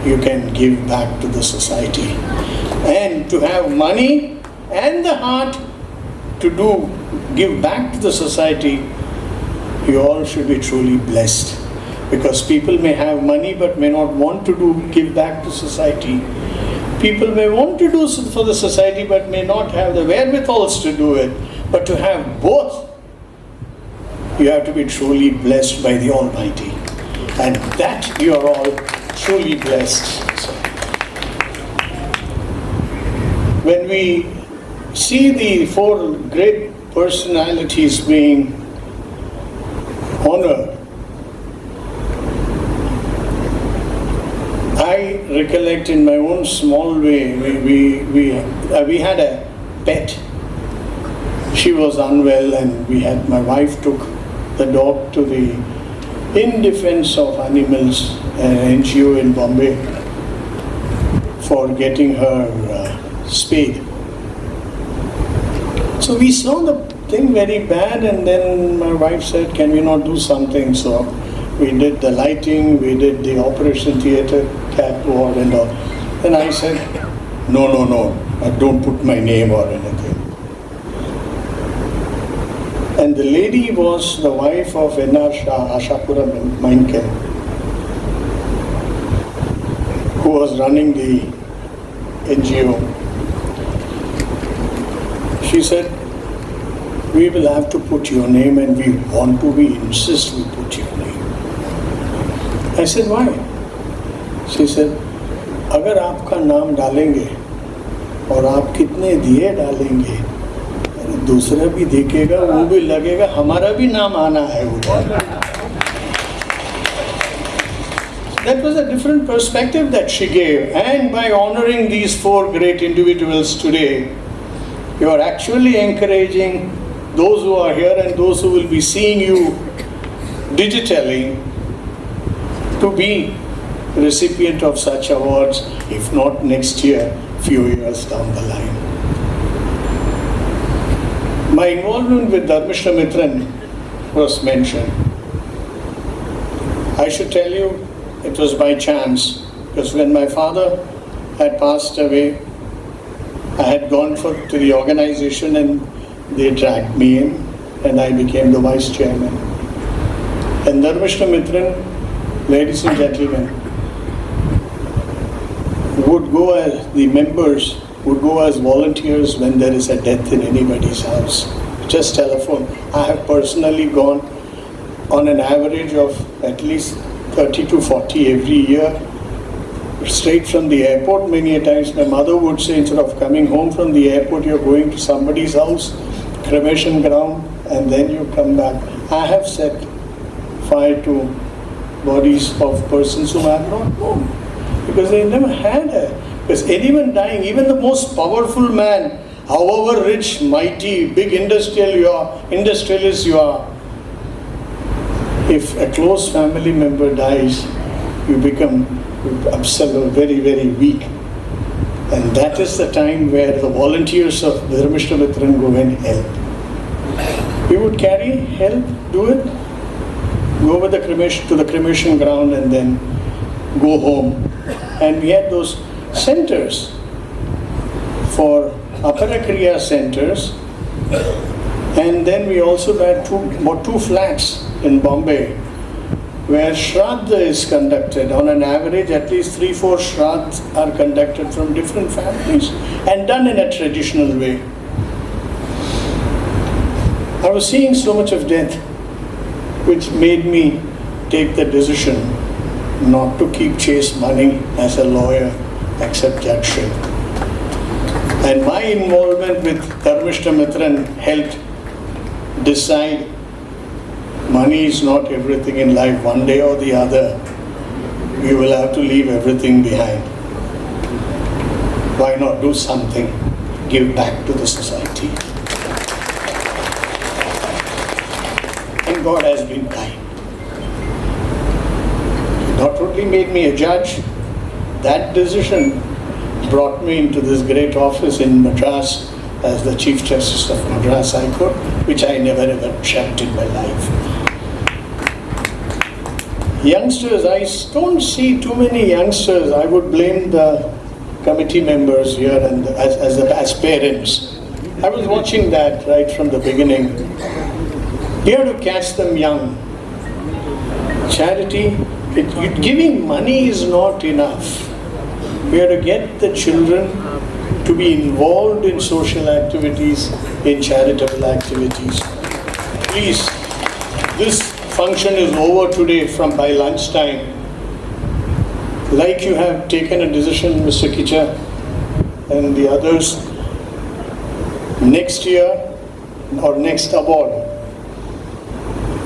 you can give back to the society. And to have money and the heart to give back to the society, you all should be truly blessed. Because people may have money but may not want to give back to society. People may want to do for the society but may not have the wherewithals to do it. But to have both, you have to be truly blessed by the Almighty. And that you are all truly blessed. When we see the four great personalities being honored, I recollect in my own small way, we had a pet. She was unwell, and my wife took the dog to the In Defense of Animals, an NGO in Bombay, for getting her spayed. So we saw the thing very bad, and then my wife said, can we not do something? So we did the lighting, we did the operation theatre, cat ward and all. And I said, no, don't put my name or anything. And the lady was the wife of N.R. Shah, Ashapura Mainken, who was running the NGO. She said, we will have to put your name, and we insist we put your name. I said, why? She said, अगर आपका नाम डालेंगे और आप कितने दिए डालेंगे, दूसरा भी देखेगा, वो भी लगेगा, हमारा भी नाम आना है उधर. That was a different perspective that she gave, and by honoring these four great individuals today, you are actually encouraging those who are here and those who will be seeing you digitally to be recipient of such awards, if not next year, few years down the line. My involvement with Dharmishra Mitran was mentioned. I should tell you, it was by chance, because when my father had passed away, I had gone to the organization and they dragged me in, and I became the vice chairman. And Dharmishra Mitran, ladies and gentlemen, the members would go as volunteers when there is a death in anybody's house. Just telephone. I have personally gone on an average of at least 30 to 40 every year, straight from the airport. Many a times my mother would say, instead of coming home from the airport, you're going to somebody's house, cremation ground, and then you come back. I have set fire to bodies of persons whom I have not known, because they never had because anyone dying, even the most powerful man, however rich, mighty, big industrialist you are, if a close family member dies, you become absolutely very, very weak. And that is the time where the volunteers of Dharmishra Mitran go and help. We would carry, help, do it, go with the cremation to the cremation ground, and then go home. And we had those centers for Aparakriya centers, and then we also had two flats in Bombay where Shraddha is conducted. On an average, at least 3-4 Shraddhas are conducted from different families and done in a traditional way. I was seeing so much of death, which made me take the decision not to chase money as a lawyer, except judgeship. And my involvement with Dharmishra Mitran helped decide money is not everything in life. One day or the other, we will have to leave everything behind. Why not do something, give back to the society? And God has been kind. He not only made me a judge, that decision brought me into this great office in Madras as the Chief Justice of Madras High Court, which I never ever dreamt in my life. Youngsters, I don't see too many youngsters. I would blame the committee members here and as parents. I was watching that right from the beginning. You have to catch them young. Charity, giving money is not enough. We have to get the children to be involved in social activities, in charitable activities. Please, this function is over today by lunchtime. Like you have taken a decision, Mr. Kicha and the others, next year or next award,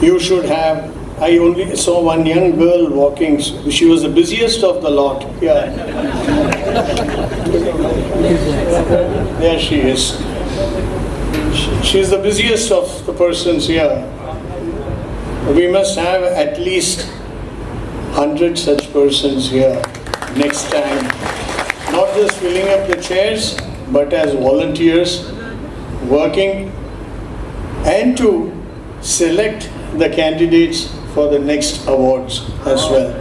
you should have. I only saw one young girl walking. She was the busiest of the lot. Yeah. There she is. She's the busiest of the persons here. We must have at least 100 such persons here next time. Not just filling up the chairs, but as volunteers working and to select the candidates for the next awards as well.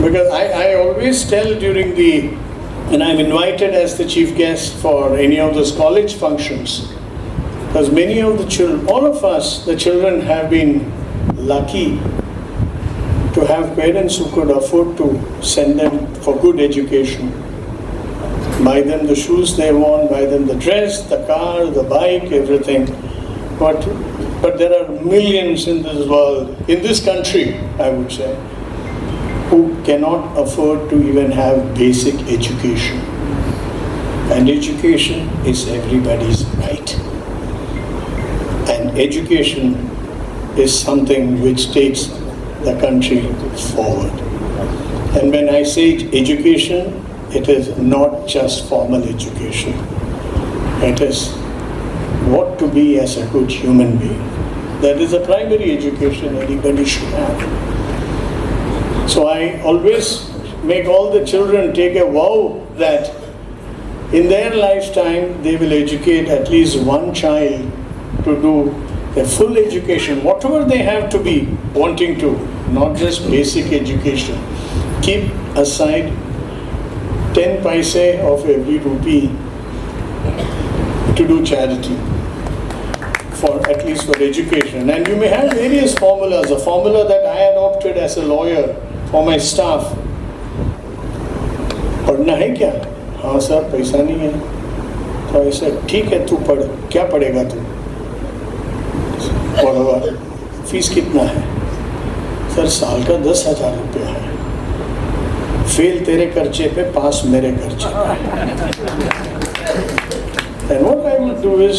Because I always tell and I'm invited as the chief guest for any of those college functions, because many of the children, all of us, the children have been lucky to have parents who could afford to send them for good education. Buy them the shoes they want, buy them the dress, the car, the bike, everything. But there are millions in this world, in this country, I would say, who cannot afford to even have basic education. And education is everybody's right. And education is something which takes the country forward. And when I say education, it is not just formal education. It is what to be as a good human being. That is a primary education anybody should have. So I always make all the children take a vow that in their lifetime they will educate at least one child to do a full education, whatever they have to be wanting to, not just basic education. Keep aside 10 paise of every rupee to do charity, at least for education. And you may have various formulas. A formula that I adopted as a lawyer for my staff. पढ़ना है क्या? हाँ sir, पैसा नहीं है. तो ऐसा ठीक है, तू पढ़. क्या पढ़ेगा तू? और फीस कितना है? सर साल का 10,000 रुपया है. फेल तेरे खर्चे पे, पास मेरे खर्चे पे. And what I will do is,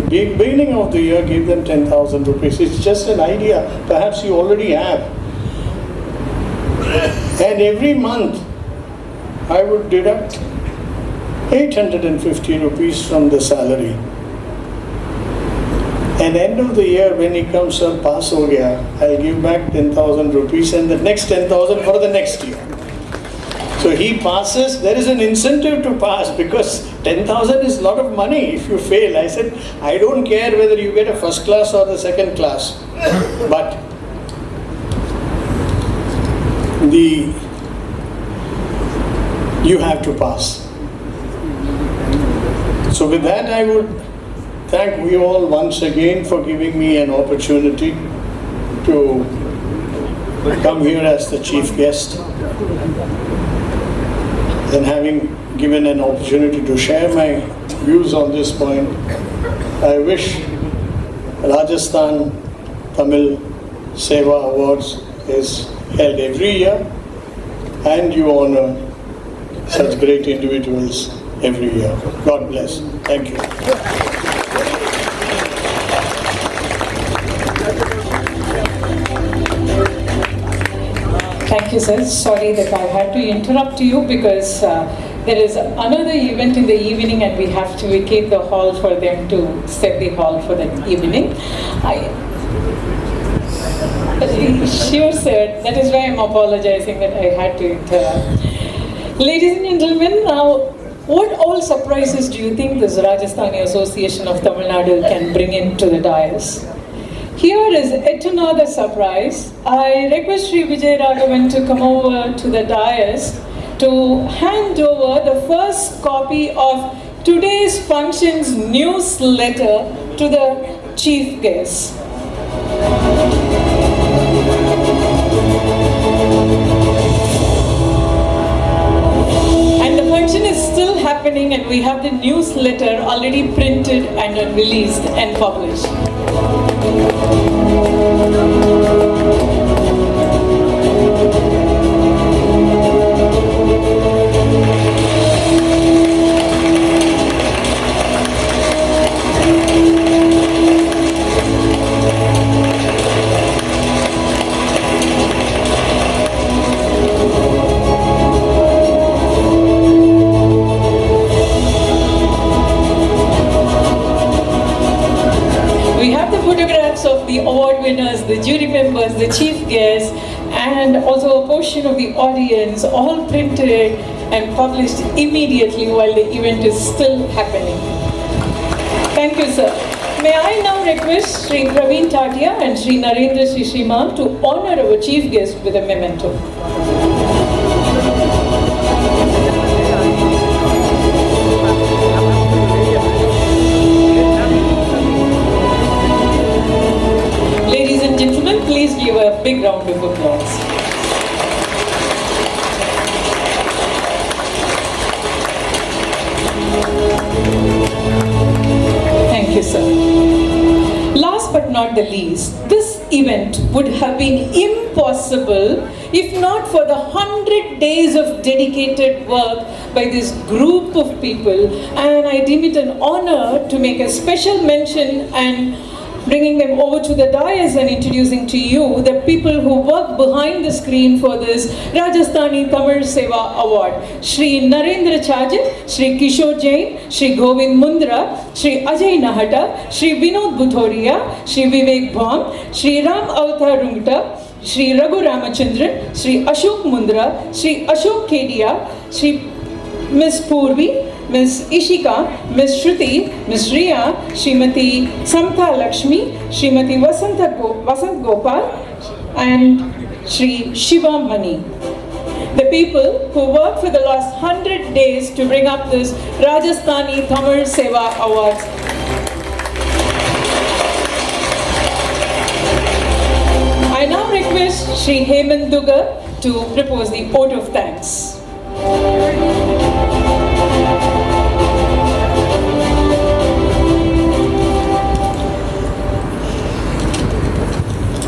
beginning of the year, give them 10,000 rupees. It's just an idea. Perhaps you already have. And every month, I would deduct 850 rupees from the salary. And end of the year, when he comes, sir, pass ho gaya, I'll give back 10,000 rupees and the next 10,000 for the next year. So he passes, there is an incentive to pass because 10,000 is a lot of money if you fail. I said, I don't care whether you get a first class or the second class, but you have to pass. So with that, I would thank you all once again for giving me an opportunity to come here as the chief guest and having given an opportunity to share my views on this point. I wish Rajasthan Tamil Seva Awards is held every year and you honor such great individuals every year. God bless. Thank you. Thank you, sir. Sorry that I had to interrupt you because there is another event in the evening and we have to vacate the hall for them to set the hall for the evening. Sure, sir. That is why I'm apologizing that I had to interrupt. Ladies and gentlemen, now, what all surprises do you think this Rajasthani Association of Tamil Nadu can bring into the dais? Here is yet another surprise. I request Sri Vijay Raghavan to come over to the dais to hand over the first copy of today's function's newsletter to the chief guest. And the function is still happening and we have the newsletter already printed and released and published. Of the award winners, the jury members, the chief guests, and also a portion of the audience, all printed and published immediately while the event is still happening. Thank you, sir. May I now request Sri Praveen Tatia and Sri Narendra Shishima to honor our chief guest with a memento. Ladies and gentlemen, please give a big round of applause. Thank you, sir. Last but not the least, this event would have been impossible if not for the 100 days of dedicated work by this group of people, and I deem it an honor to make a special mention and bringing them over to the dais and introducing to you the people who work behind the screen for this Rajasthani Tamil Seva Award. Shri Narendra Chajan, Shri Kishore Jain, Shri Govind Mundra, Shri Ajay Nahata, Shri Vinod Buthoria, Shri Vivek Bhaum, Shri Ram Avatar Rungta, Shri Raghu Ramachandran, Shri Ashok Mundra, Shri Ashok Kedia, Shri Ms. Purvi, Ms. Ishika, Ms. Shruti, Ms. Riya, Srimati Samtha Lakshmi, Srimati Vasant Gopal, and Shri Shiva Mani. The people who worked for the last 100 days to bring up this Rajasthani Tamil Seva Awards. I now request Shri Hemant Dugar to propose the vote of thanks.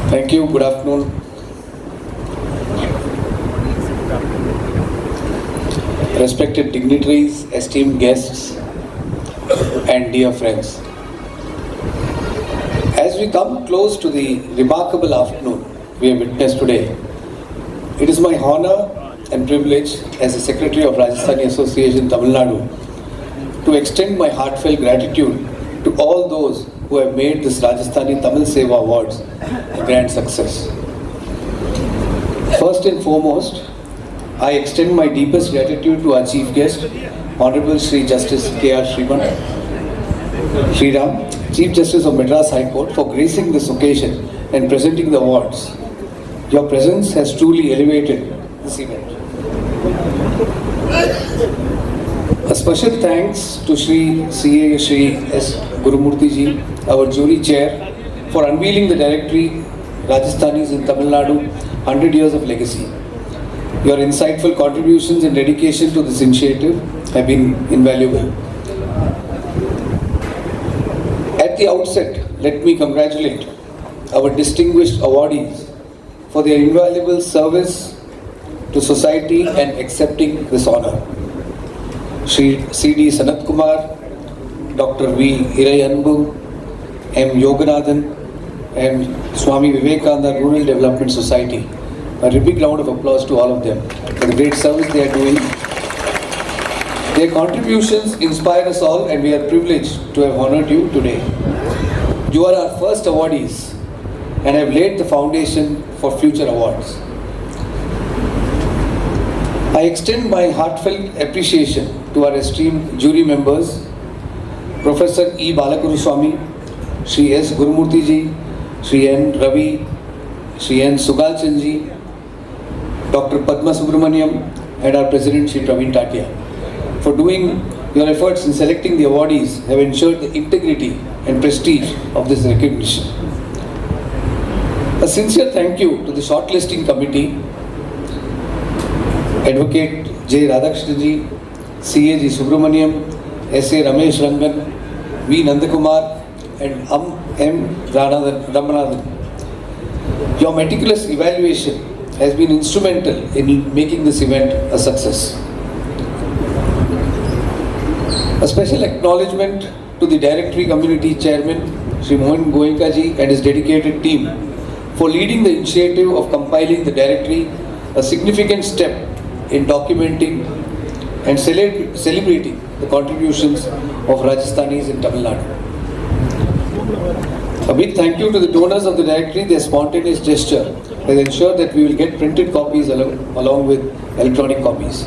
Thank you. Good afternoon. Respected dignitaries, esteemed guests, and dear friends. As we come close to the remarkable afternoon we have witnessed today, it is my honor and privilege as the Secretary of Rajasthani Association Tamil Nadu to extend my heartfelt gratitude to all those who have made this Rajasthani Tamil Seva Awards a grand success. First and foremost, I extend my deepest gratitude to our chief guest, Honorable Sri Justice K.R. Sriram, Chief Justice of Madras High Court, for gracing this occasion and presenting the awards. Your presence has truly elevated this event. A special thanks to Sri C.A. Sri S. Gurumurthy ji, our jury chair, for unveiling the directory Rajasthanis in Tamil Nadu, 100 years of legacy. Your insightful contributions and dedication to this initiative have been invaluable. At the outset, let me congratulate our distinguished awardees for their invaluable service to society and accepting this honor. Shri C.D. Sanat Kumar, Dr. V. Irayanbu, M. Yoganathan, and Swami Vivekananda Rural Development Society A big round of applause to all of them for the great service they are doing. Their contributions inspire us all, and we are privileged to have honored you today. You are our first awardees and have laid the foundation for future awards. I extend my heartfelt appreciation to our esteemed jury members, Professor E. Balakuruswamy, Shri S. Gurumurthy ji, Shri N. Ravi, Shri N. Sugalchan ji, Dr. Padma Subramaniam, and our President Shri Praveen Tatia. For doing your efforts in selecting the awardees have ensured the integrity and prestige of this recognition. A sincere thank you to the shortlisting committee, Advocate J. Radhakrishnan ji, C.A. G. Subramaniam, S.A. Ramesh Rangan, V. Nandakumar, and M. Ramanathan. Your meticulous evaluation has been instrumental in making this event a success. A special acknowledgement to the Directory Community Chairman, Sri Mohan Goenka ji, and his dedicated team for leading the initiative of compiling the directory, a significant step in documenting and celebrating the contributions of Rajasthanis in Tamil Nadu. A big thank you to the donors of the directory. Their spontaneous gesture has ensured that we will get printed copies along with electronic copies.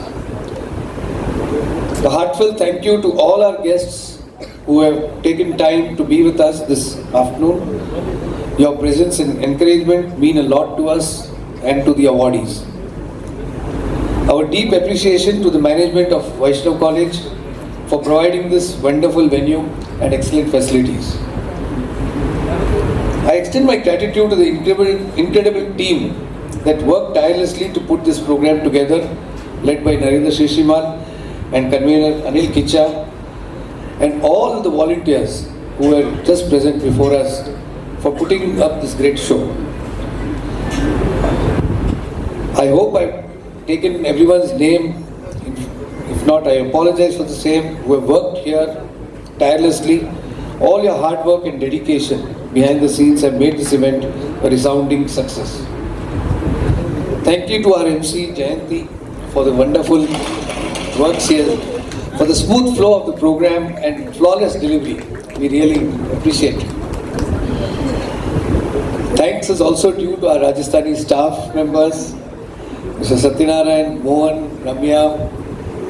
A heartfelt thank you to all our guests who have taken time to be with us this afternoon. Your presence and encouragement mean a lot to us and to the awardees. Our deep appreciation to the management of Vaishnav College for providing this wonderful venue and excellent facilities. I extend my gratitude to the incredible team that worked tirelessly to put this program together, led by Narendra Shishimal and convener Anil Kicha, and all the volunteers who were just present before us for putting up this great show. I hope I've taken everyone's name. If not, I apologize for the same, who have worked here tirelessly. All your hard work and dedication behind the scenes have made this event a resounding success. Thank you to our MC Jayanti for the wonderful works here, for the smooth flow of the program and flawless delivery. We really appreciate it. Thanks is also due to our Rajasthani staff members, Mr. Satyanarayan, Mohan, Ramya,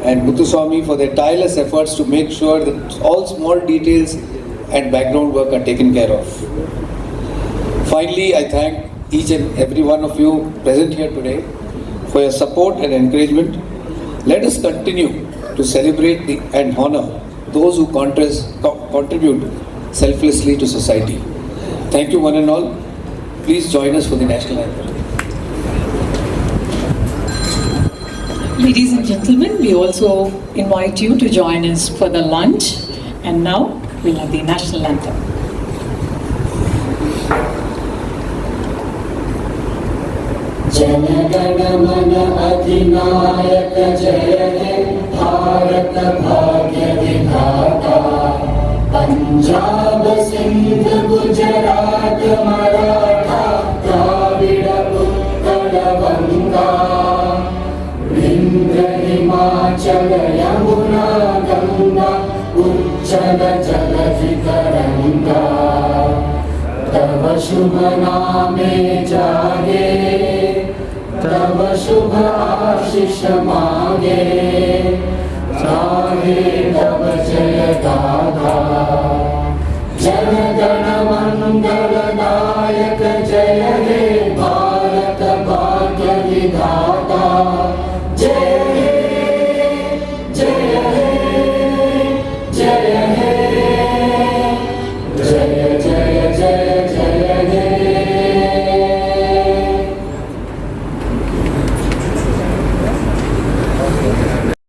and Muthuswamy for their tireless efforts to make sure that all small details and background work are taken care of. Finally, I thank each and every one of you present here today for your support and encouragement. Let us continue to celebrate and honor those who contribute selflessly to society. Thank you one and all. Please join us for the national anthem. Ladies and gentlemen, we also invite you to join us for the lunch. And now we'll have the national anthem. Jana Gana मन अधिनायक जय हे भारत भाग्य विधाता पंजाब सिंध गुजरात मराठा द्राविड़ उत्कल बंगा विंध्य हिमाचल यमुना गंगा उज्जल जलधि तरंगा तव शुभ नामे जागे तव शुभ आशीष मांगे गाहे तव जय गाथा जन गण मंगल दायक जय